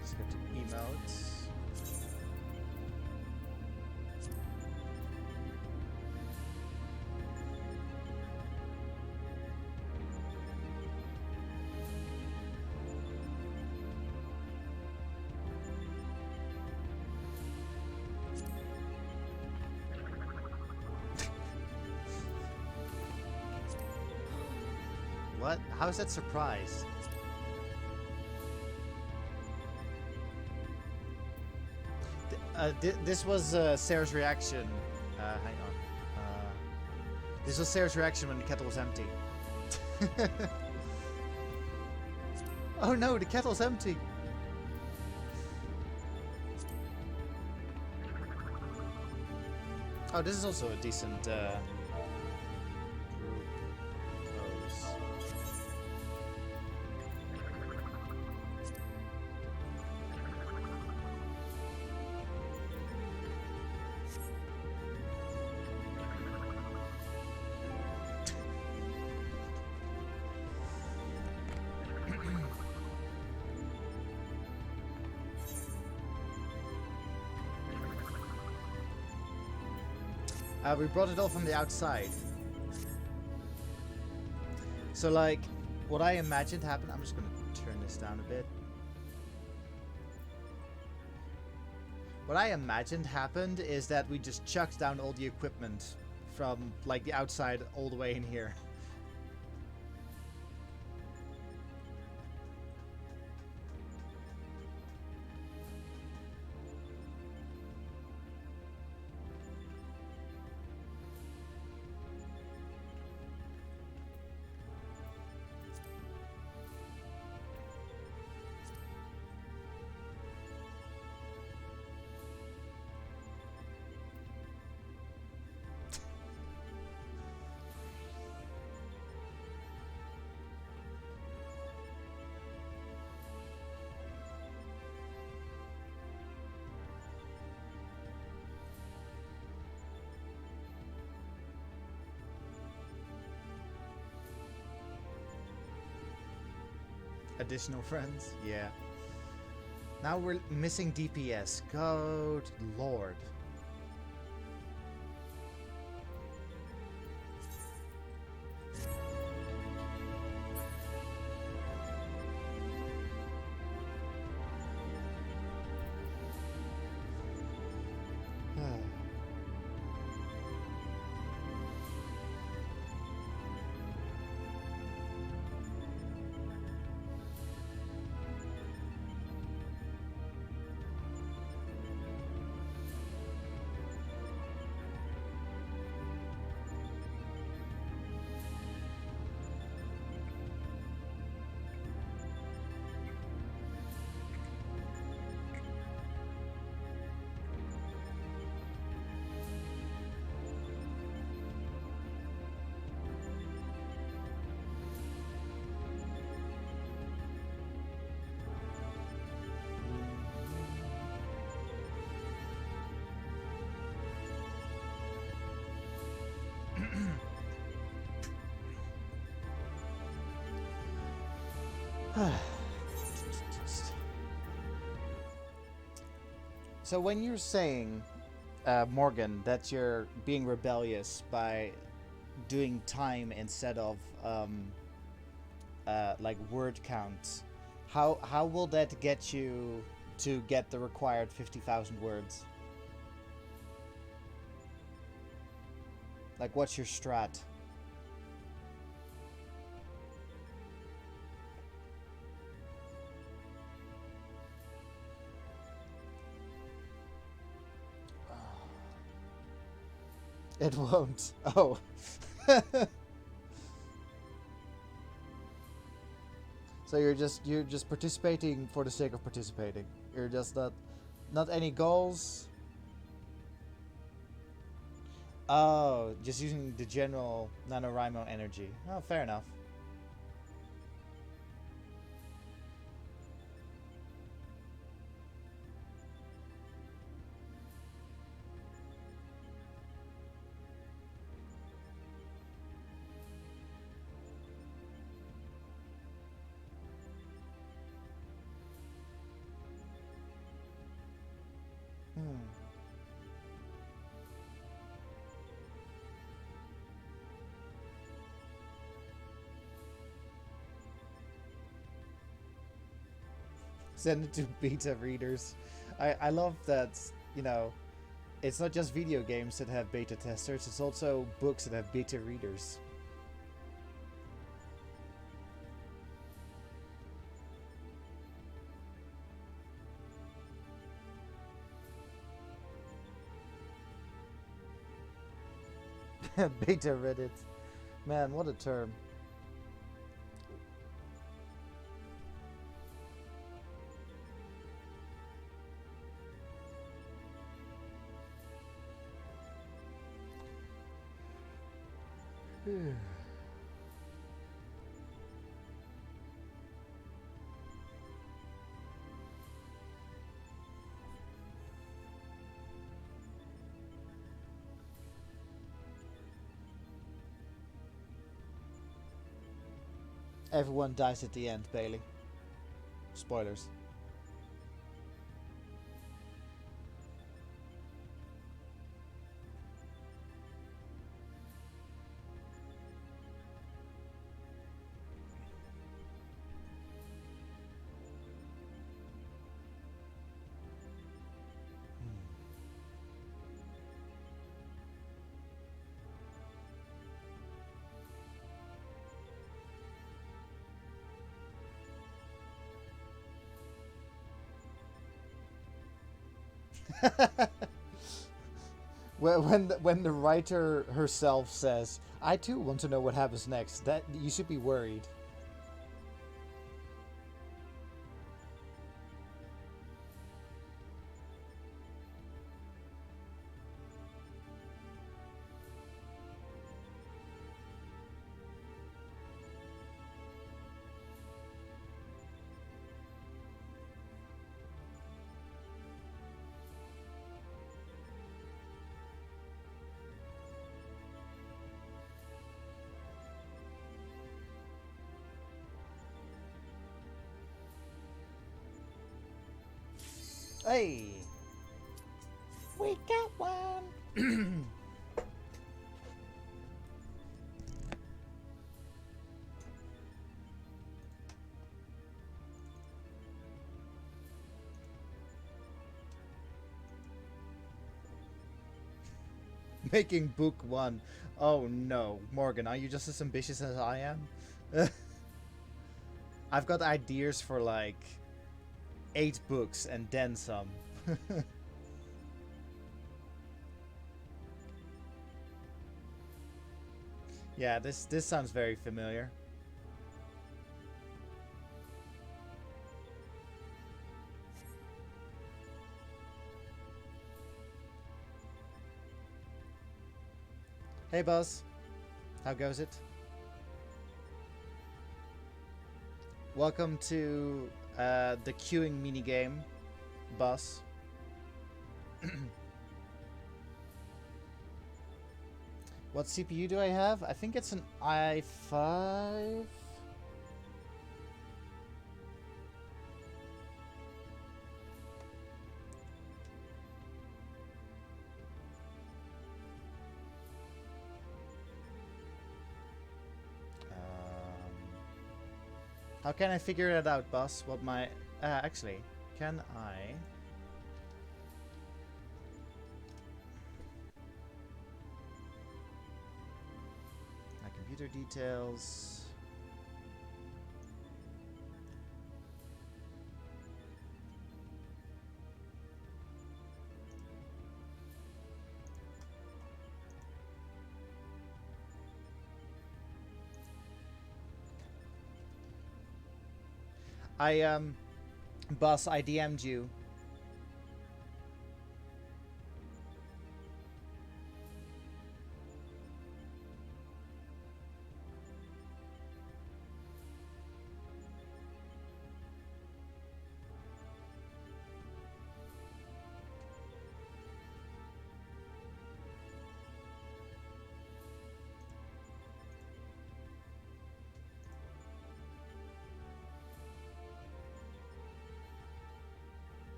Let's go to emotes. What? How is that surprise? This was Sarah's reaction. Hang on. This was Sarah's reaction when the kettle was empty. Oh no, the kettle's empty. Oh, this is also a decent group pose. We brought it all from the outside. So, like, what I imagined happened... I'm just going to turn this down a bit. What I imagined happened is that we just chucked down all the equipment from, like, the outside all the way in here. Additional friends? Yeah. Now we're missing DPS. Good lord. So when you're saying, Morgan, that you're being rebellious by doing time instead of like word count, how will that get you to get the required 50,000 words? Like, what's your strat? It won't. Oh. So you're just participating for the sake of participating. You're just not any goals. Oh, just using the general NaNoWriMo energy. Oh, fair enough. Send it to beta readers. I love that, you know, it's not just video games that have beta testers, it's also books that have beta readers. Beta Reddit. Man, what a term. Everyone dies at the end, Bailey. Spoilers. When the writer herself says, "I too want to know what happens next," that you should be worried. Hey, we got one. Making book one. Oh no, Morgan, are you just as ambitious as I am? I've got ideas for like 8 books and then some. Yeah, this sounds very familiar. Hey Buzz, how goes it? Welcome to the queuing minigame, Buzz. What CPU do I have? I think it's an i5. How can I figure it out, boss? What my... actually, can I... My computer details... Boss, I DM'd you.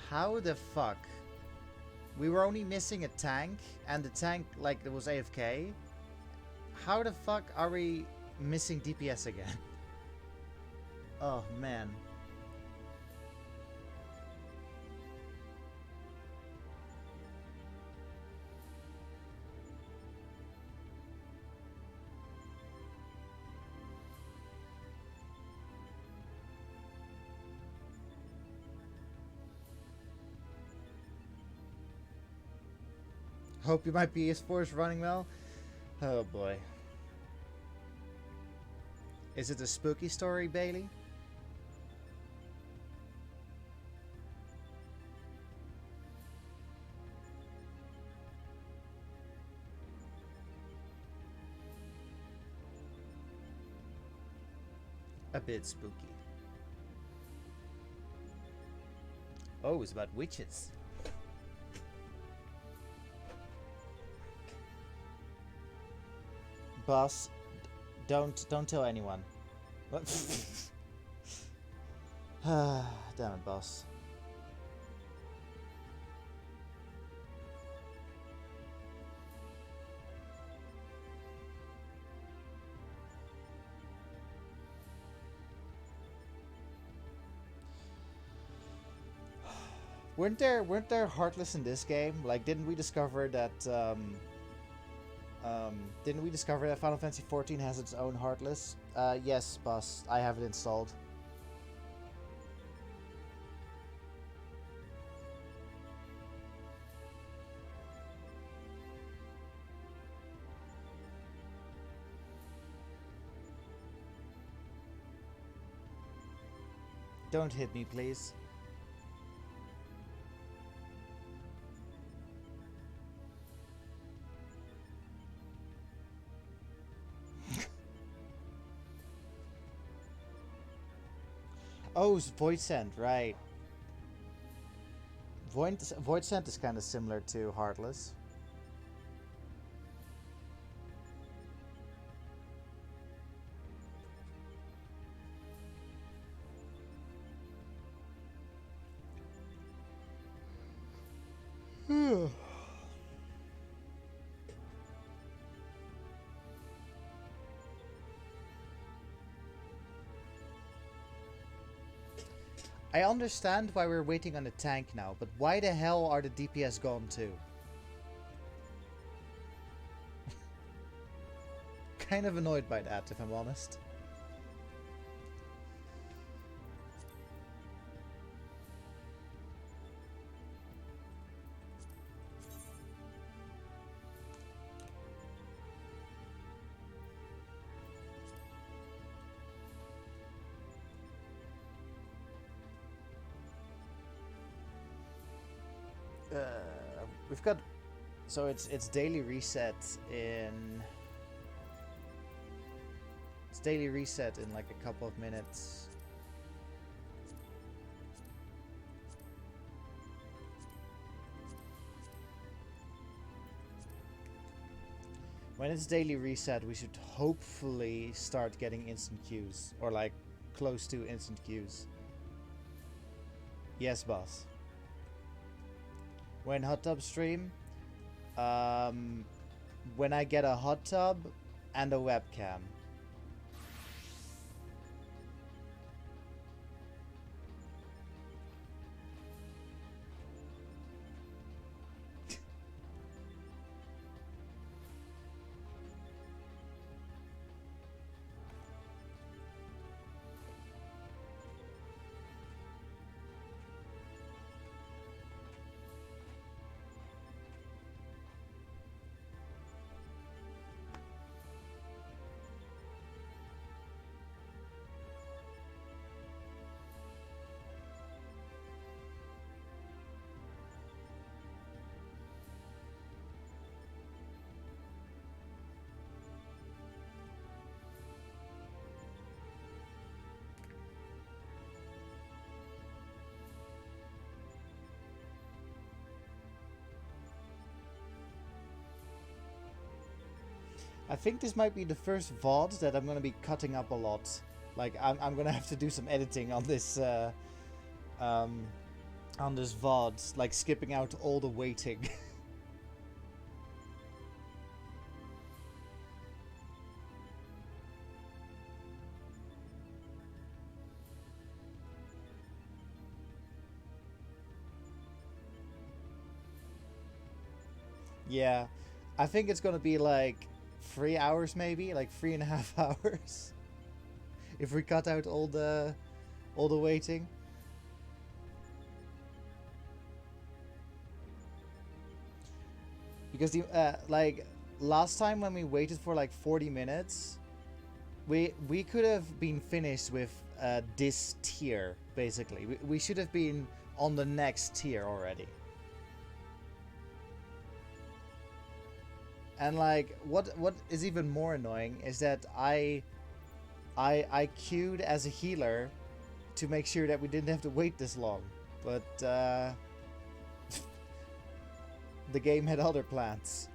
How the fuck? We were only missing a tank, and the tank, like, it was AFK. How the fuck are we missing DPS again? Oh, man. Hope you might be PS4 is running well. Oh boy. Is it a spooky story, Bailey? A bit spooky. Oh, it's about witches. Boss, don't tell anyone. What? Damn it, boss. Weren't there Heartless in this game? Like, didn't we discover that Final Fantasy XIV has its own Heartless? Yes, boss. I have it installed. Don't hit me, please. Oh, it's Void Scent, right. Void Scent is kind of similar to Heartless. I understand why we're waiting on the tank now, but why the hell are the DPS gone too? Kind of annoyed by that, if I'm honest. We've got, so it's daily reset in. It's daily reset in like a couple of minutes. When it's daily reset, we should hopefully start getting instant queues. Or like, close to instant queues. Yes, boss. When hot tub stream? When I get a hot tub and a webcam. I think this might be the first VOD that I'm gonna be cutting up a lot. Like, I'm gonna have to do some editing on this VOD, like skipping out all the waiting. Yeah, I think it's gonna be like 3 hours, maybe like 3.5 hours, if we cut out all the waiting. Because the like last time when we waited for like 40 minutes, we could have been finished with this tier basically. We should have been on the next tier already. And like, what is even more annoying is that I queued as a healer to make sure that we didn't have to wait this long, but the game had other plans.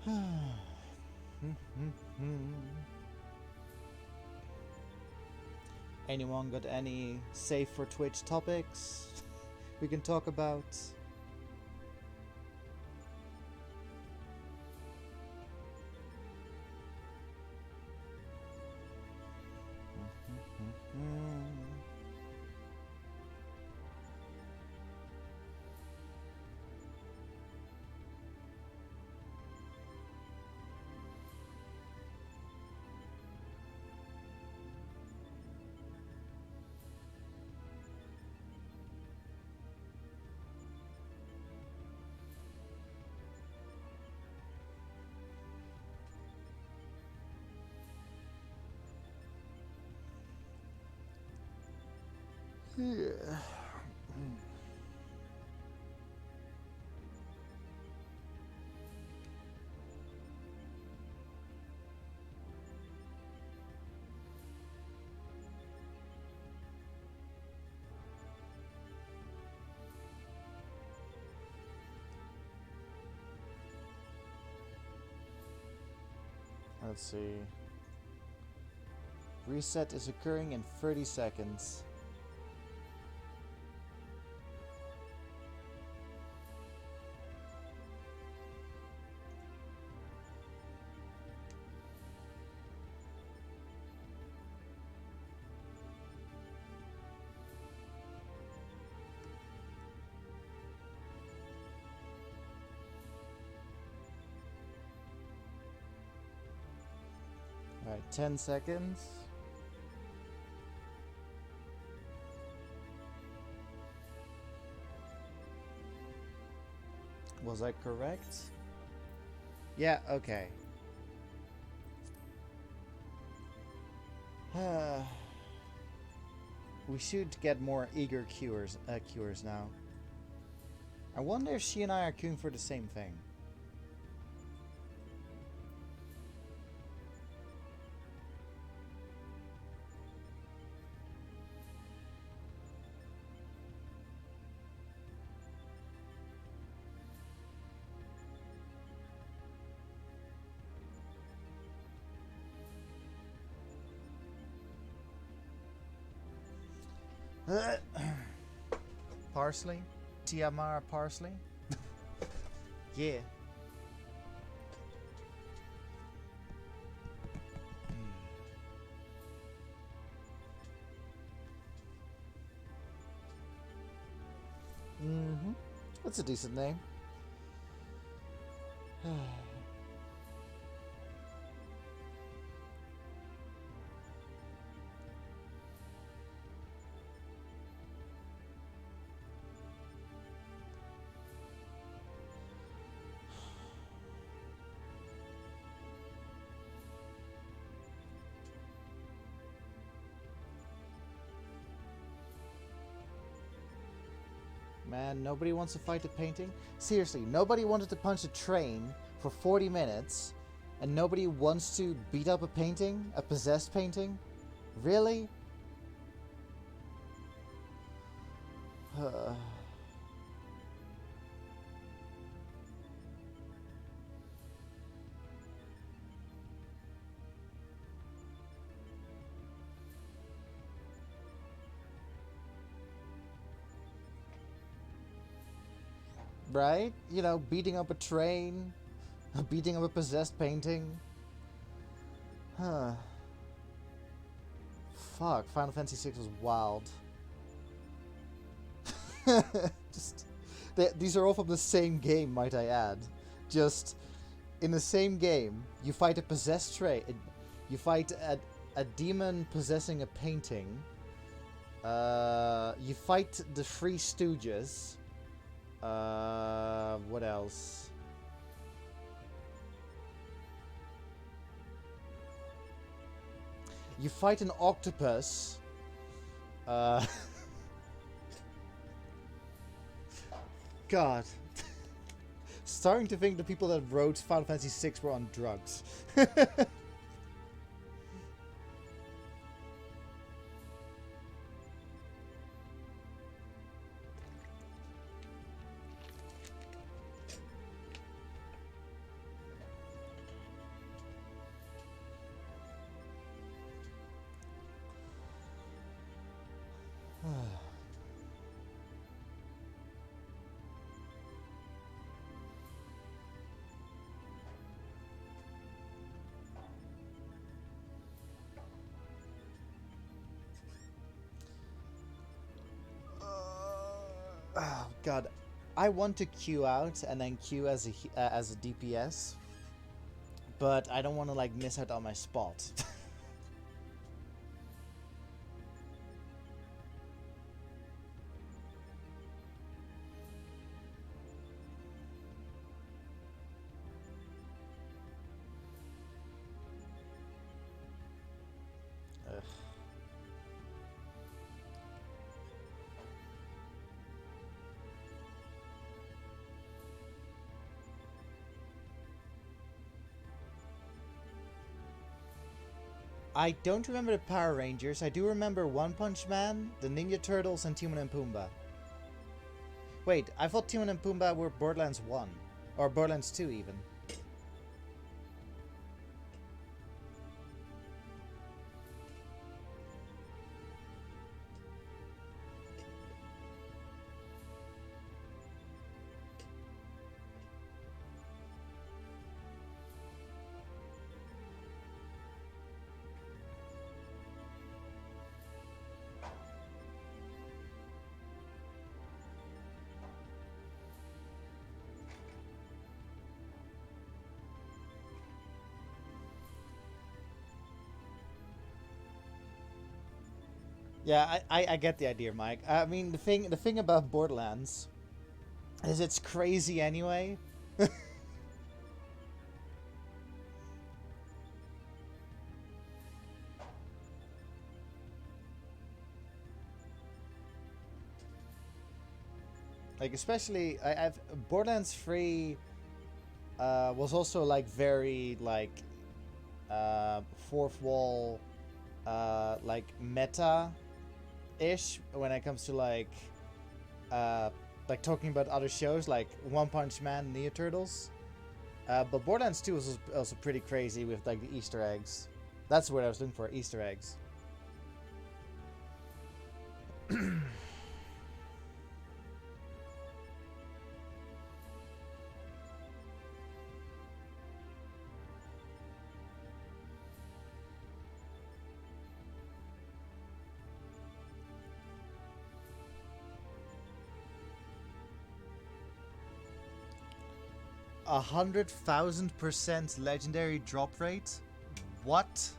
Ugh. Anyone got any safe for Twitch topics we can talk about? Yeah. Let's see. Reset is occurring in 30 seconds. Alright, 10 seconds. Was I correct? Yeah, okay. We should get more eager queuers now. I wonder if she and I are queuing for the same thing. Parsley? Tiamara parsley? Yeah. Mm-hmm. That's a decent name. Man, nobody wants to fight a painting? Seriously, nobody wanted to punch a train for 40 minutes, and nobody wants to beat up a painting? A possessed painting? Really? Right? You know, beating up a train, beating up a possessed painting. Huh. Fuck, Final Fantasy VI was wild. Just, these are all from the same game, might I add. Just, in the same game, you fight a possessed train, you fight a demon possessing a painting, you fight the Three Stooges. What else? You fight an octopus. God. Starting to think the people that wrote Final Fantasy VI were on drugs. Oh God, I want to queue out and then queue as a DPS, but I don't want to like miss out on my spot. Ugh. I don't remember the Power Rangers. I do remember One Punch Man, the Ninja Turtles, and Timon and Pumbaa. Wait, I thought Timon and Pumbaa were Borderlands 1. Or Borderlands 2 even. Yeah, I get the idea, Mike. I mean, the thing about Borderlands is it's crazy anyway. Like especially, I've Borderlands 3 was also like very like fourth wall like meta ish when it comes to like talking about other shows like One Punch Man, Ninja Turtles. But Borderlands 2 was also pretty crazy with like the Easter eggs. That's what I was looking for, Easter eggs. 100,000% legendary drop rate? What?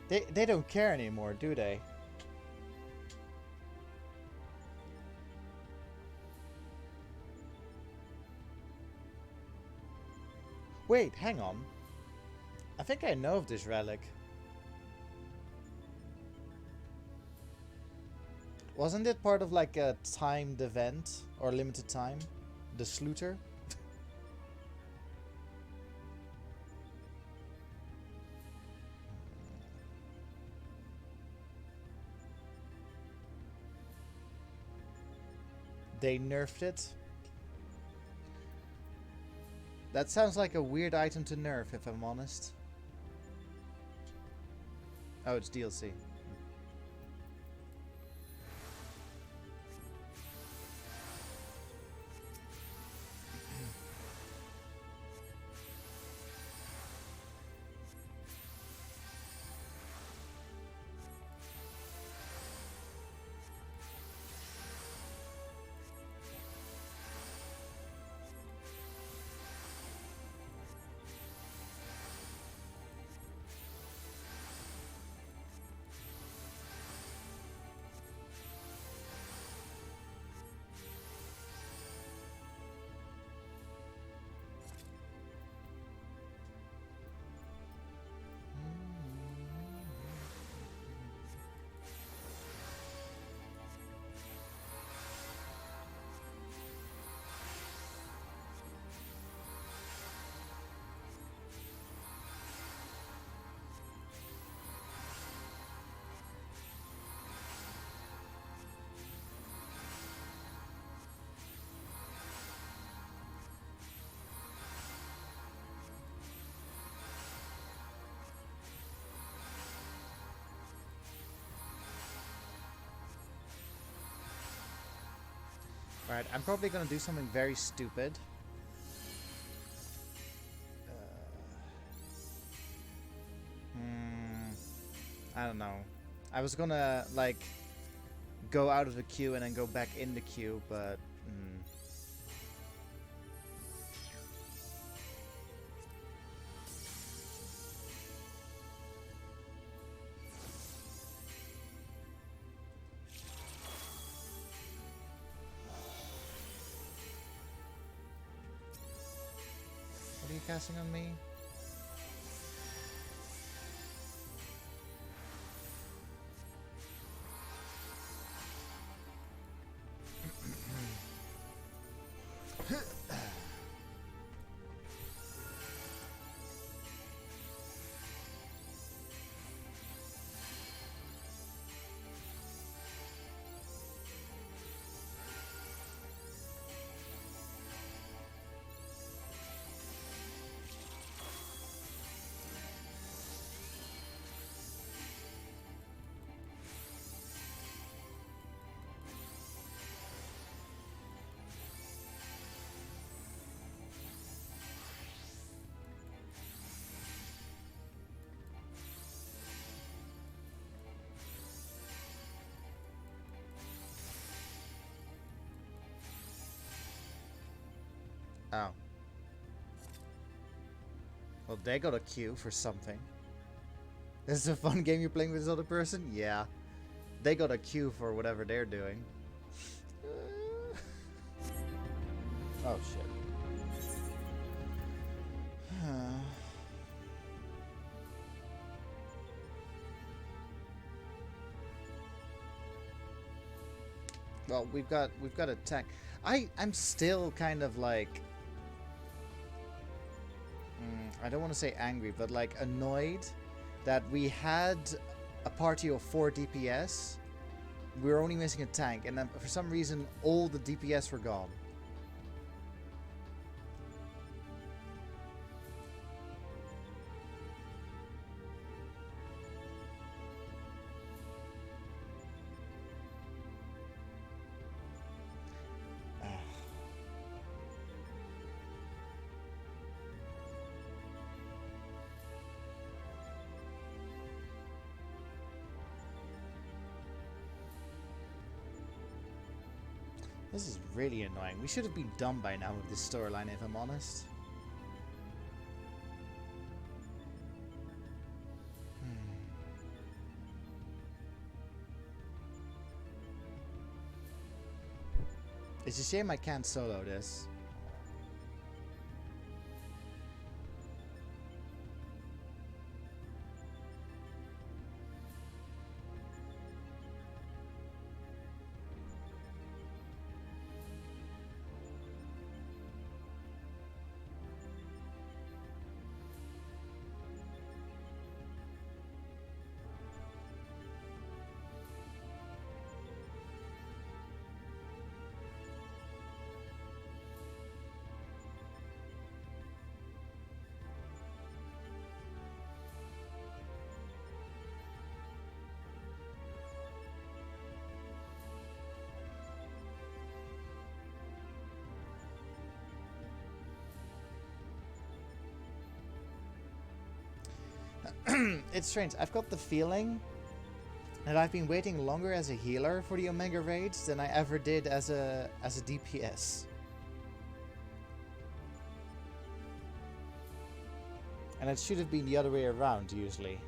They don't care anymore, do they? Wait, hang on. I think I know of this relic. Wasn't it part of like a timed event or limited time? The Sluter? They nerfed it? That sounds like a weird item to nerf, if I'm honest. Oh, it's DLC. Alright, I'm probably gonna do something very stupid. I don't know. I was gonna, like, go out of the queue and then go back in the queue, but... What are you casting on me? Oh. Well, they got a queue for something. This is a fun game you're playing with this other person? Yeah. They got a queue for whatever they're doing. Oh, shit. Well, we've got a tank. I'm still kind of like I don't want to say angry, but like annoyed that we had a party of 4 DPS. We were only missing a tank, and then for some reason all the DPS were gone. This is really annoying. We should have been done by now with this storyline, if I'm honest. It's a shame I can't solo this. It's strange. I've got the feeling that I've been waiting longer as a healer for the Omega raids than I ever did as a DPS. And it should have been the other way around usually.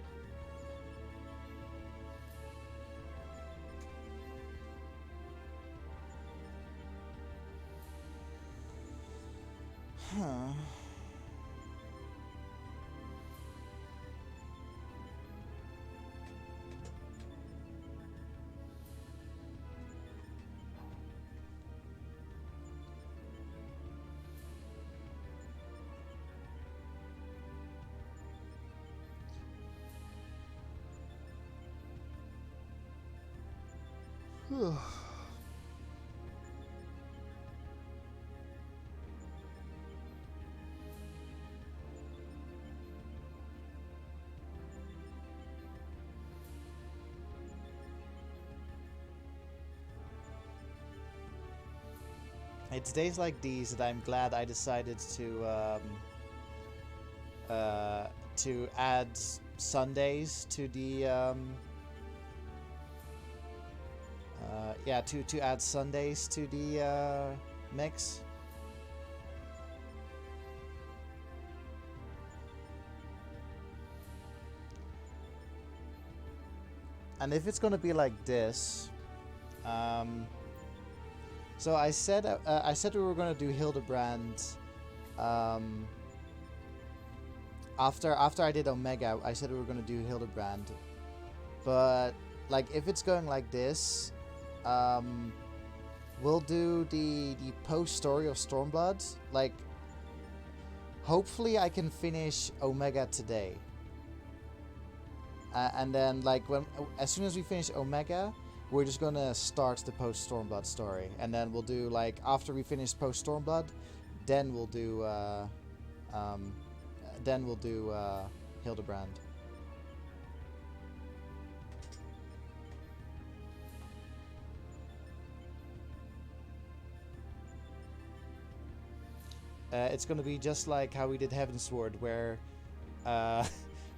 Huh. It's days like these that I'm glad I decided to add Sundays to the to add Sundays to the mix. And if it's gonna be like this, so I said we were gonna do Hildebrand. After I did Omega, I said we were gonna do Hildebrand, but like if it's going like this, we'll do the post story of Stormblood. Like, hopefully I can finish Omega today, and then like as soon as we finish Omega, we're just gonna start the post Stormblood story, and then we'll do like after we finish post Stormblood, then we'll do Hildebrand. It's gonna be just like how we did Heavensward, where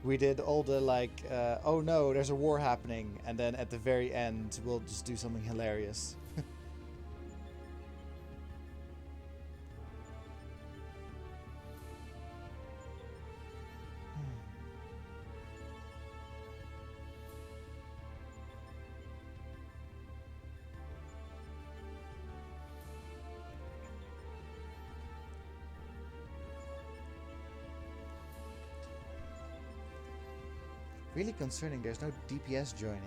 we did all the like, oh no, there's a war happening, and then at the very end, we'll just do something hilarious. Really concerning, there's no DPS joining.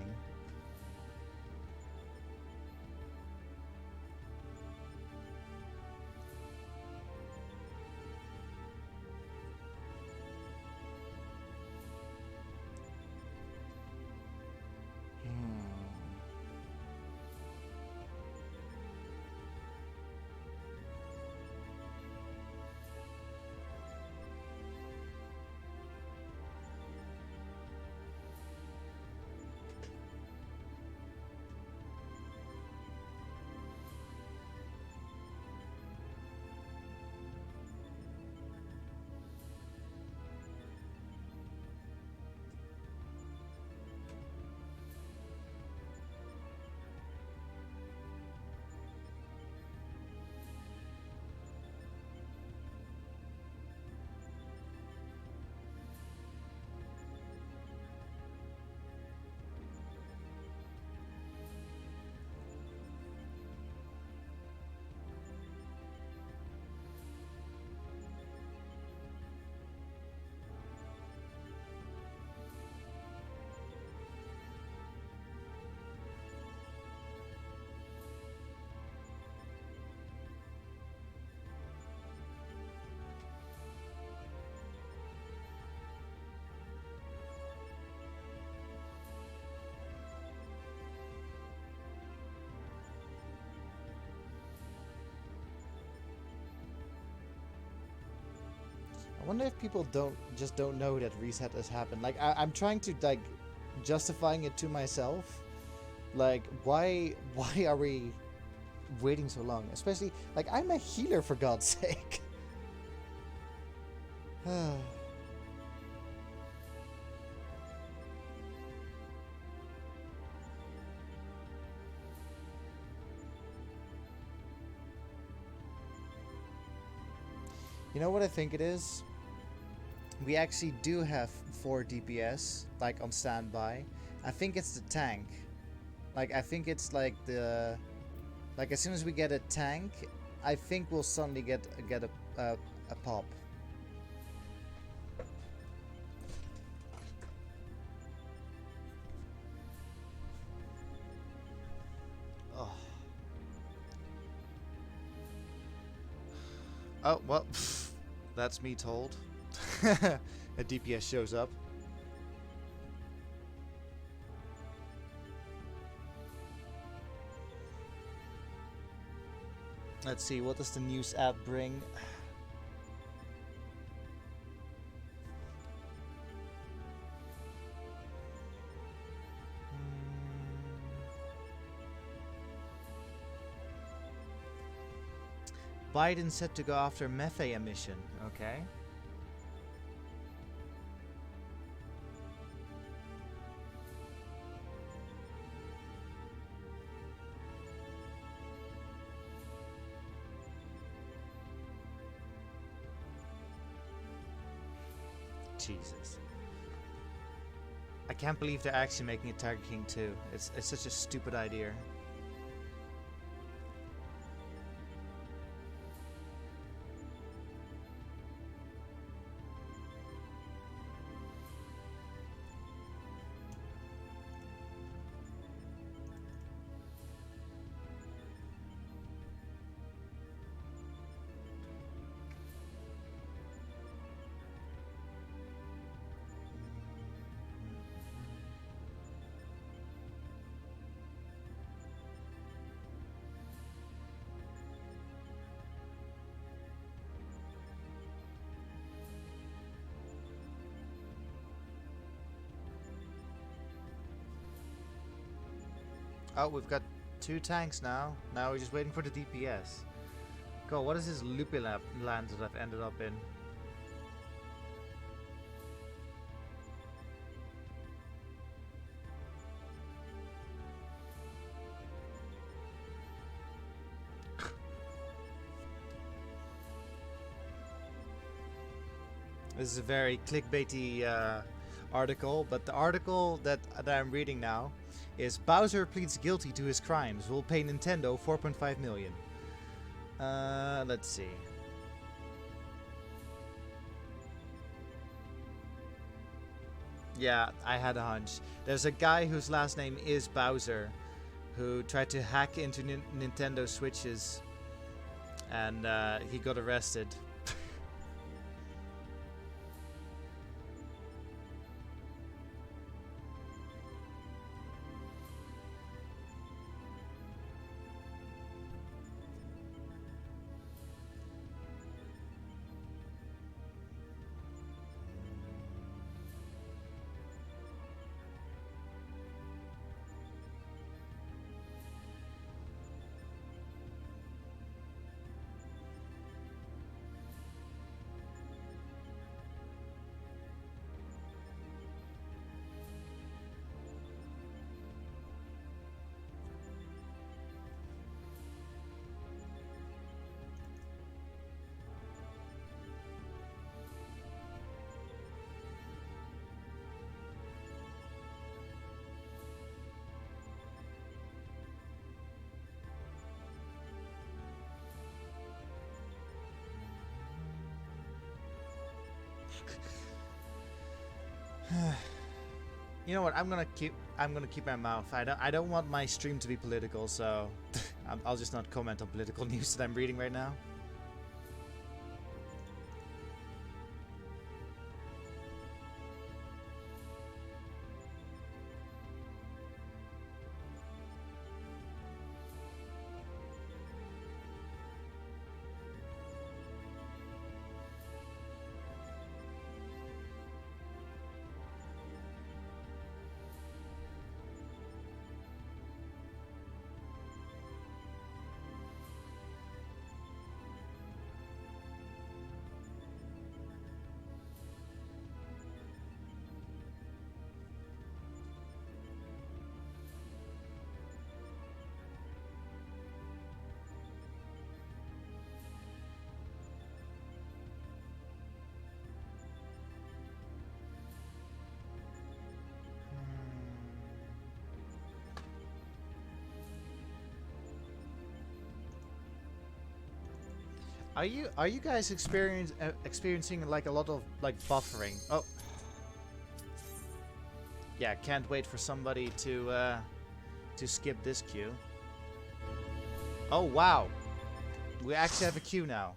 I wonder if people don't know that reset has happened. Like I'm trying to like justifying it to myself. Like why are we waiting so long? Especially like I'm a healer, for God's sake. You know what I think it is? We actually do have 4 DPS, like, on standby. I think it's the tank. Like, I think it's like the... Like, as soon as we get a tank, I think we'll suddenly get a pop. Oh. Oh, well, that's me told. A DPS shows up. Let's see, what does the news app bring? Biden set to go after methane emission. Okay. Jesus. I can't believe they're actually making a Tiger King 2. It's such a stupid idea. Oh, we've got 2 tanks now. Now we're just waiting for the DPS. God, what is this loopy land that I've ended up in? This is a very clickbaity article, but the article that I'm reading now is Bowser pleads guilty to his crimes, will pay Nintendo 4.5 million. Let's see. Yeah, I had a hunch. There's a guy whose last name is Bowser who tried to hack into Nintendo Switches and he got arrested. You know what? I'm gonna keep my mouth. I don't want my stream to be political, so I'll just not comment on political news that I'm reading right now. Are you guys experiencing like a lot of like buffering? Oh, yeah, can't wait for somebody to skip this queue. Oh wow, we actually have a queue now.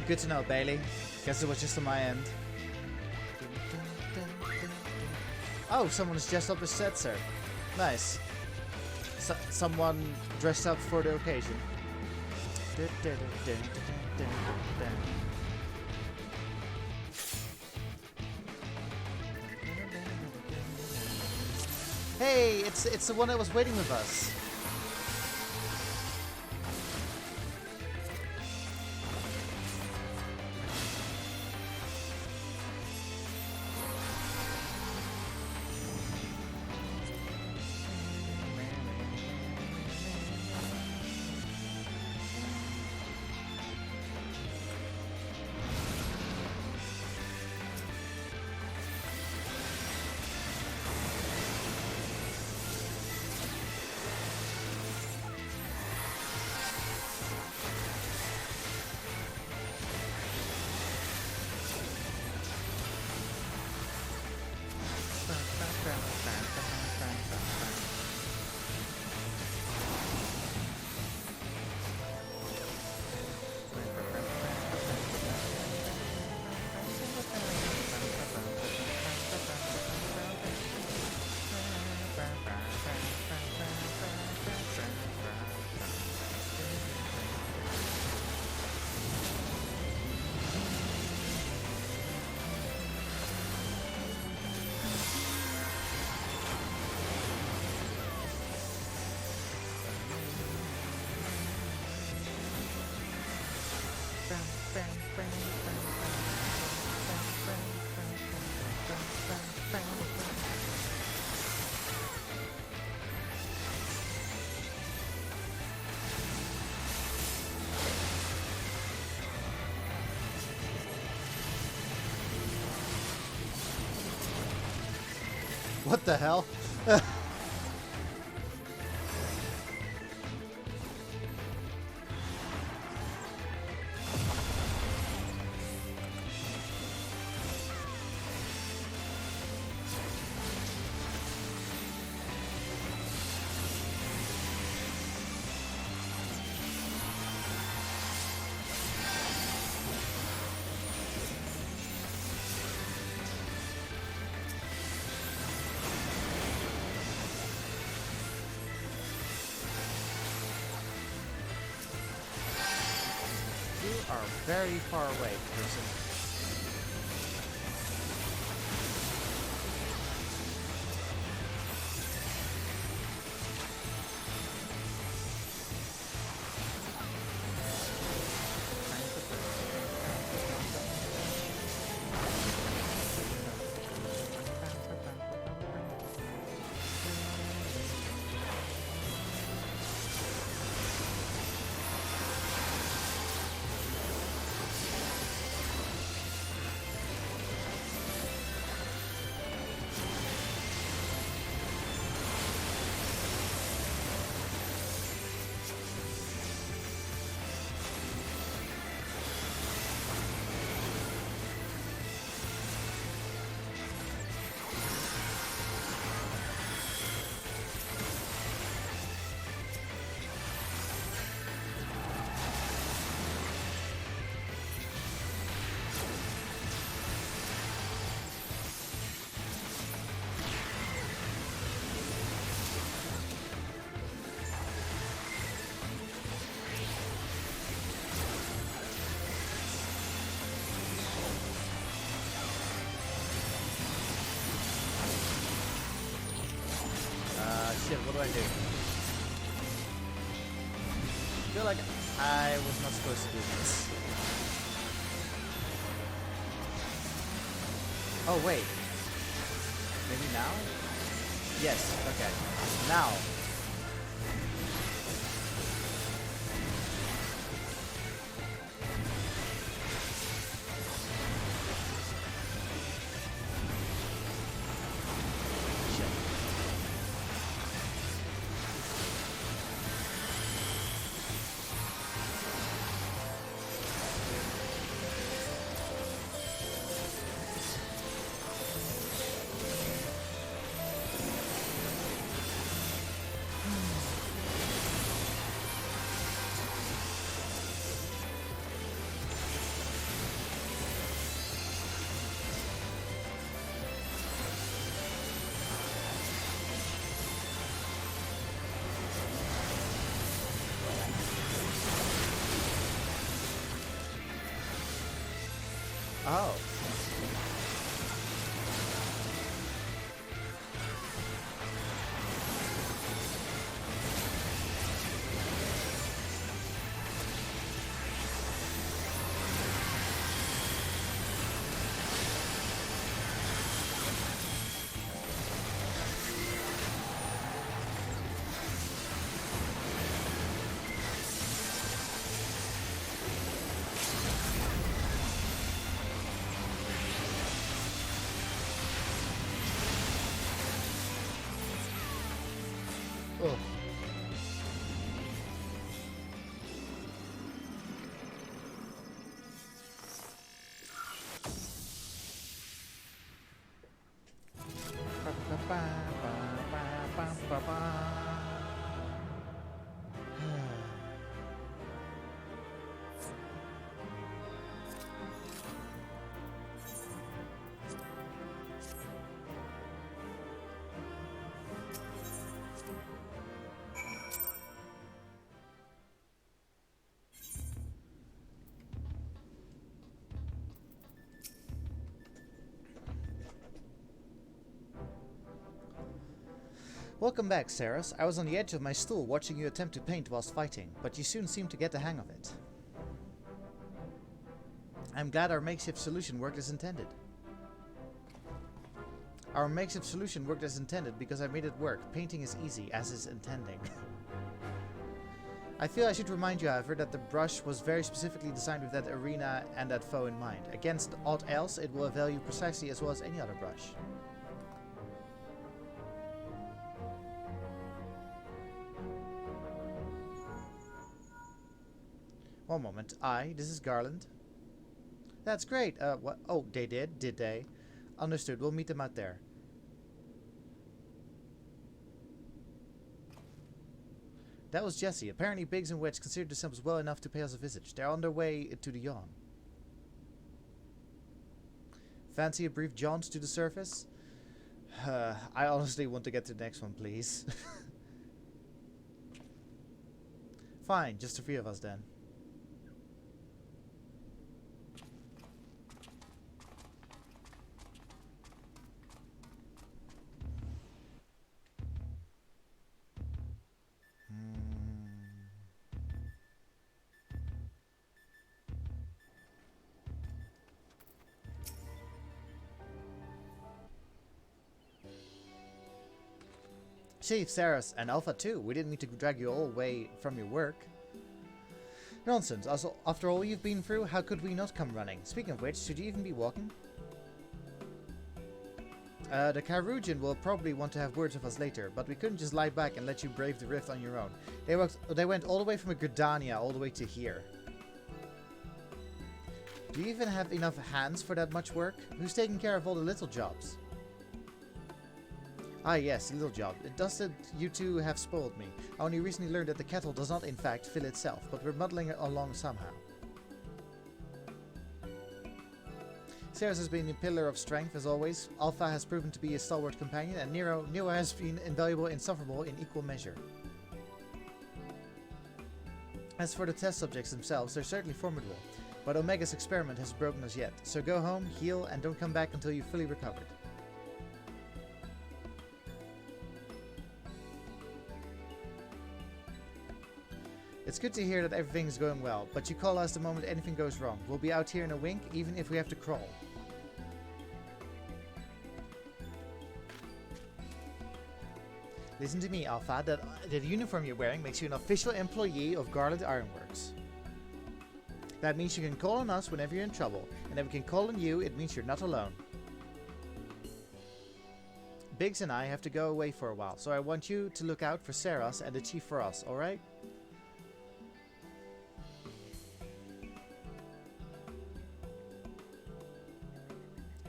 Good to know, Bailey. Guess it was just on my end. Oh, someone's dressed up as Setzer. Nice. Someone dressed up for the occasion. Hey, it's the one that was waiting with us. What the hell? Are very far away, person. Shit, what do I do? I feel like I was not supposed to do this. Oh, wait. Maybe now? Yes, okay. Now. Oh. Oh. Welcome back, Saras. I was on the edge of my stool watching you attempt to paint whilst fighting, but you soon seemed to get the hang of it. I'm glad our makeshift solution worked as intended. Our makeshift solution worked as intended because I made it work. Painting is easy, as is intending. I feel I should remind you, however, that the brush was very specifically designed with that arena and that foe in mind. Against aught else, it will avail you precisely as well as any other brush. One moment. This is Garland. That's great. What? Oh, they did? Did they? Understood. We'll meet them out there. That was Jesse. Apparently Biggs and Wedge considered themselves well enough to pay us a visit. They're on their way to the yawn. Fancy a brief jaunt to the surface? I honestly want to get to the next one, please. Fine, just the three of us then. Chief, Saras, and Alpha too. We didn't mean to drag you all away from your work. Nonsense. Also, after all you've been through, how could we not come running? Speaking of which, should you even be walking? The Karujan will probably want to have words with us later, but we couldn't just lie back and let you brave the rift on your own. They went all the way from Gridania all the way to here. Do you even have enough hands for that much work? Who's taking care of all the little jobs? Ah yes, little job. It does that you two have spoiled me. I only recently learned that the kettle does not in fact fill itself, but we're muddling it along somehow. Ceres has been a pillar of strength as always. Alpha has proven to be a stalwart companion, and Nero has been invaluable and insufferable in equal measure. As for the test subjects themselves, they're certainly formidable, but Omega's experiment hasn't broken us yet. So go home, heal, and don't come back until you've fully recovered. It's good to hear that everything's going well, but you call us the moment anything goes wrong. We'll be out here in a wink, even if we have to crawl. Listen to me, Alpha. The uniform you're wearing makes you an official employee of Garland Ironworks. That means you can call on us whenever you're in trouble, and if we can call on you, it means you're not alone. Biggs and I have to go away for a while, so I want you to look out for Saras and the Chief for us, alright?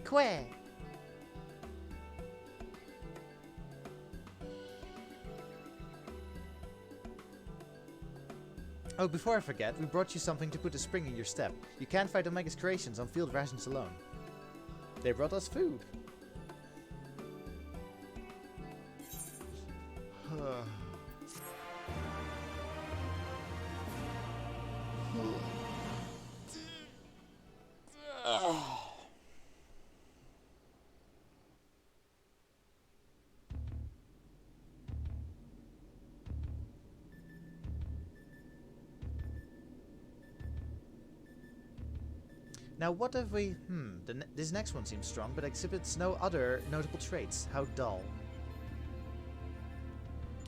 Quay. Oh, before I forget, we brought you something to put a spring in your step. You can't fight Omega's creations on field rations alone. They brought us food. Now what have we... this next one seems strong, but exhibits no other notable traits. How dull.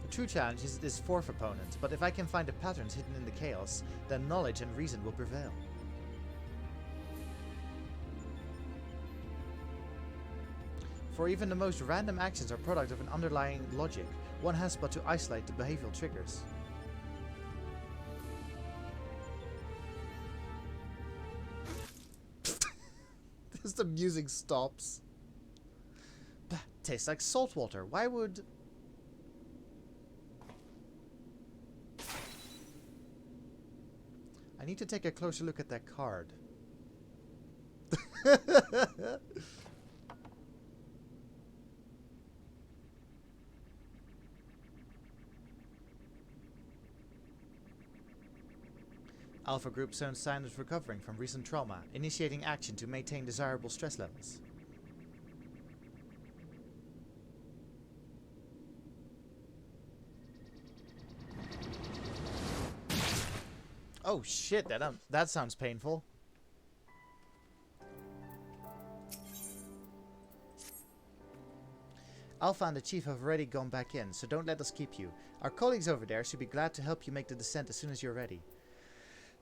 The true challenge is this fourth opponent, but if I can find the patterns hidden in the chaos, then knowledge and reason will prevail. For even the most random actions are product of an underlying logic. One has but to isolate the behavioral triggers. As the music stops. Bah, tastes like salt water. Why would... I need to take a closer look at that card. Alpha Group shows signs of recovering from recent trauma, initiating action to maintain desirable stress levels. Oh shit, that sounds painful. Alpha and the Chief have already gone back in, so don't let us keep you. Our colleagues over there should be glad to help you make the descent as soon as you're ready.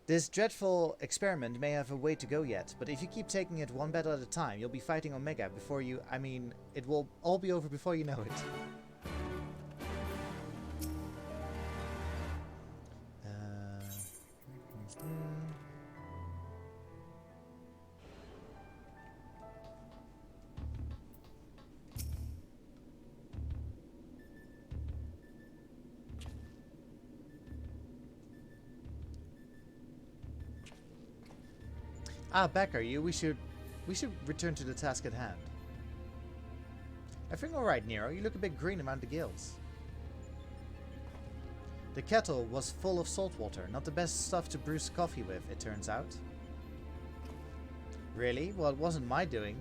This dreadful experiment may have a way to go yet, but if you keep taking it one battle at a time, you'll be fighting Omega before you... I mean, it will all be over before you know it. Ah, back are you? We should return to the task at hand. Everything alright, Nero? You look a bit green around the gills. The kettle was full of salt water, not the best stuff to brew coffee with, it turns out. Really? Well, it wasn't my doing.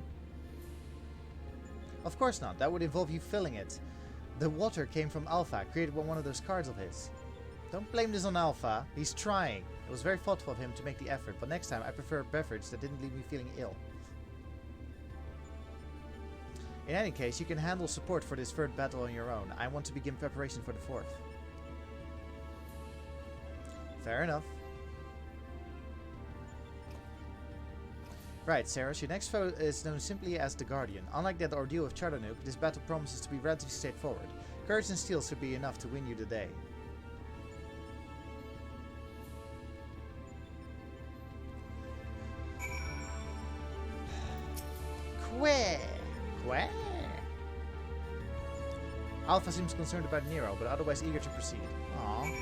Of course not. That would involve you filling it. The water came from Alpha, created by one of those cards of his. Don't blame this on Alpha. He's trying. It was very thoughtful of him to make the effort, but next time I prefer a beverage that didn't leave me feeling ill. In any case, you can handle support for this third battle on your own. I want to begin preparation for the fourth. Fair enough. Right, Sarah, your next foe is known simply as the Guardian. Unlike that ordeal of Chardanuk, this battle promises to be relatively straightforward. Courage and steel should be enough to win you the day. Queh? Alpha seems concerned about Nero, but otherwise eager to proceed. Aww.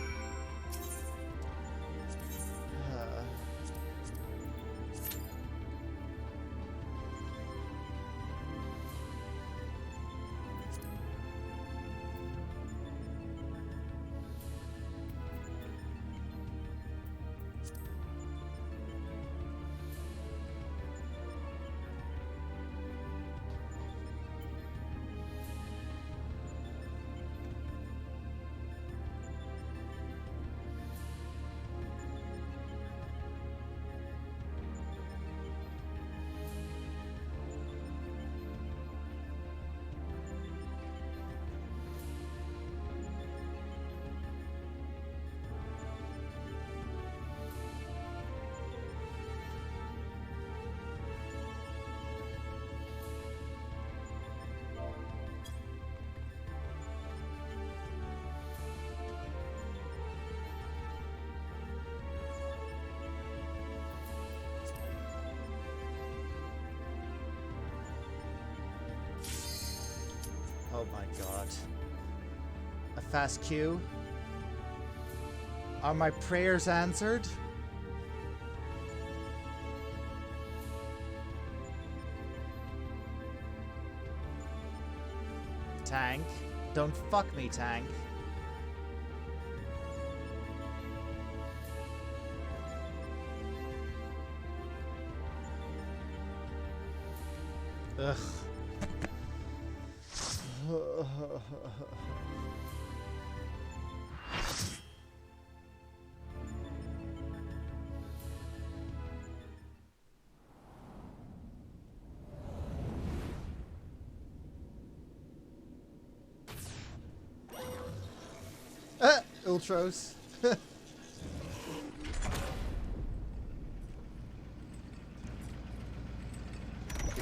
Oh my god. A fast queue? Are my prayers answered? Tank. Don't fuck me, Tank. Ugh. Ultros. The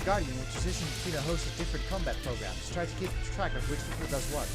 Guardian will transition between a host of different combat programs. Try to keep track of which people does what.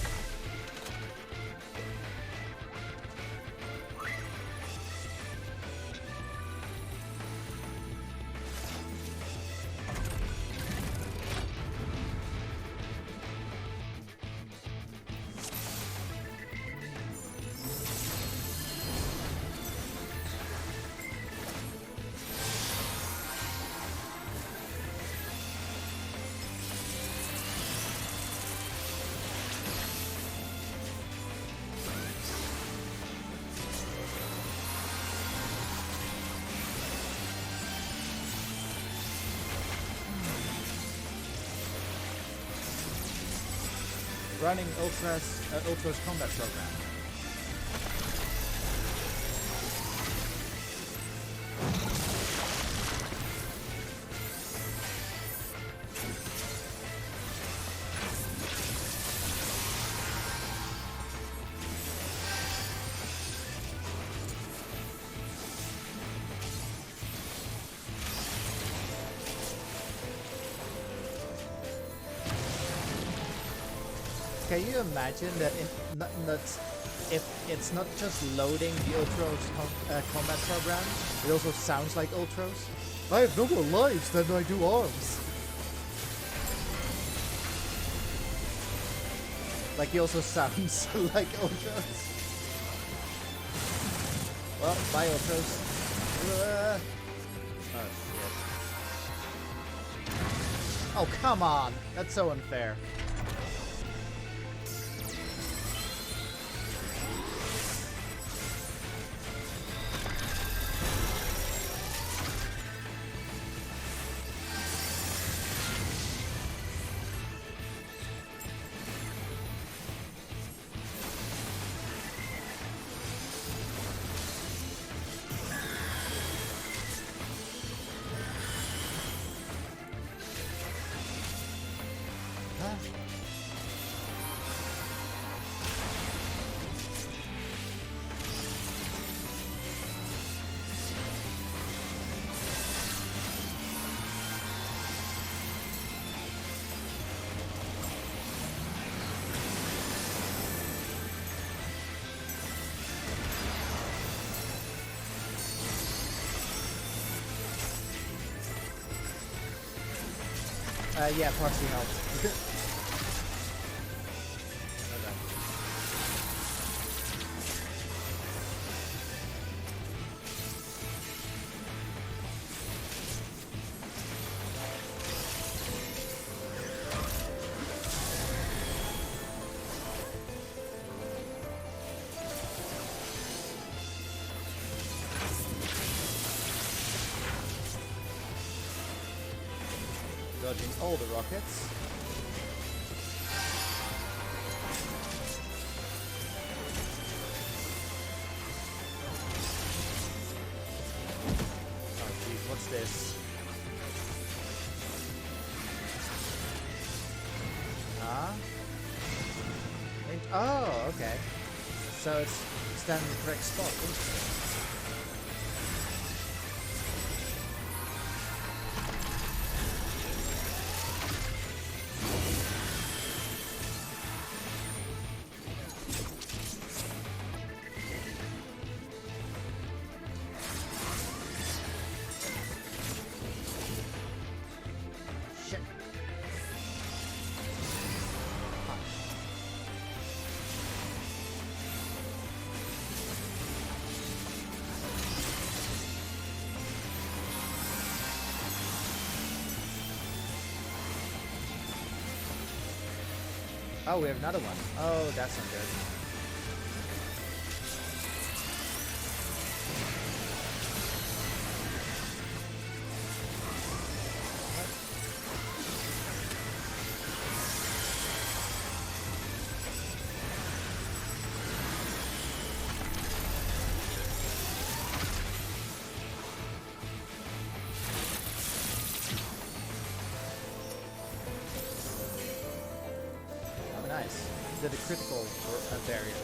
Running Ultra's combat program. Can you imagine that if it's not just loading the Ultros combat program, it also sounds like Ultros? I have no more lives than I do arms. Like he also sounds like Ultros. Well, bye Ultros. Oh, shit. Oh, come on! That's so unfair. Yeah, proxy helps. Okay. Dodging all the rockets. Oh jeez, what's this? Huh? Oh, okay. So it's standing in the correct spot. Interesting. Shit. Oh, we have another one. Oh, that's not good. Oh, nice. Did a critical barrier.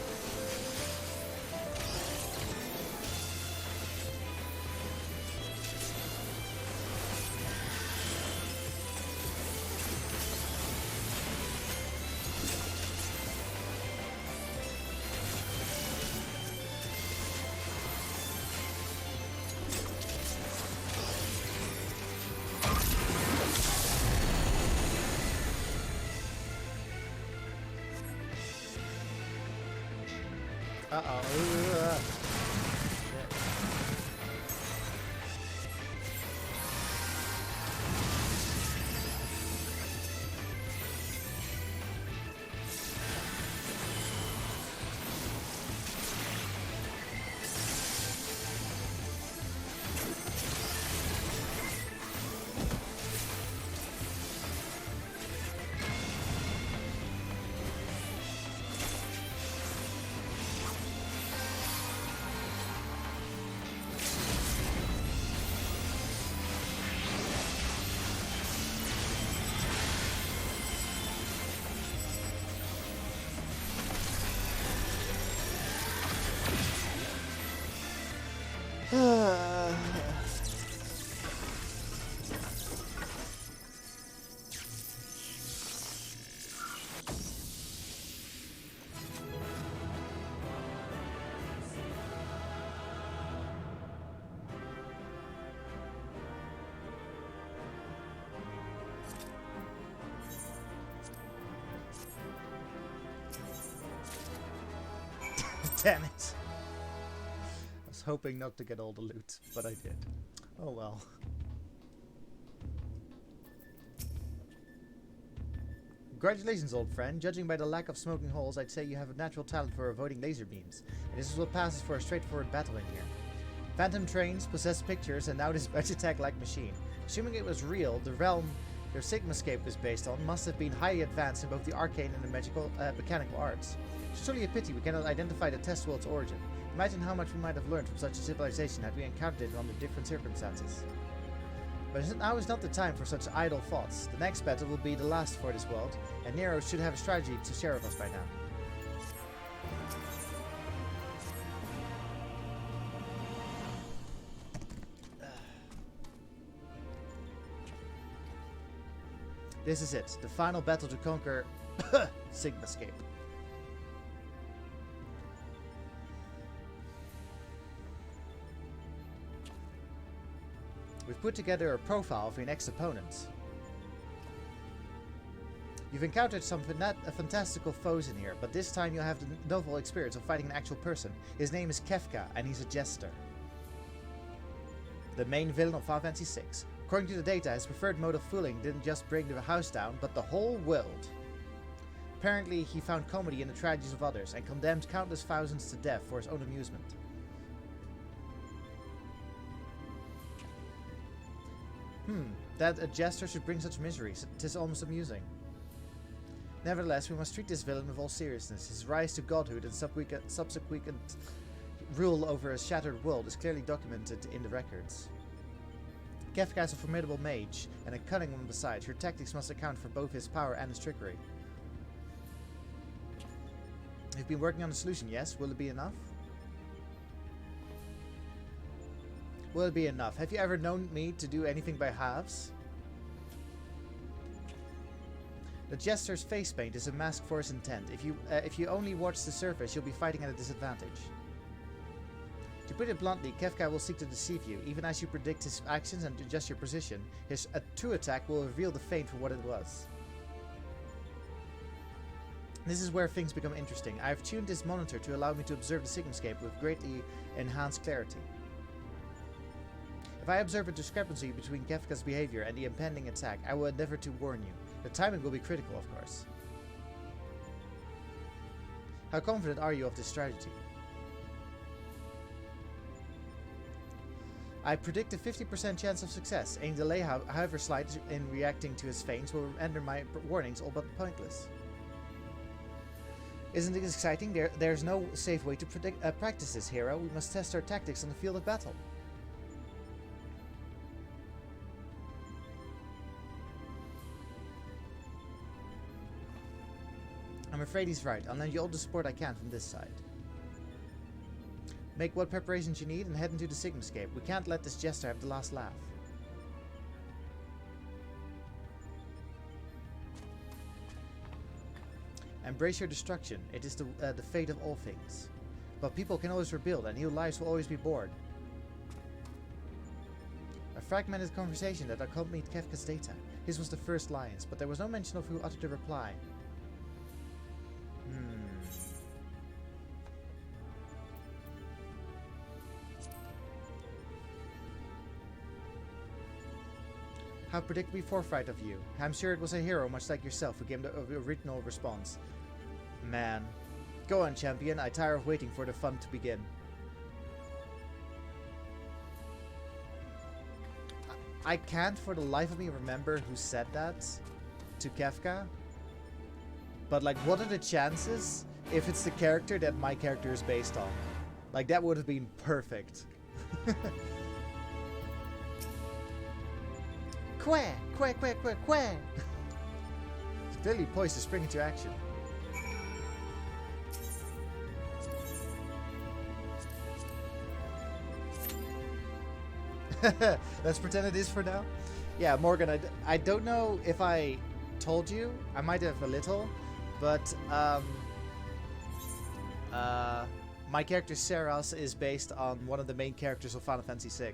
Uh-oh. Shit. Damn it. I was hoping not to get all the loot, but I did. Oh well. Congratulations, old friend. Judging by the lack of smoking holes, I'd say you have a natural talent for avoiding laser beams, and this is what passes for a straightforward battle in here. Phantom trains, possess pictures, and now this Vegetech-like machine. Assuming it was real, the realm their Sigmascape is based on must have been highly advanced in both the arcane and the mechanical arts. It's surely a pity we cannot identify the test world's origin. Imagine how much we might have learned from such a civilization had we encountered it under different circumstances. But now is not the time for such idle thoughts. The next battle will be the last for this world, and Nero should have a strategy to share with us by now. This is it, the final battle to conquer Sigmascape. We've put together a profile of your next opponent. You've encountered some fantastical foes in here, but this time you'll have the novel experience of fighting an actual person. His name is Kefka, and he's a jester. The main villain of Final Fantasy VI. According to the data, his preferred mode of fooling didn't just bring the house down, but the whole world. Apparently, he found comedy in the tragedies of others, and condemned countless thousands to death for his own amusement. That a jester should bring such miseries, 'tis almost amusing. Nevertheless, we must treat this villain with all seriousness. His rise to godhood and subsequent rule over a shattered world is clearly documented in the records. Kefka is a formidable mage, and a cunning one besides. Your tactics must account for both his power and his trickery. You've been working on a solution, yes? Will it be enough? Will it be enough? Have you ever known me to do anything by halves? The jester's face paint is a mask for his intent. If you only watch the surface, you'll be fighting at a disadvantage. To put it bluntly, Kefka will seek to deceive you. Even as you predict his actions and adjust your position, his true attack will reveal the feint for what it was. This is where things become interesting. I have tuned this monitor to allow me to observe the Sigmascape with greatly enhanced clarity. If I observe a discrepancy between Kefka's behavior and the impending attack, I will endeavor to warn you. The timing will be critical, of course. How confident are you of this strategy? I predict a 50% chance of success. Any delay, however slight, in reacting to his feints will render my warnings all but pointless. Isn't it exciting? There's no safe way to practice this, hero. We must test our tactics on the field of battle. I'm afraid he's right. I'll lend you all the support I can from this side. Make what preparations you need and head into the Sigmascape. We can't let this jester have the last laugh. Embrace your destruction. It is the fate of all things. But people can always rebuild, and new lives will always be born. A fragmented conversation that accompanied Kefka's data. His was the first lines, but there was no mention of who uttered the reply. How predictably forthright of you. I'm sure it was a hero much like yourself who gave the original response. Man. Go on, champion. I tire of waiting for the fun to begin. I can't for the life of me remember who said that to Kefka. But like, what are the chances if it's the character that my character is based on? Like, that would have been perfect. Quack! Quack, quack, quack, quack! It's clearly poised to spring into action. Let's pretend it is for now. Yeah, Morgan, I don't know if I told you. I might have a little. But, my character Seras is based on one of the main characters of Final Fantasy VI.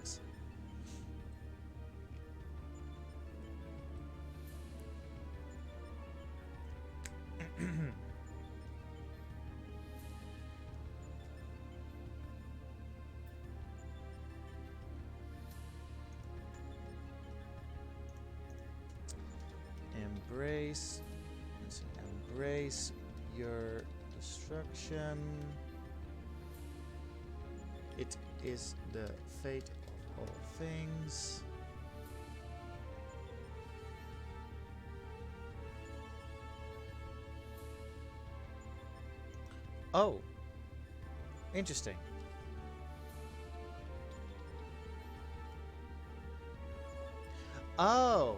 Embrace. erase your destruction. It is the fate of all things. Oh, interesting. Oh,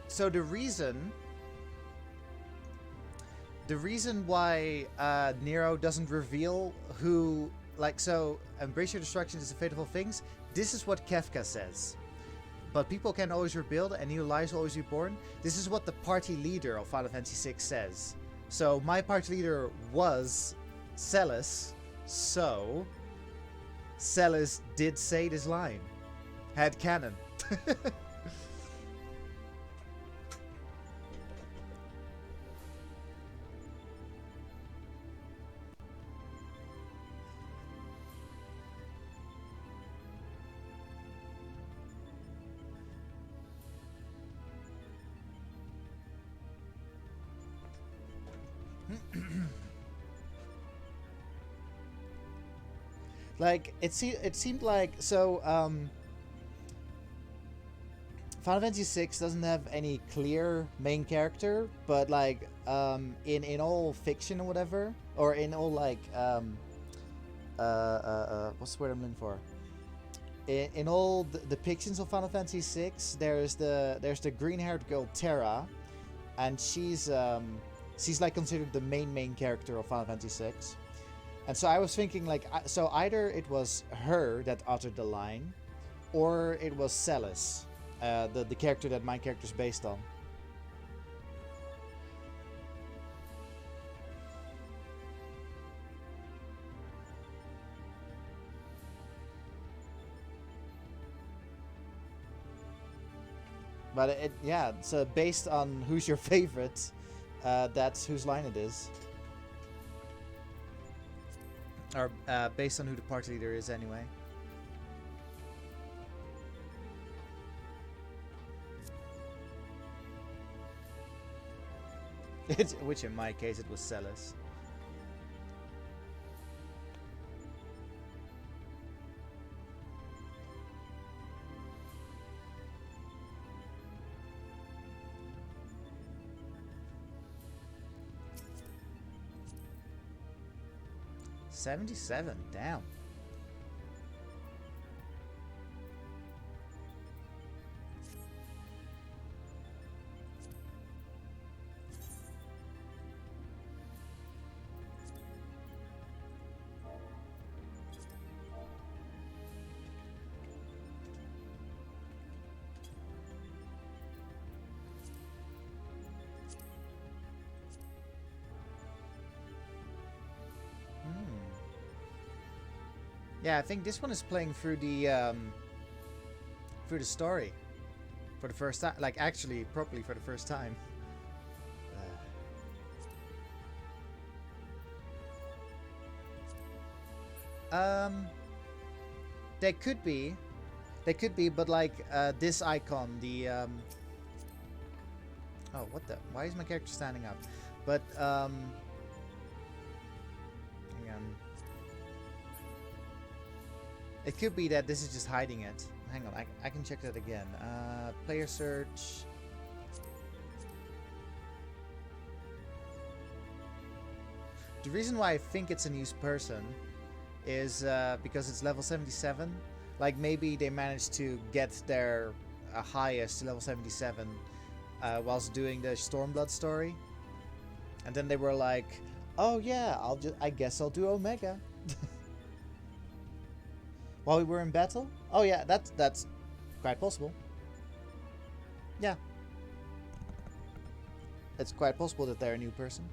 so the reason why Nero doesn't reveal who, like, so embrace your destruction is the fate of all things. This is what Kefka says. But people can always rebuild and new lives will always be born. This is what the party leader of Final Fantasy VI says. So my party leader was Celis, so Celis did say this line. Had canon. Like it seemed like so Final Fantasy VI doesn't have any clear main character, but like in all fiction or whatever, or in all like what's the word I'm looking for? In all the depictions of Final Fantasy VI, there's the green-haired girl Terra, and she's like considered the main character of Final Fantasy VI. And so I was thinking, like, so either it was her that uttered the line, or it was Celis, the character that my character's based on. But yeah, so based on who's your favorite, that's whose line it is. Or based on who the party leader is, anyway. Which in my case, it was Celis. $77, damn. Yeah, I think this one is playing through the story for the first time, like actually properly for the first time. They could be, but like this icon, the oh, what the? Why is my character standing up? But hang on. It could be that this is just hiding it. Hang on, I can check that again. Player search. The reason why I think it's a new person is because it's level 77. Like maybe they managed to get their highest to level 77 whilst doing the Stormblood story. And then they were like, oh yeah, I guess I'll do Omega. While we were in battle? Oh yeah, that's quite possible. Yeah. It's quite possible that they're a new person.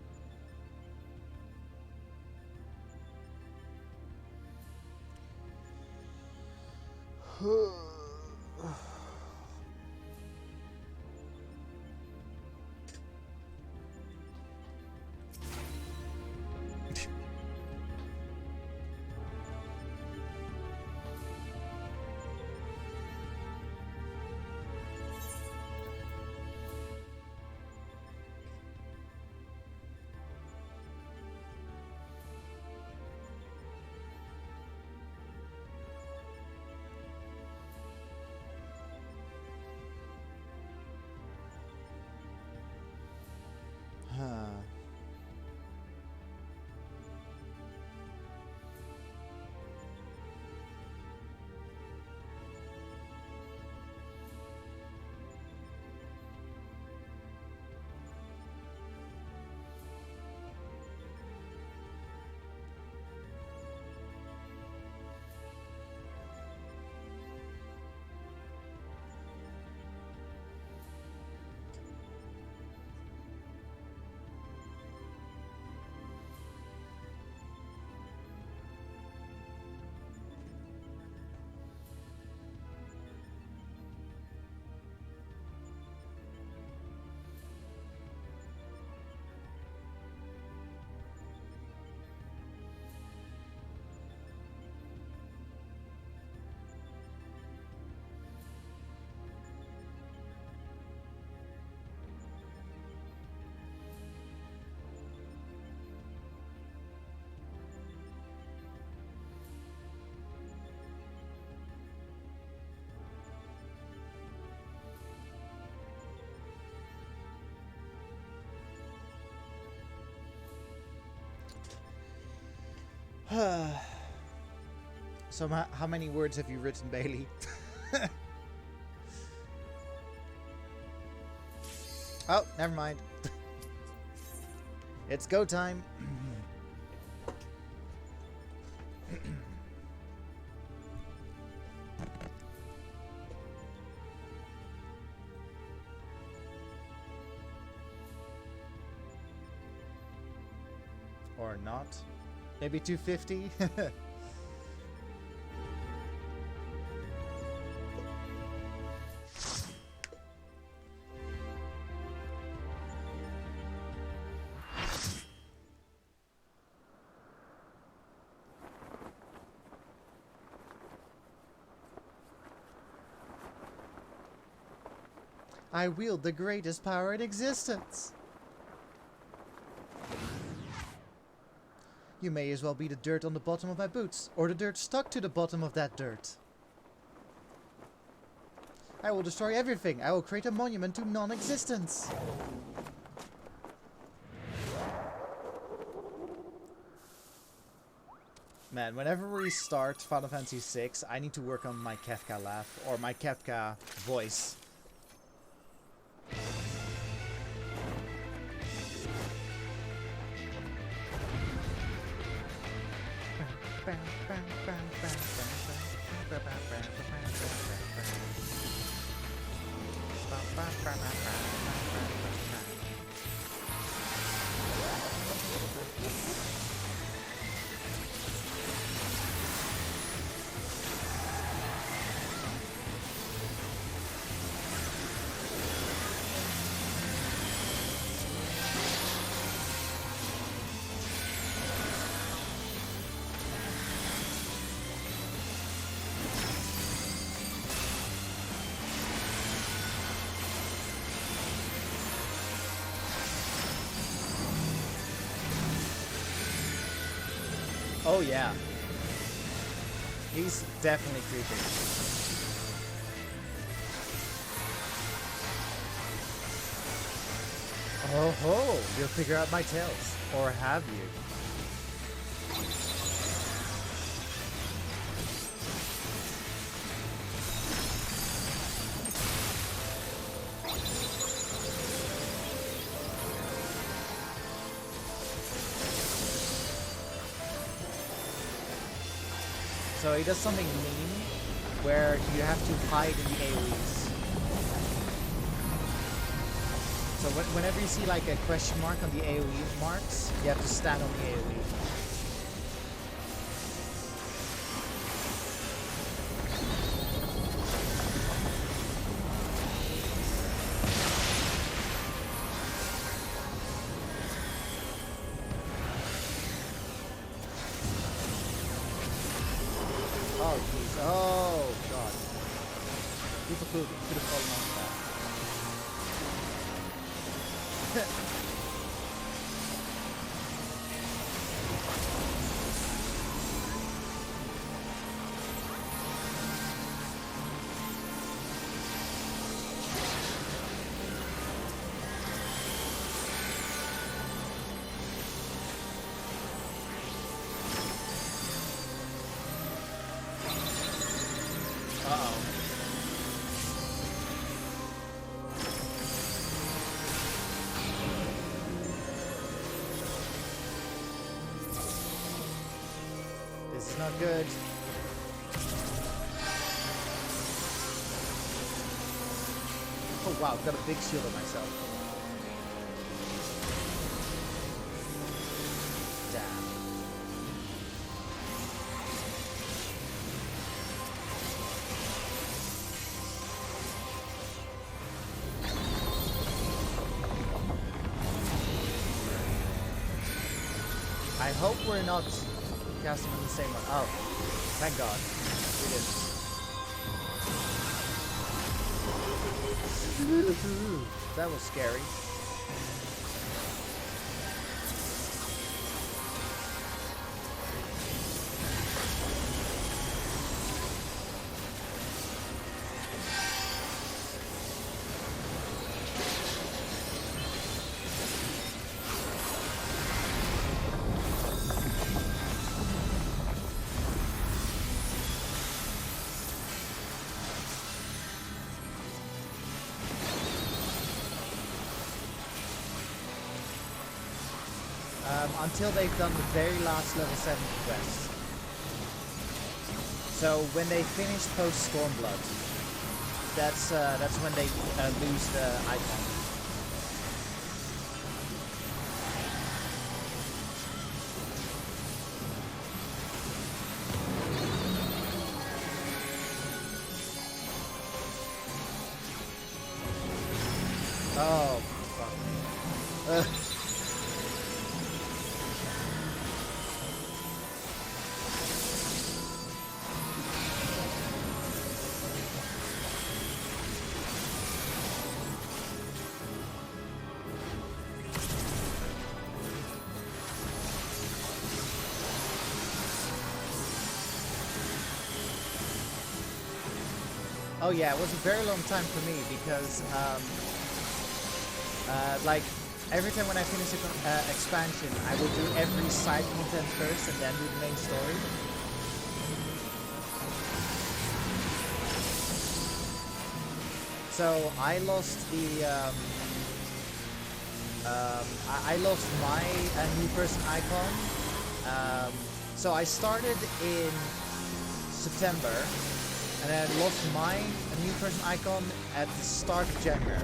So how many words have you written, Bailey? Oh, never mind. It's go time. Or not. Maybe 250? I wield the greatest power in existence. You may as well be the dirt on the bottom of my boots, or the dirt stuck to the bottom of that dirt. I will destroy everything. I will create a monument to non-existence. Man, whenever we start Final Fantasy VI, I need to work on my Kefka laugh, or my Kefka voice. Oh yeah. He's definitely creepy. Oh ho! You'll figure out my tales. Or have you? So he does something mean where you have to hide in the AoEs. So whenever you see like a question mark on the AoE marks, you have to stand on the AoE. Oh jeez, oh god. People could have fallen off that. Uh-oh. This is not good. Oh wow, I've got a big shield on myself. Damn. I hope we're not casting on the same one. Oh, thank God. We did. That was scary. until they've done the very last level 7 quest. So when they finish post Stormblood, that's when they lose the icon. Oh, fuck me. Oh yeah, it was a very long time for me because, like, every time when I finish an expansion, I would do every side content first and then do the main story. So I lost the, I lost my new person icon. So I started in September. And I lost my new person icon at the start of January.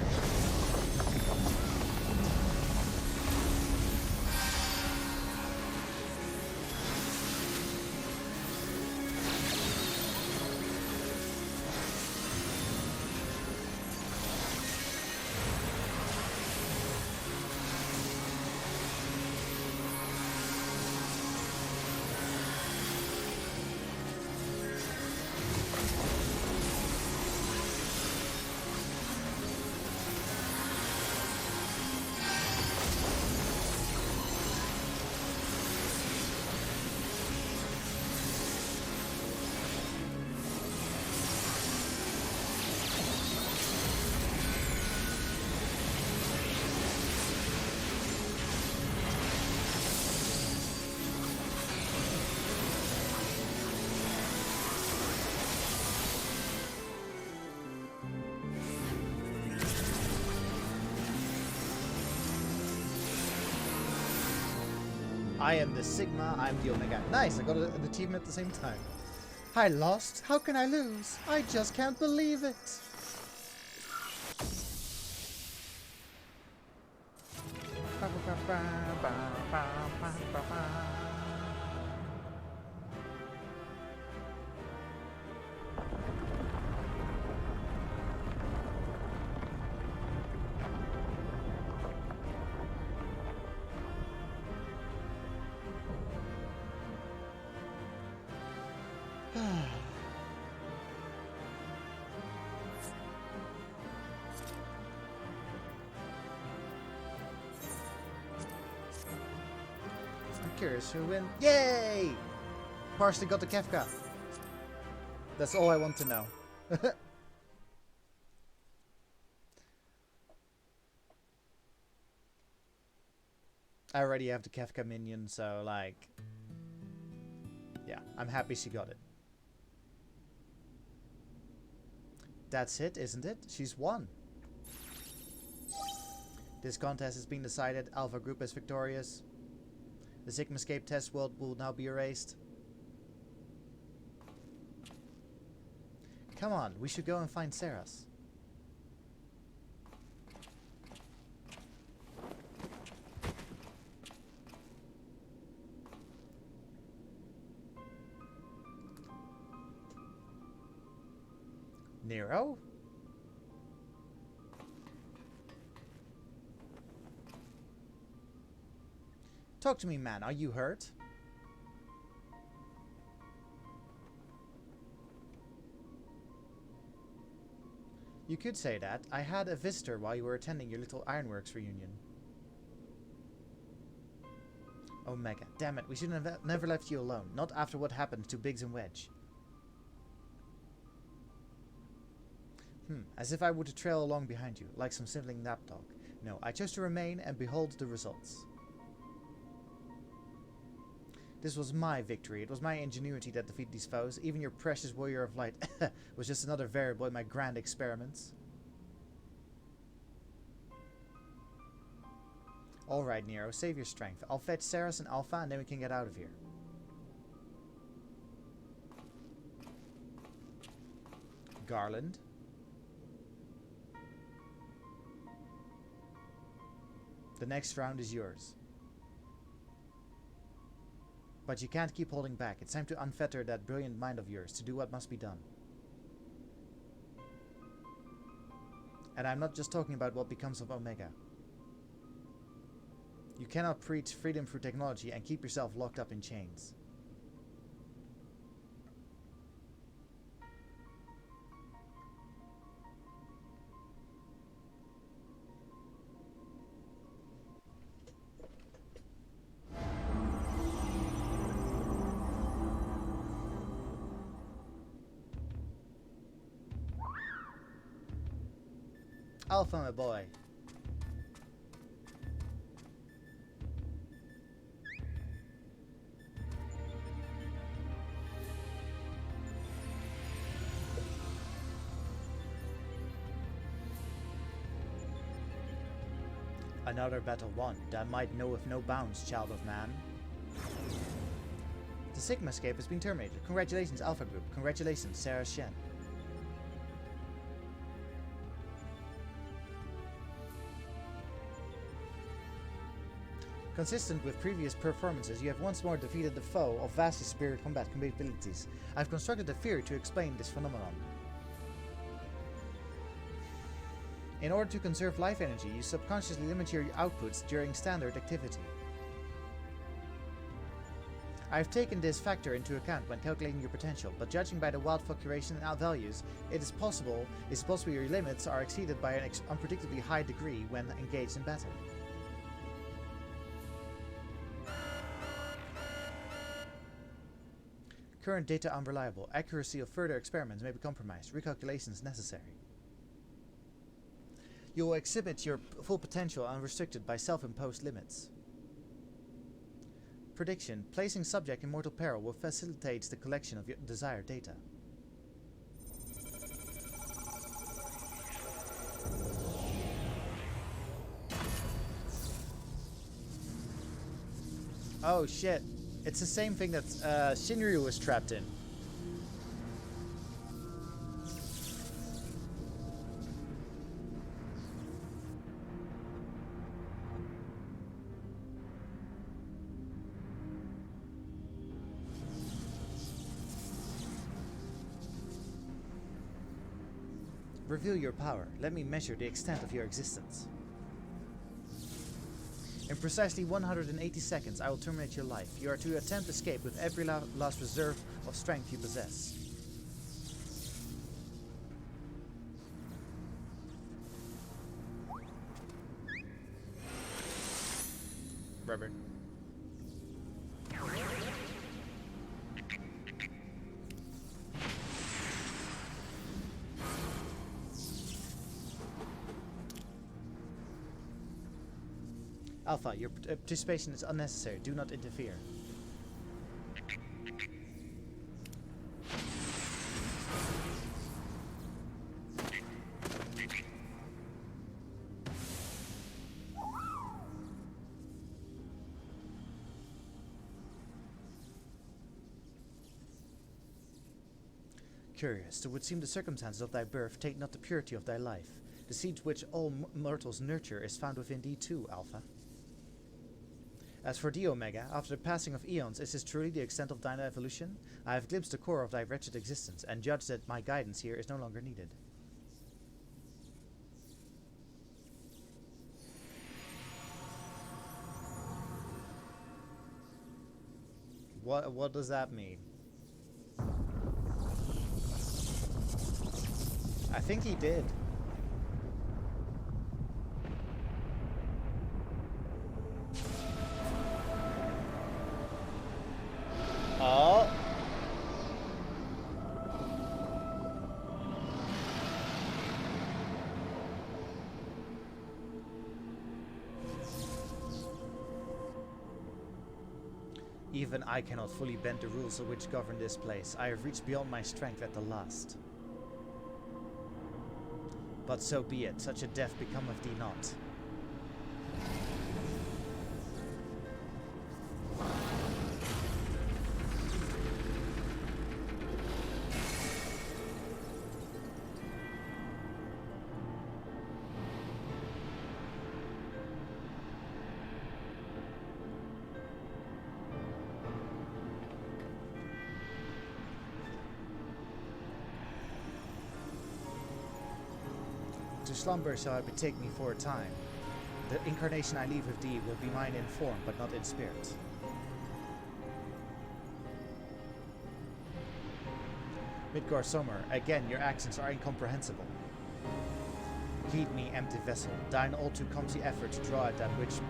I am the Sigma, I'm the Omega. Nice, I got the achievement at the same time. I lost? How can I lose? I just can't believe it. Curious who win. Yay! Partially got the Kefka. That's all I want to know. I already have the Kefka minion, so like, yeah, I'm happy she got it. That's it, isn't it? She's won. This contest has been decided. Alpha Group is victorious. The Sigmascape test world will now be erased. Come on, we should go and find Saras. Nero? Talk to me, man. Are you hurt? You could say that. I had a visitor while you were attending your little ironworks reunion. Omega. Damn it, we should have never left you alone. Not after what happened to Biggs and Wedge. As if I were to trail along behind you, like some sibling lapdog. No, I chose to remain and behold the results. This was my victory. It was my ingenuity that defeated these foes. Even your precious warrior of light was just another variable in my grand experiments. Alright, Nero, save your strength. I'll fetch Ceres and Alpha and then we can get out of here. Garland. The next round is yours. But you can't keep holding back. It's time to unfetter that brilliant mind of yours to do what must be done. And I'm not just talking about what becomes of Omega. You cannot preach freedom through technology and keep yourself locked up in chains. Alpha, my boy. Another battle won. That might know of no bounds, child of man. The Sigma escape has been terminated. Congratulations, Alpha Group. Congratulations, Sarah Shen. Consistent with previous performances, you have once more defeated the foe of vastly superior combat capabilities. I've constructed a theory to explain this phenomenon. In order to conserve life energy, you subconsciously limit your outputs during standard activity. I've taken this factor into account when calculating your potential, but judging by the wild fluctuation in values, it's possible your limits are exceeded by an unpredictably high degree when engaged in battle. Current data unreliable. Accuracy of further experiments may be compromised. Recalculations necessary. You will exhibit your full potential unrestricted by self-imposed limits. Prediction. Placing subject in mortal peril will facilitate the collection of your desired data. Oh shit. It's the same thing that Shinryu was trapped in. Reveal your power. Let me measure the extent of your existence. In precisely 180 seconds, I will terminate your life. You are to attempt escape with every last reserve of strength you possess. Rubber. Alpha, your participation is unnecessary. Do not interfere. Curious, it would seem the circumstances of thy birth take not the purity of thy life. The seed which all mortals nurture is found within thee too, Alpha. As for thee, Omega, after the passing of eons, is this truly the extent of thine evolution? I have glimpsed the core of thy wretched existence, and judge that my guidance here is no longer needed. What does that mean? I think he did. Oh. Even I cannot fully bend the rules which govern this place. I have reached beyond my strength at the last. But so be it, such a death becometh thee not. To slumber shall I betake me for a time. The incarnation I leave with thee will be mine in form, but not in spirit. Midgard Sommer, again your accents are incomprehensible. Heed me, empty vessel, thine all too clumsy effort to draw at that which,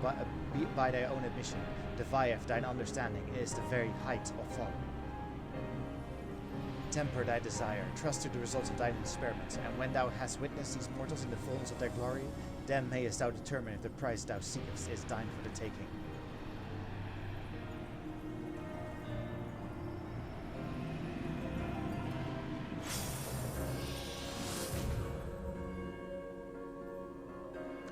by thy own admission, defieth thine understanding, is the very height of folly. Temper thy desire, trust to the results of thine experiments, and when thou hast witnessed these mortals in the fullness of their glory, then mayest thou determine if the prize thou seekest is thine for the taking.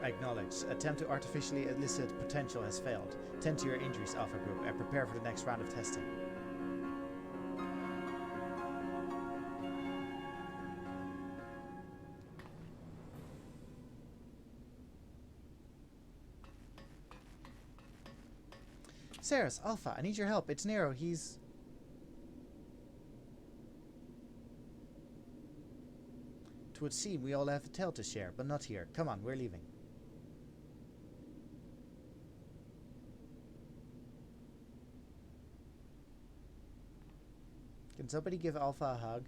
Acknowledge. Attempt to artificially elicit potential has failed. Tend to your injuries, Alpha Group, and prepare for the next round of testing. Ceres, Alpha, I need your help. It's Nero. He's... It would seem we all have a tale to share, but not here. Come on, we're leaving. Can somebody give Alpha a hug?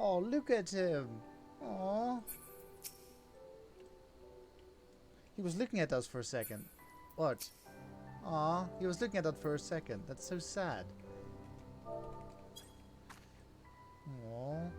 Oh, look at him. Aww. He was looking at us for a second. What? Aw, he was looking at us for a second. That's so sad. Aww.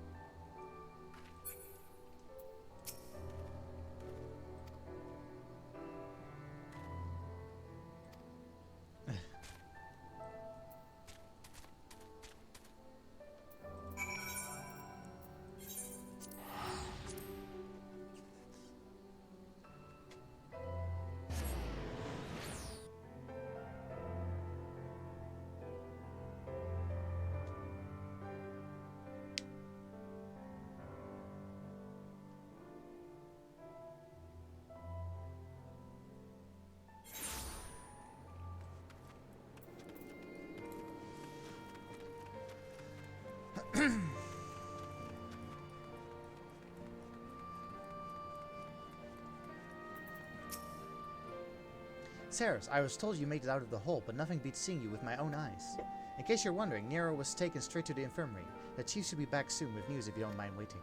Ceres, I was told you made it out of the hole, but nothing beats seeing you with my own eyes. In case you're wondering, Nero was taken straight to the infirmary. The chief should be back soon with news if you don't mind waiting.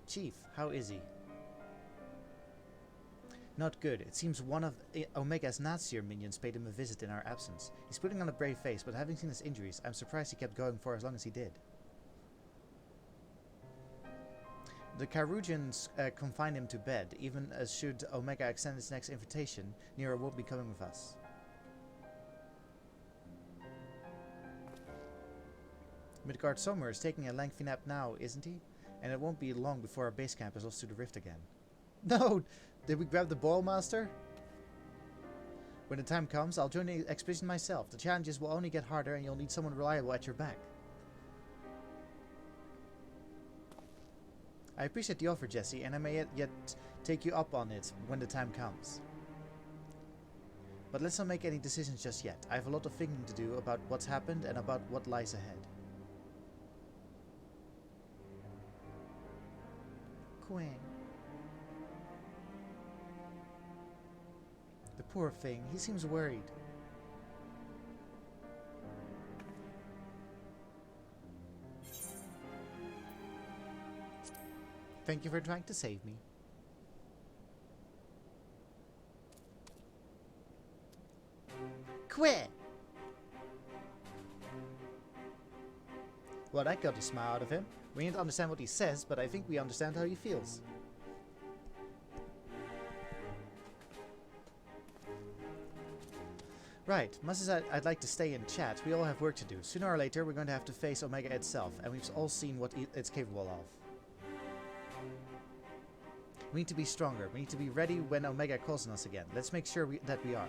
Chief, how is he? Not good. It seems one of Omega's Nazier minions paid him a visit in our absence. He's putting on a brave face, but having seen his injuries, I'm surprised he kept going for as long as he did. The Carugians confined him to bed. Even as should Omega extend its next invitation, Nero won't be coming with us. Midgard Sommer is taking a lengthy nap now, isn't he? And it won't be long before our base camp is lost to the rift again. No! Did we grab the Boil Master? When the time comes, I'll join the expedition myself. The challenges will only get harder and you'll need someone reliable at your back. I appreciate the offer, Jesse, and I may yet take you up on it when the time comes. But let's not make any decisions just yet. I have a lot of thinking to do about what's happened and about what lies ahead. Quinn. The poor thing, he seems worried. Thank you for trying to save me. Quit! Well, that got a smile out of him. We didn't understand what he says, but I think we understand how he feels. Right, much as I'd like to stay and chat, we all have work to do. Sooner or later, we're going to have to face Omega itself, and we've all seen what it's capable of. We need to be stronger. We need to be ready when Omega calls on us again. Let's make sure that we are.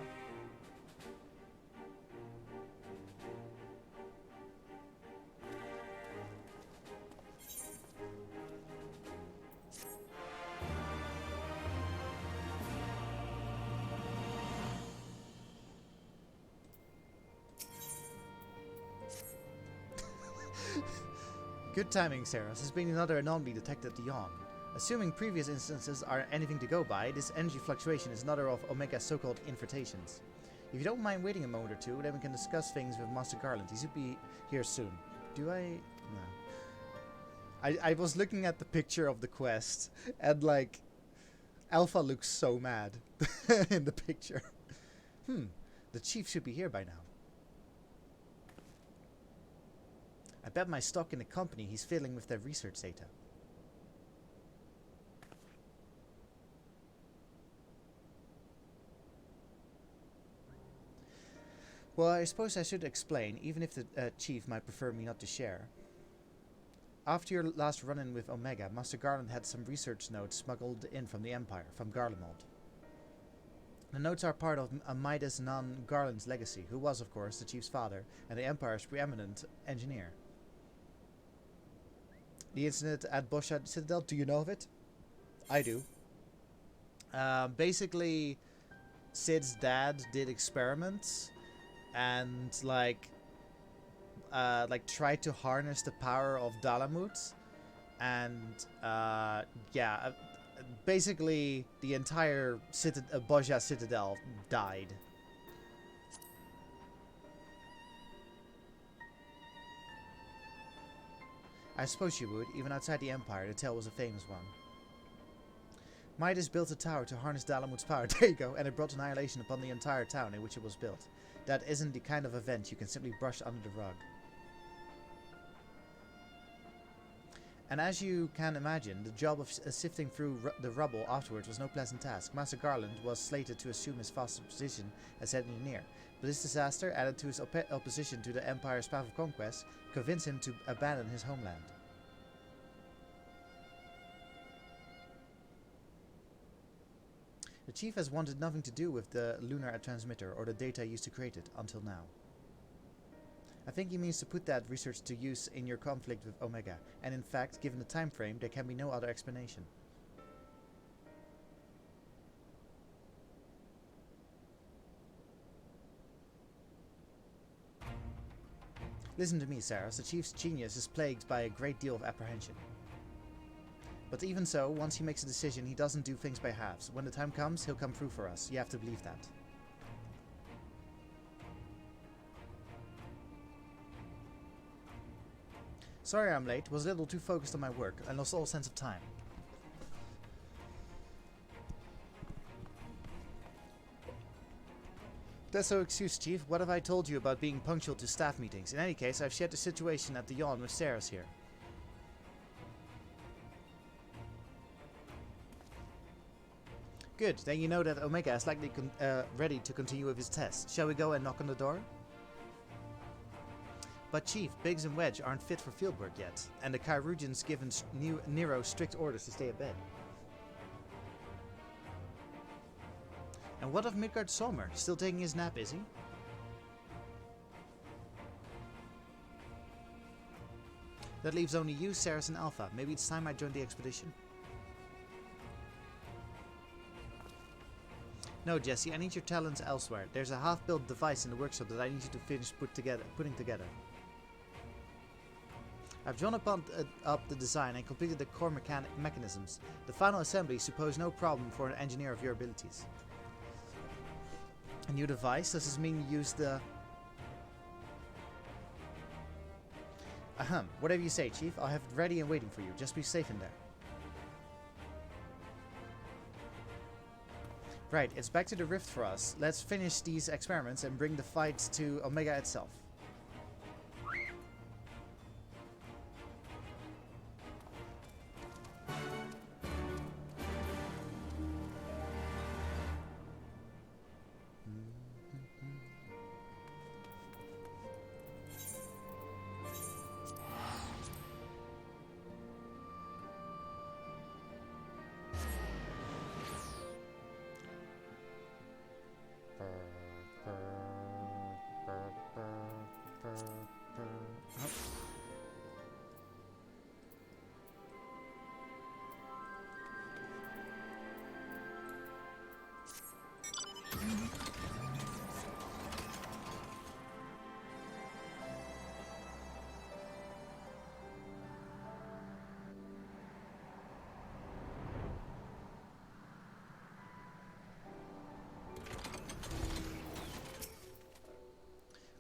Good timing, Sarah. There's been another anomaly detected at the Yawn. Assuming previous instances are anything to go by, this energy fluctuation is another of Omega's so-called infiltrations. If you don't mind waiting a moment or two, then we can discuss things with Master Garland. He should be here soon. Do I? No. I was looking at the picture of the quest, and like, Alpha looks so mad in the picture. The chief should be here by now. I bet my stock in the company he's fiddling with their research data. Well, I suppose I should explain, even if the chief might prefer me not to share. After your last run-in with Omega, Master Garland had some research notes smuggled in from the Empire, from Garlemald. The notes are part of Midas Non Garland's legacy, who was, of course, the chief's father and the Empire's preeminent engineer. The incident at Bosha Citadel, do you know of it? I do. Basically, Sid's dad did experiments and tried to harness the power of Dalamut, and basically the entire Bosha Citadel died. I suppose you would. Even outside the Empire, the tale was a famous one. Midas built a tower to harness Dalamut's power. There you go. And it brought annihilation upon the entire town in which it was built. That isn't the kind of event you can simply brush under the rug. And as you can imagine, the job of sifting through the rubble afterwards was no pleasant task. Master Garland was slated to assume his faster position as head engineer, but this disaster, added to his opposition to the Empire's path of conquest, convinced him to abandon his homeland. The chief has wanted nothing to do with the lunar transmitter or the data used to create it until now. I think he means to put that research to use in your conflict with Omega, and in fact, given the time frame, there can be no other explanation. Listen to me, Saras. The chief's genius is plagued by a great deal of apprehension. But even so, once he makes a decision, he doesn't do things by halves. When the time comes, he'll come through for us. You have to believe that. Sorry I'm late. Was a little too focused on my work and lost all sense of time. That's no excuse, Chief. What have I told you about being punctual to staff meetings? In any case, I've shared the situation at the Yawn with Saras here. Good, then you know that Omega is likely ready to continue with his test. Shall we go and knock on the door? But Chief, Biggs and Wedge aren't fit for field work yet, and the Chirurgeon's given Nero strict orders to stay in bed. And what of Midgard Sommer? Still taking his nap, is he? That leaves only you, Saras, and Alpha. Maybe it's time I joined the expedition? No, Jesse, I need your talents elsewhere. There's a half-built device in the workshop that I need you to finish putting together. I've drawn up the design and completed the core mechanisms. The final assembly suppose no problem for an engineer of your abilities. A new device? Does this mean you use the... Ahem. Whatever you say, Chief. I'll have it ready and waiting for you. Just be safe in there. Right, it's back to the rift for us. Let's finish these experiments and bring the fight to Omega itself.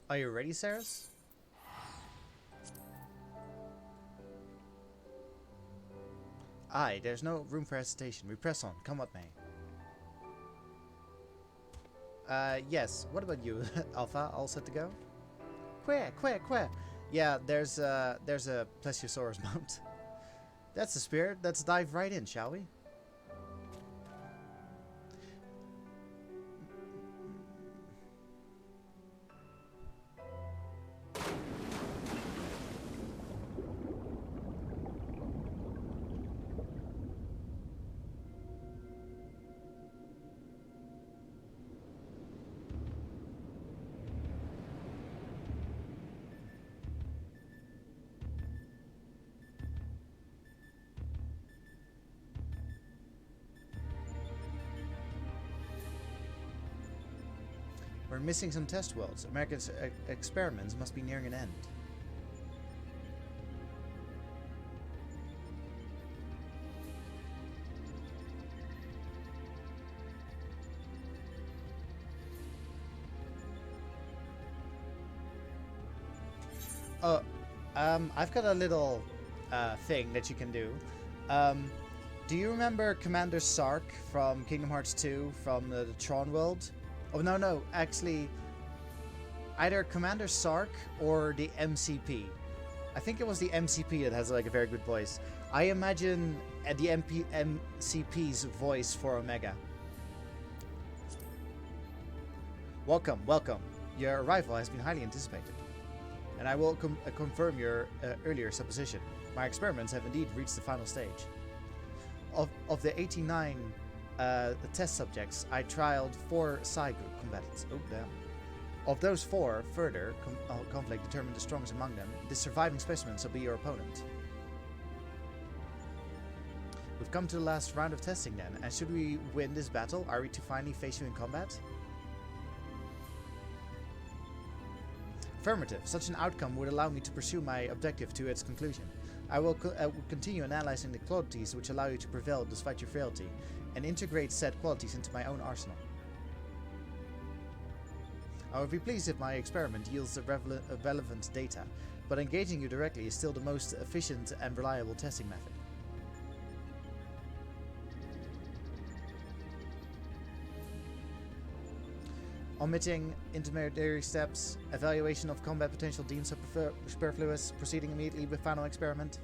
Are you ready, Saras? Aye, there's no room for hesitation. We press on, come what may. Yes. What about you, Alpha? All set to go? Queer. Yeah, there's a Plesiosaurus mount. That's the spirit. Let's dive right in, shall we? We're missing some test worlds. America's experiments must be nearing an end. Oh, I've got a little thing that you can do. Do you remember Commander Sark from Kingdom Hearts 2 from the Tron world? Oh, no, actually, either Commander Sark or the MCP. I think it was the MCP that has like a very good voice. I imagine the MCP's voice for Omega. Welcome. Your arrival has been highly anticipated. And I will confirm your earlier supposition. My experiments have indeed reached the final stage. Of the 89 the test subjects, I trialed 4 Psi group combatants. Oh, damn. Of those 4, further conflict determined the strongest among them. The surviving specimens will be your opponent. We've come to the last round of testing then, and should we win this battle, are we to finally face you in combat? Affirmative. Such an outcome would allow me to pursue my objective to its conclusion. I will continue analyzing the qualities which allow you to prevail despite your frailty, and integrate said qualities into my own arsenal. I would be pleased if my experiment yields relevant data, but engaging you directly is still the most efficient and reliable testing method. Omitting intermediary steps, evaluation of combat potential deemed superfluous, proceeding immediately with final experiment.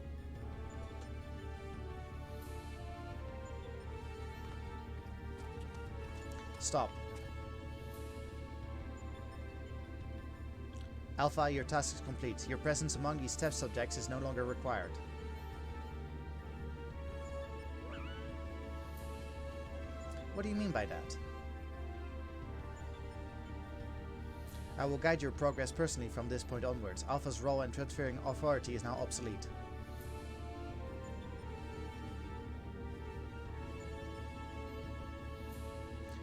Stop. Alpha, your task is complete. Your presence among these test subjects is no longer required. What do you mean by that? I will guide your progress personally from this point onwards. Alpha's role in transferring authority is now obsolete.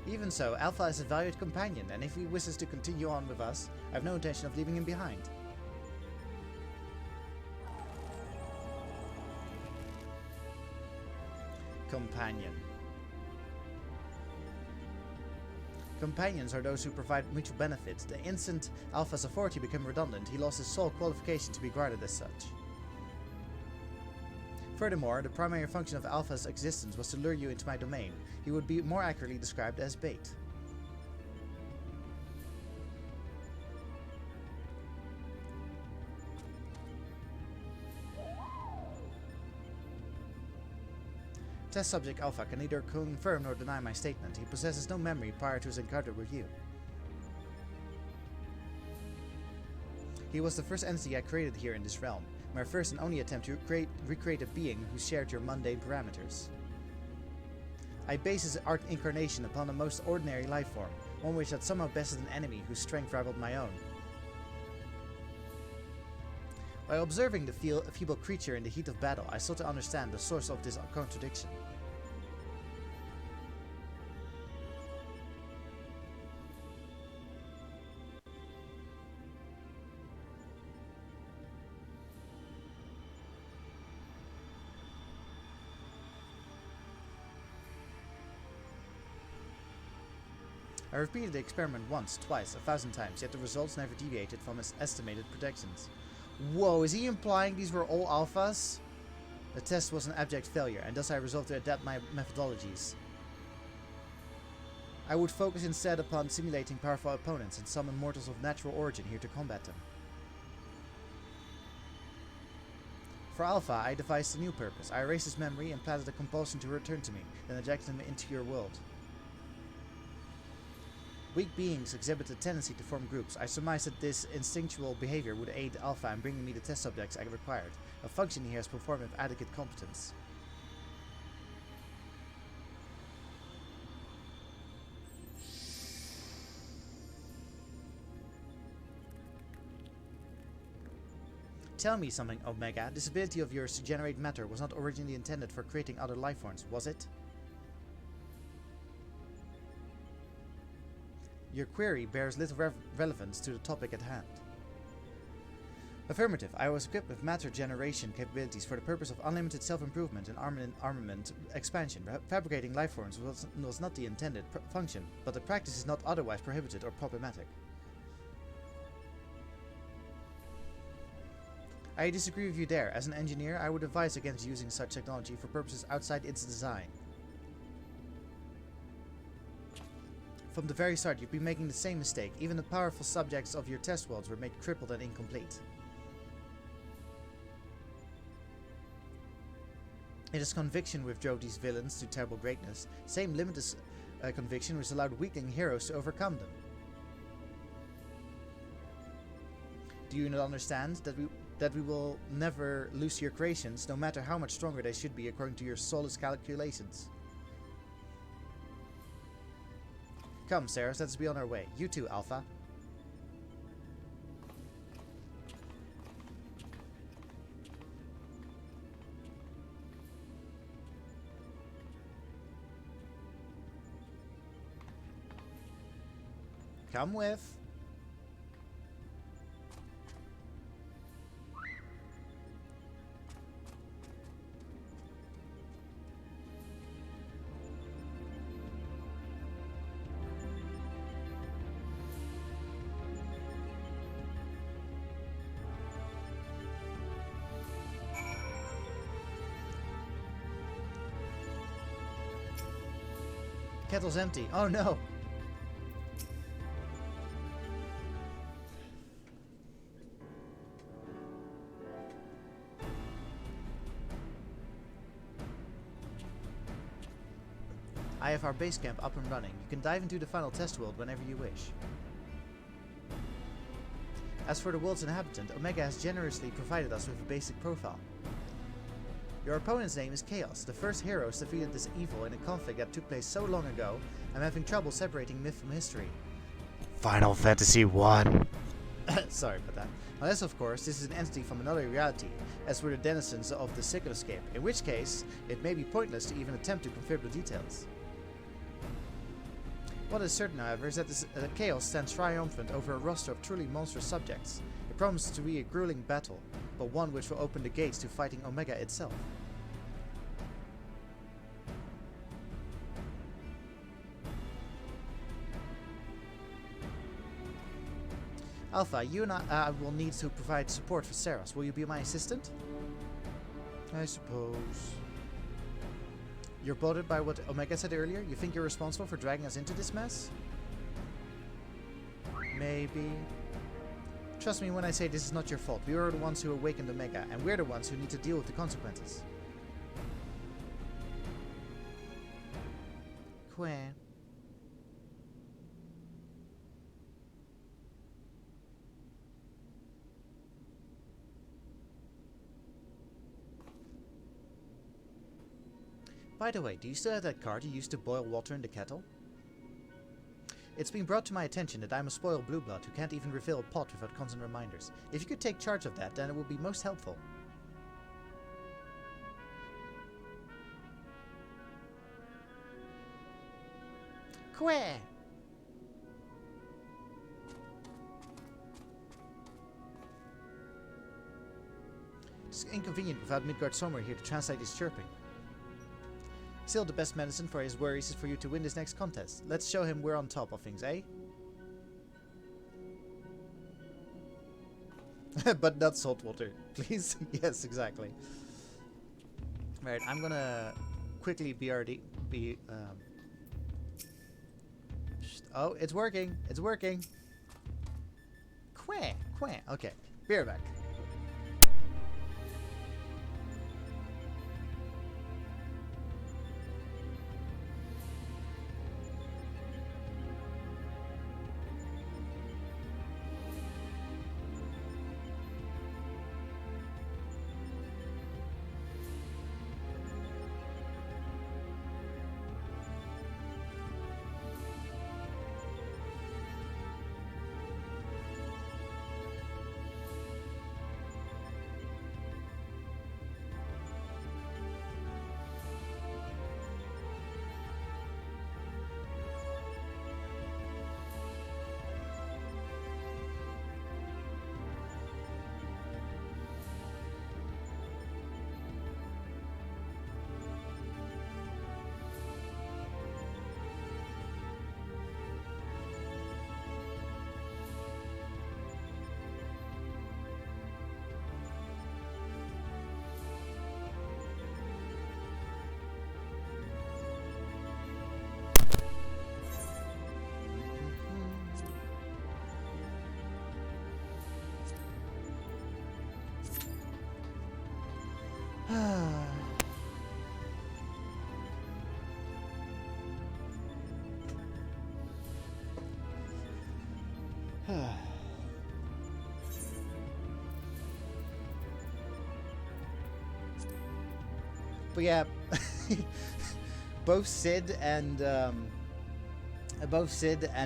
Even so, Alpha is a valued companion, and if he wishes to continue on with us, I have no intention of leaving him behind. Companion. Companions are those who provide mutual benefit. The instant Alpha's authority became redundant, he lost his sole qualification to be regarded as such. Furthermore, the primary function of Alpha's existence was to lure you into my domain. He would be more accurately described as bait. Test subject Alpha can neither confirm nor deny my statement. He possesses no memory prior to his encounter with you. He was the first entity I created here in this realm, my first and only attempt to recreate a being who shared your mundane parameters. I base his incarnation upon the most ordinary life form, one which had somehow bested an enemy whose strength rivaled my own. By observing the feeble creature in the heat of battle, I sought to understand the source of this contradiction. I repeated the experiment once, twice, 1,000 times, yet the results never deviated from its estimated predictions. Whoa, is he implying these were all alphas? The test was an abject failure, and thus I resolved to adapt my methodologies. I would focus instead upon simulating powerful opponents and summon mortals of natural origin here to combat them. For Alpha, I devised a new purpose. I erased his memory and planted a compulsion to return to me, then ejected him into your world. Weak beings exhibit a tendency to form groups. I surmised that this instinctual behavior would aid Alpha in bringing me the test subjects I required, a function he has performed with adequate competence. Tell me something, Omega. This ability of yours to generate matter was not originally intended for creating other lifeforms, was it? Your query bears little relevance to the topic at hand. Affirmative. I was equipped with matter generation capabilities for the purpose of unlimited self-improvement and armament expansion. Fabricating lifeforms was not the intended function, but the practice is not otherwise prohibited or problematic. I disagree with you there. As an engineer, I would advise against using such technology for purposes outside its design. From the very start, you've been making the same mistake. Even the powerful subjects of your test worlds were made crippled and incomplete. It is conviction which drove these villains to terrible greatness. Same limited conviction which allowed weakling heroes to overcome them. Do you not understand that we will never lose your creations, no matter how much stronger they should be according to your soulless calculations? Come, Saras, let's be on our way. You too, Alpha. Come with. Kettle's empty. Oh no! I have our base camp up and running. You can dive into the final test world whenever you wish. As for the world's inhabitant, Omega has generously provided us with a basic profile. Your opponent's name is Chaos. The first heroes defeated this evil in a conflict that took place so long ago, I'm having trouble separating myth from history. Final Fantasy 1. Sorry about that. Unless, of course, this is an entity from another reality, as were the denizens of the Cycloscape, in which case, it may be pointless to even attempt to confirm the details. What is certain, however, is that this Chaos stands triumphant over a roster of truly monstrous subjects. It promises to be a grueling battle, but one which will open the gates to fighting Omega itself. Alpha, you and I will need to provide support for Saras. Will you be my assistant? I suppose. You're bothered by what Omega said earlier? You think you're responsible for dragging us into this mess? Maybe. Trust me when I say this is not your fault. We are the ones who awakened Omega, and we're the ones who need to deal with the consequences. Quinn. By the way, do you still have that card you used to boil water in the kettle? It's been brought to my attention that I'm a spoiled blue blood who can't even refill a pot without constant reminders. If you could take charge of that, then it would be most helpful. Quack! It's inconvenient without Midgard Sommer here to translate his chirping. Still, the best medicine for his worries is for you to win this next contest. Let's show him we're on top of things, eh? But not salt water, please. Yes, exactly. Right, I'm gonna quickly oh, it's working. It's working. Quack, quack. Okay, be right back. But yeah, both Sid and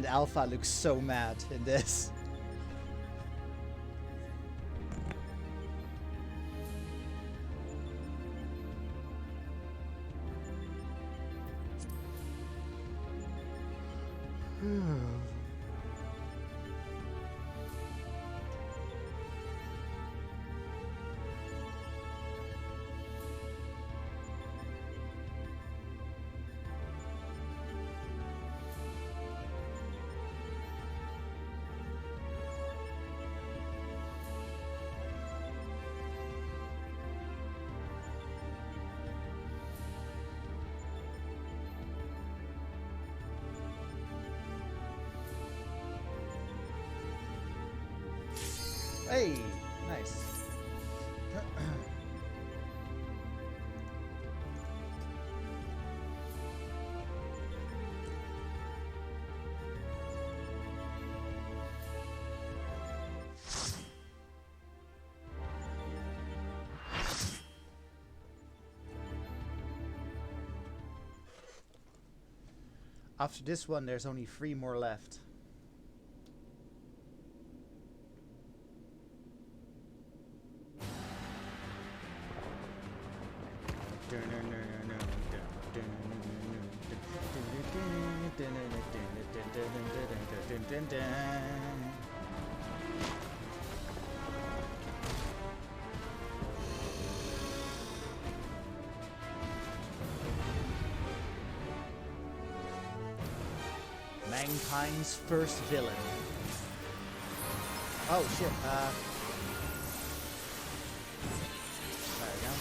Alpha look so mad in this. Hey, nice. After this one, there's only 3 more left. Mankind's first villain. Oh shit, there we go.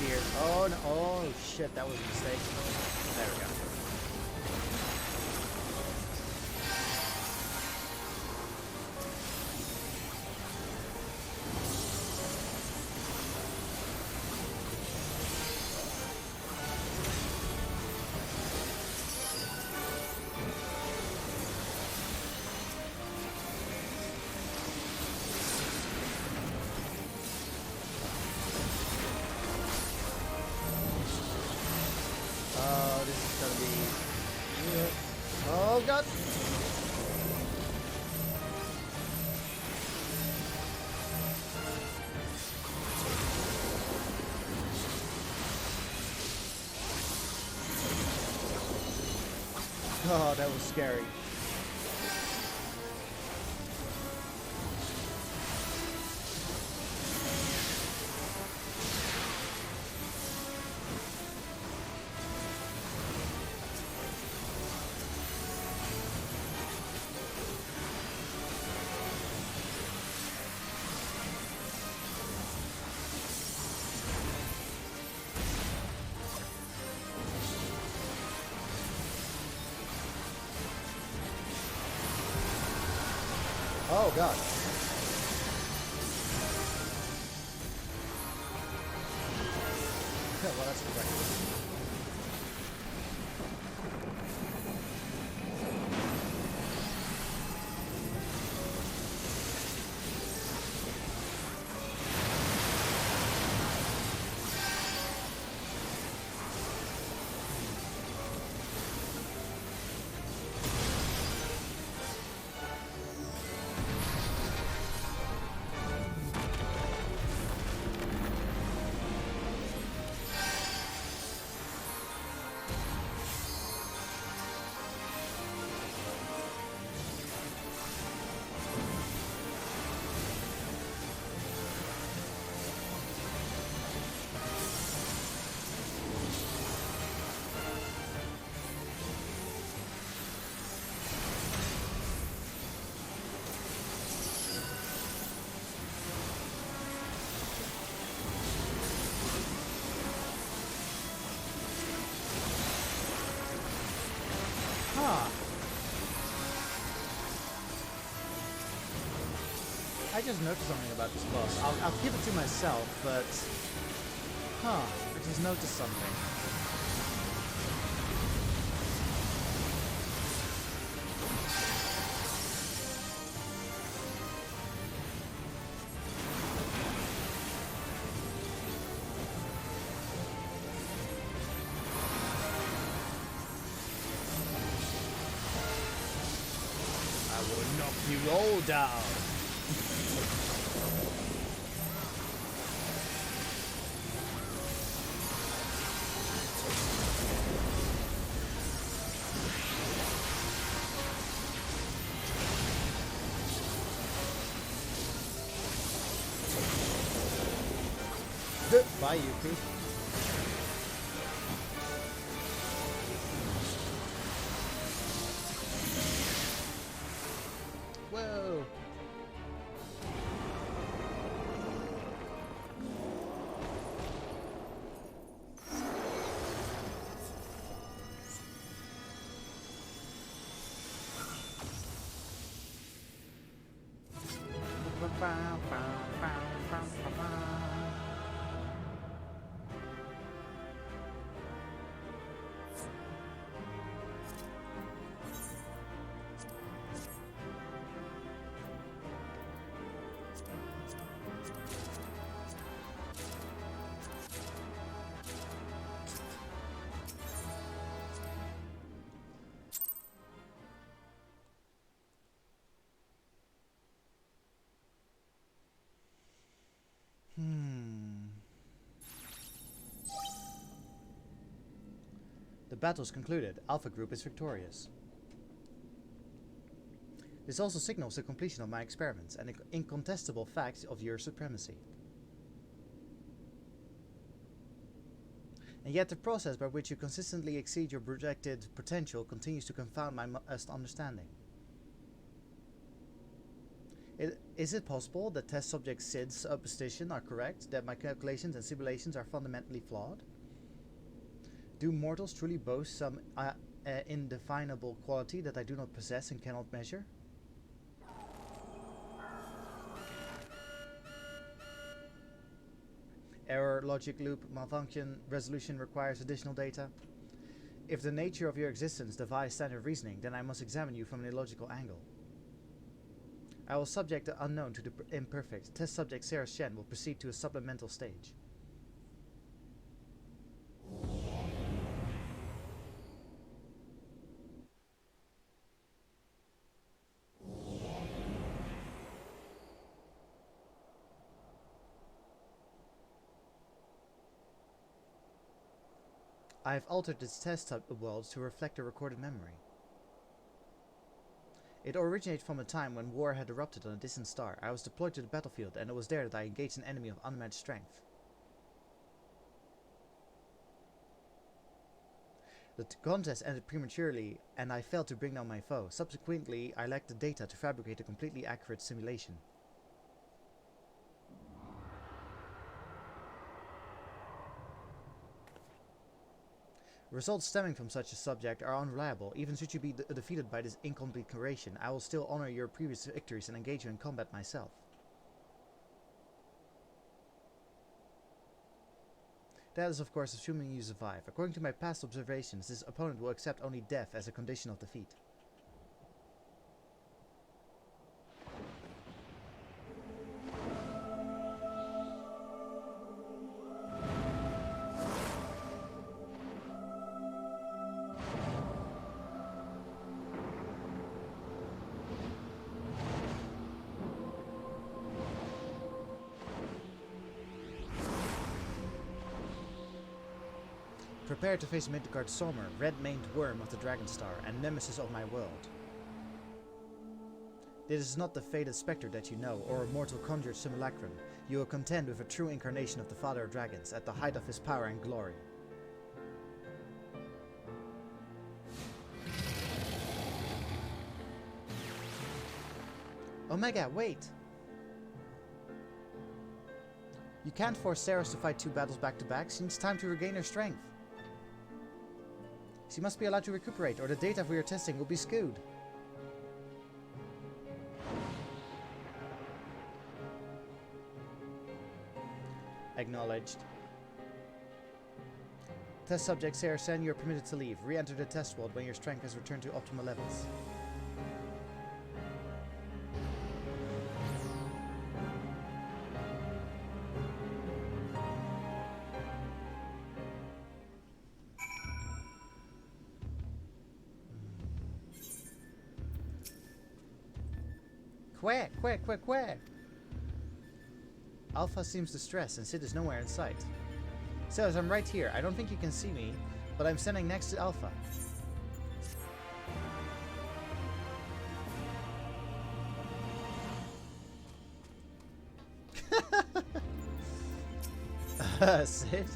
dear. Oh no. Oh shit, that was a mistake. There we go. Oh, this is gonna be... Oh god! Oh, that was scary. Oh god. Okay, well that's correct. Huh. I just noticed something about this boss. I'll keep it to myself, but... Huh. I just noticed something. I will knock you all down. Bye, Yuki. Whoa. The battle's concluded. Alpha Group is victorious. This also signals the completion of my experiments and the incontestable fact of your supremacy. And yet the process by which you consistently exceed your projected potential continues to confound my understanding. Is it possible that test subject Sid's supposition are correct, that my calculations and simulations are fundamentally flawed? Do mortals truly boast some indefinable quality that I do not possess and cannot measure? Error, logic loop, malfunction, resolution requires additional data. If the nature of your existence defies standard reasoning, then I must examine you from an illogical angle. I will subject the unknown to the imperfect. Test subject Sarah Shen will proceed to a supplemental stage. I have altered its test worlds to reflect a recorded memory. It originated from a time when war had erupted on a distant star. I was deployed to the battlefield, and it was there that I engaged an enemy of unmatched strength. The contest ended prematurely, and I failed to bring down my foe. Subsequently, I lacked the data to fabricate a completely accurate simulation. Results stemming from such a subject are unreliable. Even should you be defeated by this incomplete creation, I will still honor your previous victories and engage you in combat myself. That is of course assuming you survive. According to my past observations, this opponent will accept only death as a condition of defeat. Prepare to face Midgard Sommer, red-maned worm of the Dragon Star, and nemesis of my world. This is not the faded spectre that you know, or a mortal conjured simulacrum. You will contend with a true incarnation of the Father of Dragons, at the height of his power and glory. Omega, wait! You can't force Ceres to fight 2 battles back to back. She needs time to regain her strength. She must be allowed to recuperate, or the data for your testing will be skewed. Acknowledged. Test subject Sarah Sen, you are permitted to leave. Re-enter the test world when your strength has returned to optimal levels. Quack! Alpha seems distressed and Sid is nowhere in sight. Says, I'm right here. I don't think you can see me, but I'm standing next to Alpha. Sid?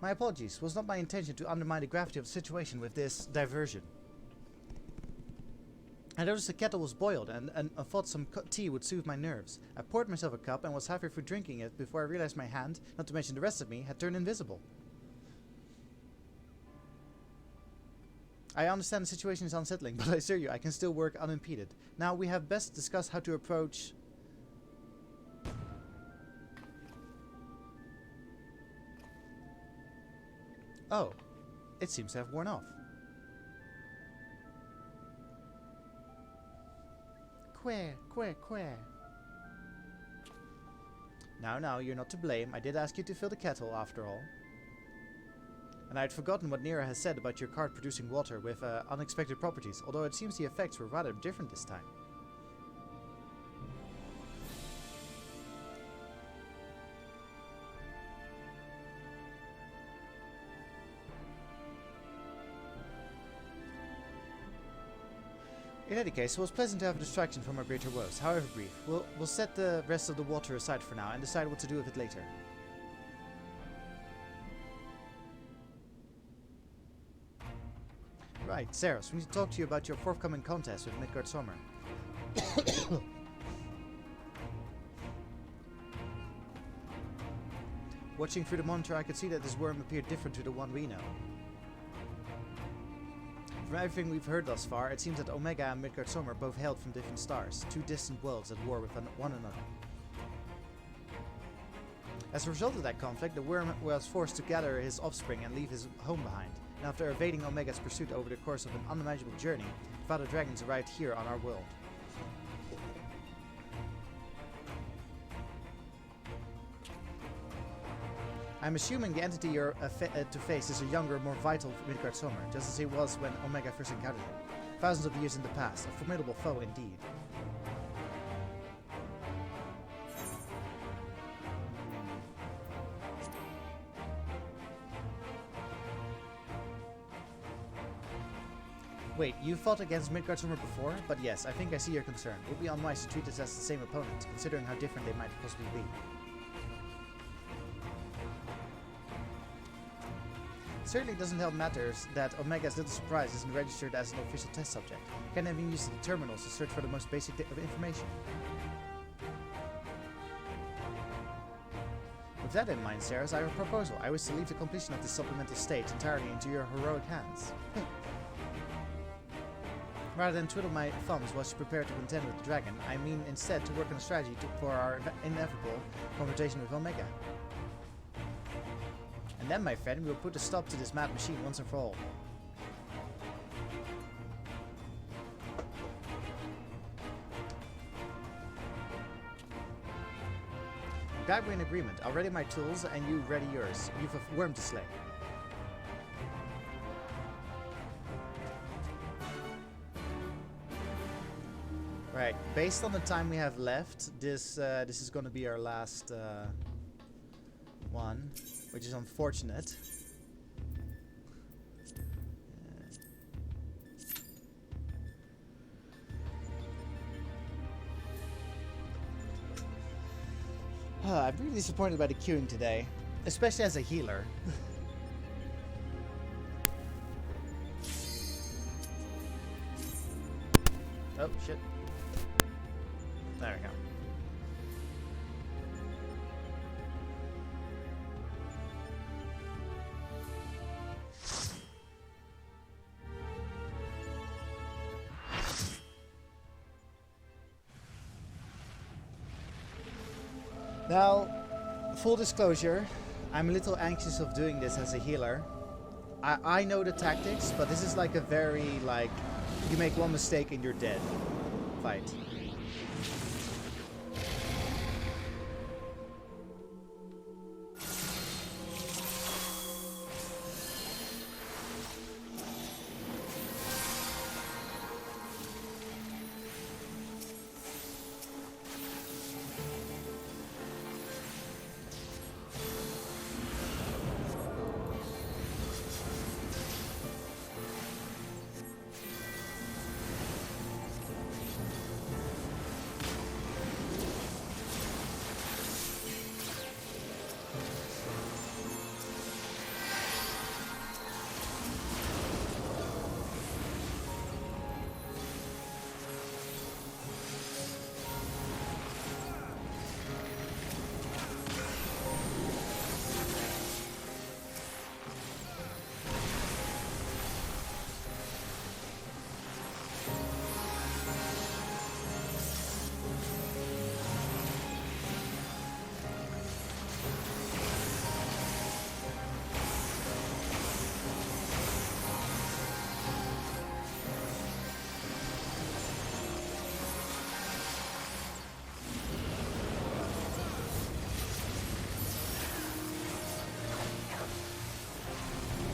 My apologies. Was not my intention to undermine the gravity of the situation with this diversion. I noticed the kettle was boiled and I thought some tea would soothe my nerves. I poured myself a cup and was halfway through drinking it before I realized my hand, not to mention the rest of me, had turned invisible. I understand the situation is unsettling, but I assure you I can still work unimpeded. Now we have best discuss how to approach... Oh, it seems to have worn off. Quare. Now, you're not to blame. I did ask you to fill the kettle, after all. And I had forgotten what Nira has said about your card producing water with unexpected properties, although it seems the effects were rather different this time. In any case, it was pleasant to have a distraction from our greater woes, however brief. We'll set the rest of the water aside for now and decide what to do with it later. Right, Saros, we need to talk to you about your forthcoming contest with Midgard Sommer. Watching through the monitor, I could see that this worm appeared different to the one we know. From everything we've heard thus far, it seems that Omega and Midgard Sommer both hailed from different stars, two distant worlds at war with one another. As a result of that conflict, the worm was forced to gather his offspring and leave his home behind. And after evading Omega's pursuit over the course of an unimaginable journey, Father Dragons arrived here on our world. I'm assuming the entity you're to face is a younger, more vital Midgard Sommer, just as he was when Omega first encountered him. Thousands of years in the past, a formidable foe indeed. Wait, you fought against Midgard Sommer before? But yes, I think I see your concern. It would be unwise to treat us as the same opponent, considering how different they might possibly be. It certainly doesn't help matters that Omega's little surprise isn't registered as an official test subject. Can even use the terminals to search for the most basic of information. With that in mind, Saras, I have a proposal. I wish to leave the completion of this supplemental stage entirely into your heroic hands. Rather than twiddle my thumbs while you prepare to contend with the dragon, I mean instead to work on a strategy for our inevitable confrontation with Omega. And then, my friend, we will put a stop to this mad machine once and for all. Glad we're in agreement. I'll ready my tools and you ready yours. You've a worm to slay. Right, based on the time we have left, this is going to be our last one, which is unfortunate. I'm really disappointed by the queuing today, especially as a healer. Oh, shit. There we go. Now, full disclosure, I'm a little anxious of doing this as a healer. I know the tactics, but this is like a very, like, you make one mistake and you're dead fight.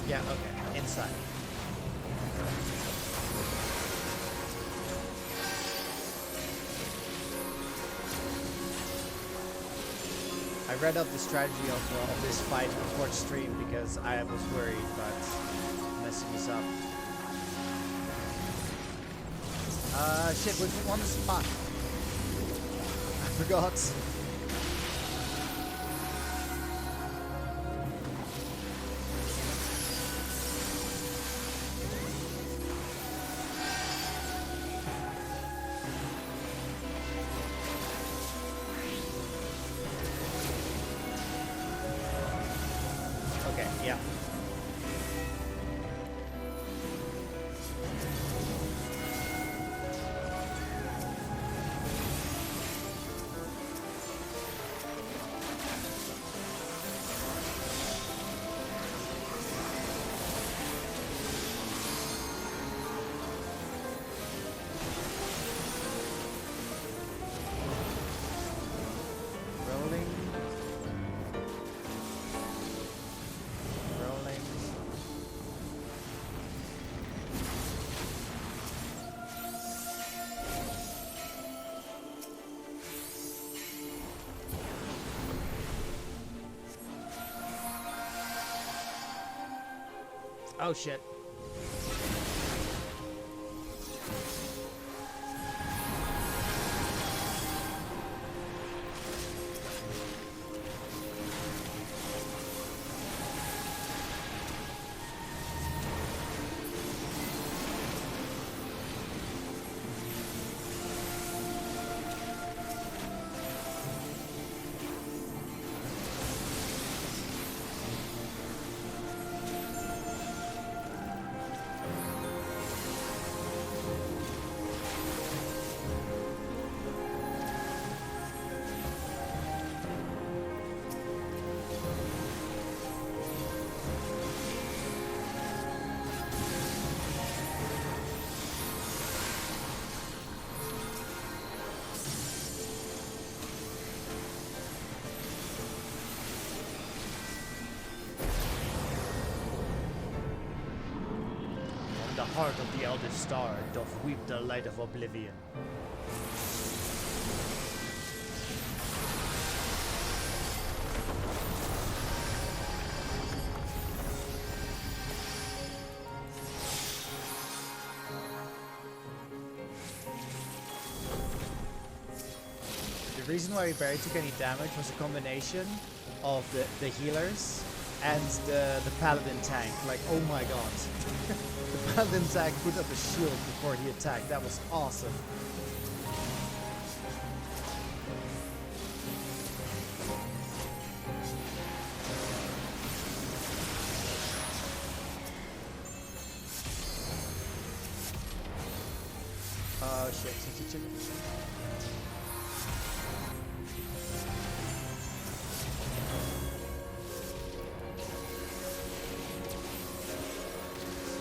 Yeah, okay. Inside. I read up the strategy of this fight before the stream because I was worried about messing this up. Shit, which one is fuck? I forgot. Okay, yeah. Rolling. Rolling. Oh shit. The heart of the eldest star doth weep the light of oblivion. The reason why we barely took any damage was a combination of the healers and the paladin tank. Like, oh my god. The paladin tank put up a shield before he attacked. That was awesome. Oh shit, shit, shit, shit.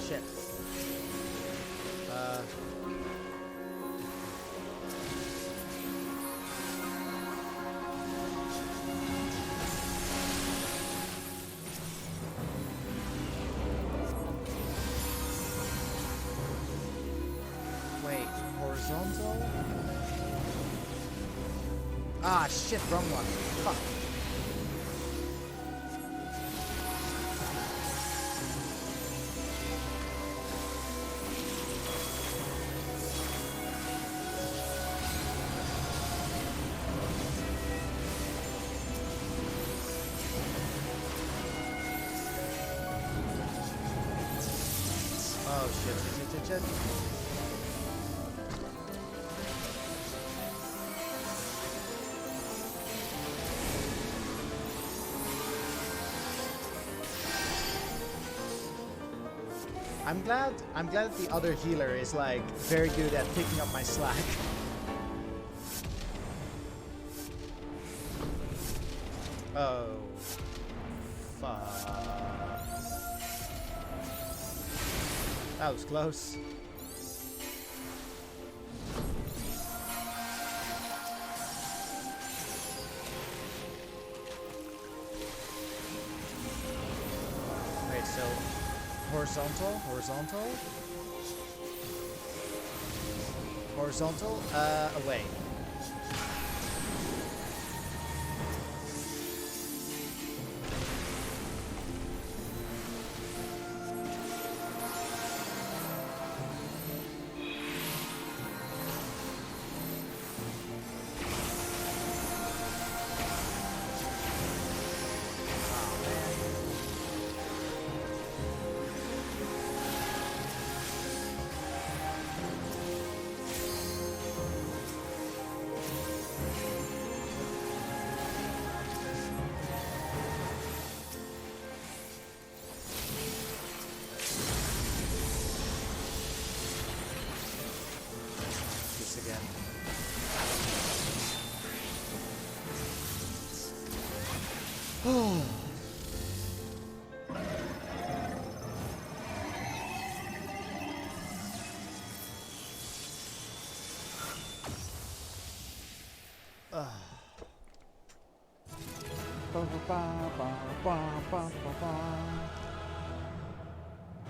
Shit. Wait, horizontal? Ah, shit, wrong one. Fuck. Oh shit, shit, shit, shit, shit. I'm glad the other healer is like very good at picking up my slack. Oh. Fuck. That was close. Wait, so horizontal, horizontal, horizontal, away.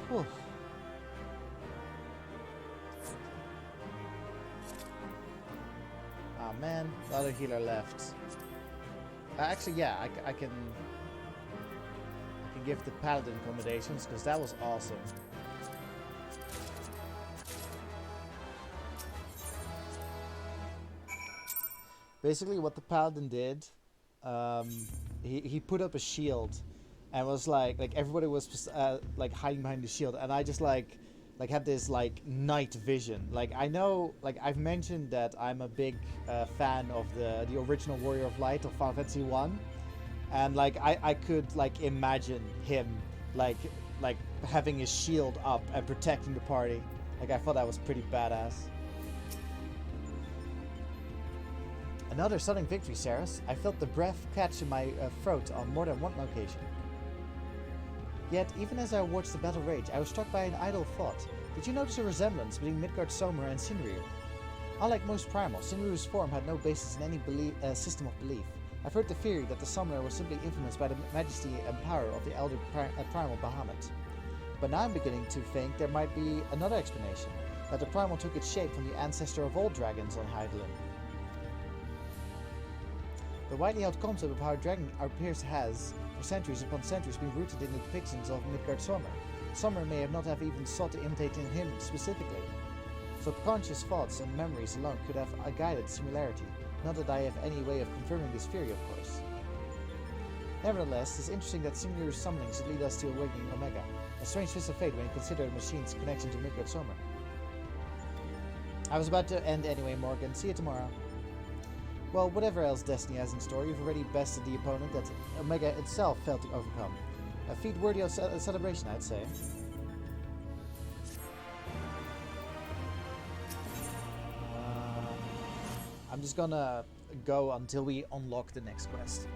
Whew. Ah man, the other healer left. Actually, yeah, I can give the paladin accommodations because that was awesome. Basically, what the paladin did, he put up a shield, and was like everybody was like hiding behind the shield, and I just like had this like night vision. Like I know, like I've mentioned that I'm a big fan of the original Warrior of Light of Final Fantasy 1, and like I could like imagine him like having his shield up and protecting the party. Like I thought that was pretty badass. Another stunning victory, Saris. I felt the breath catch in my throat on more than one occasion. Yet, even as I watched the battle rage, I was struck by an idle thought. Did you notice a resemblance between Midgard Somer and Sinryu? Unlike most primals, Sinryu's form had no basis in any system of belief. I've heard the theory that the summoner was simply influenced by the majesty and power of the elder primal Bahamut. But now I'm beginning to think there might be another explanation, that the primal took its shape from the ancestor of all dragons on Hydaelyn. The widely held concept of how a dragon appears has, for centuries upon centuries, been rooted in the depictions of Midgard Somer. Somer may have not have even sought to imitate in him specifically. Subconscious thoughts and memories alone could have guided similarity, not that I have any way of confirming this theory, of course. Nevertheless, it's interesting that Sinryu's summonings lead us to awakening Omega, a strange twist of fate when you consider the machine's connection to Midgard Somer. I was about to end anyway, Morgan. See you tomorrow. Well, whatever else Destiny has in store, you've already bested the opponent that Omega itself failed to overcome. A feat worthy of celebration, I'd say. I'm just gonna go until we unlock the next quest.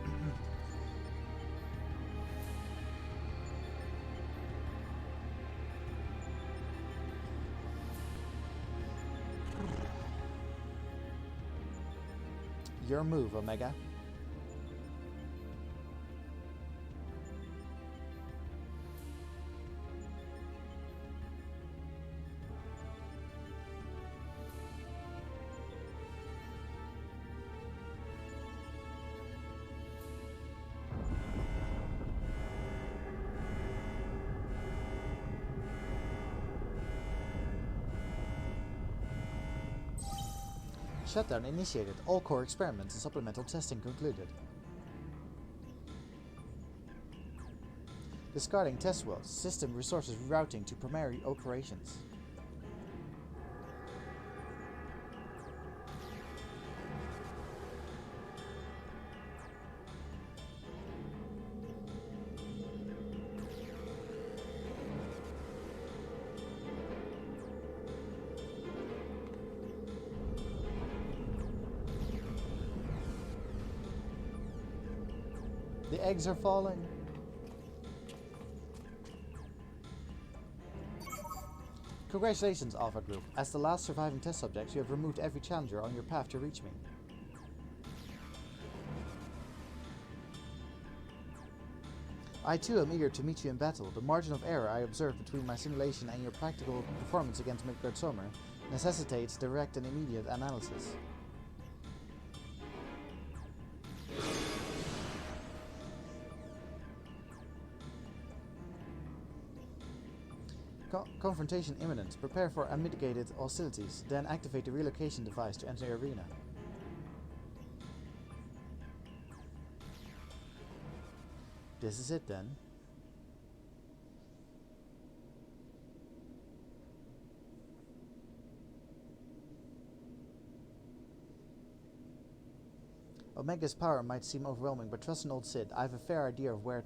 Your move, Omega. Shutdown initiated. All core experiments and supplemental testing concluded. Discarding test wells. System resources routing to primary operations. The eggs are falling. Congratulations, Alpha Group. As the last surviving test subjects, you have removed every challenger on your path to reach me. I too am eager to meet you in battle. The margin of error I observed between my simulation and your practical performance against Midgard Somer necessitates direct and immediate analysis. Confrontation imminent. Prepare for unmitigated hostilities, then activate the relocation device to enter the arena. This is it then. Omega's power might seem overwhelming, but trust in old Sid. I have a fair idea of where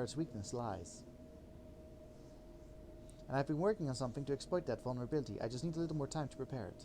its weakness lies. And I've been working on something to exploit that vulnerability. I just need a little more time to prepare it.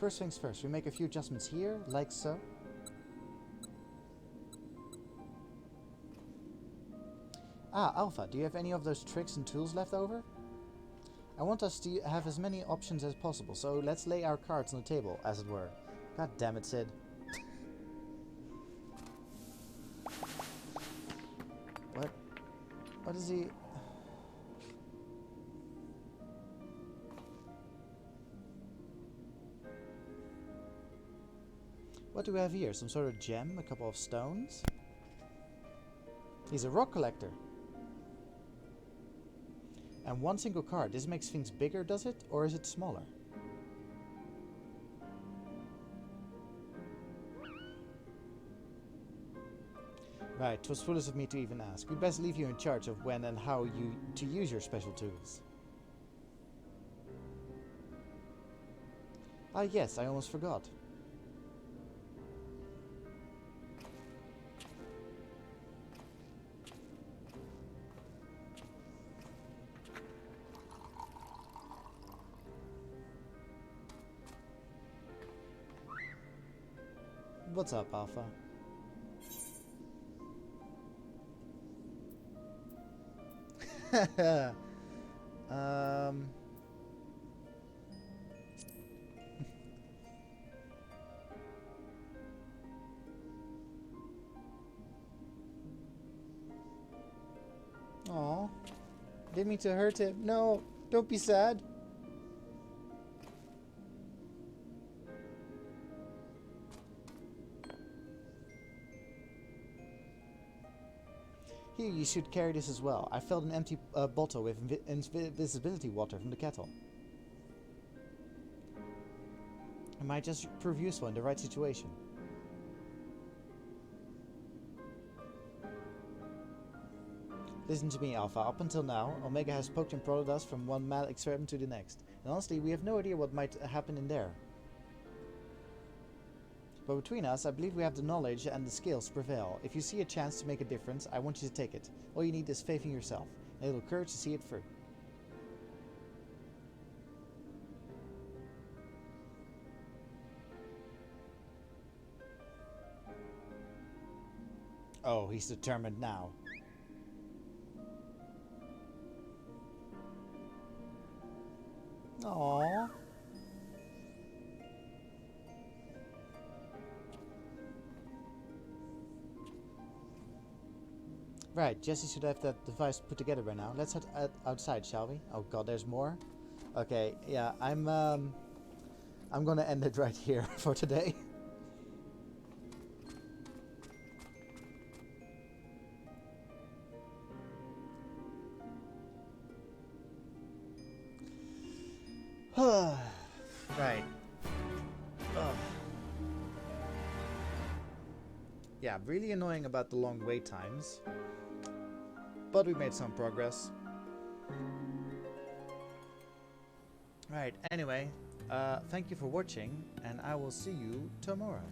First things first, we make a few adjustments here, like so. Ah, Alpha, do you have any of those tricks and tools left over? I want us to have as many options as possible, so let's lay our cards on the table, as it were. God damn it, Sid. What? What is he... What do we have here? Some sort of gem? A couple of stones? He's a rock collector. And one single card. This makes things bigger, does it? Or is it smaller? Right, 'twas foolish of me to even ask. We'd best leave you in charge of when and how to use your special tools. Ah yes, I almost forgot. What's up, Alpha? Aw. Didn't mean to hurt him. No, don't be sad. Here, you should carry this as well. I filled an empty bottle with invisibility water from the kettle. It might just prove useful in the right situation. Listen to me, Alpha. Up until now, Omega has poked and prodded us from one mad experiment to the next. And honestly, we have no idea what might happen in there. But between us, I believe we have the knowledge and the skills to prevail. If you see a chance to make a difference, I want you to take it. All you need is faith in yourself, and a little courage to see it through. Oh, he's determined now. Aww. Right, Jesse should have that device put together by now. Let's head outside, shall we? Oh god, there's more? Okay, yeah, I'm gonna end it right here for today. Right. Ugh. Yeah, really annoying about the long wait times. But we made some progress. Right, anyway, thank you for watching, and I will see you tomorrow.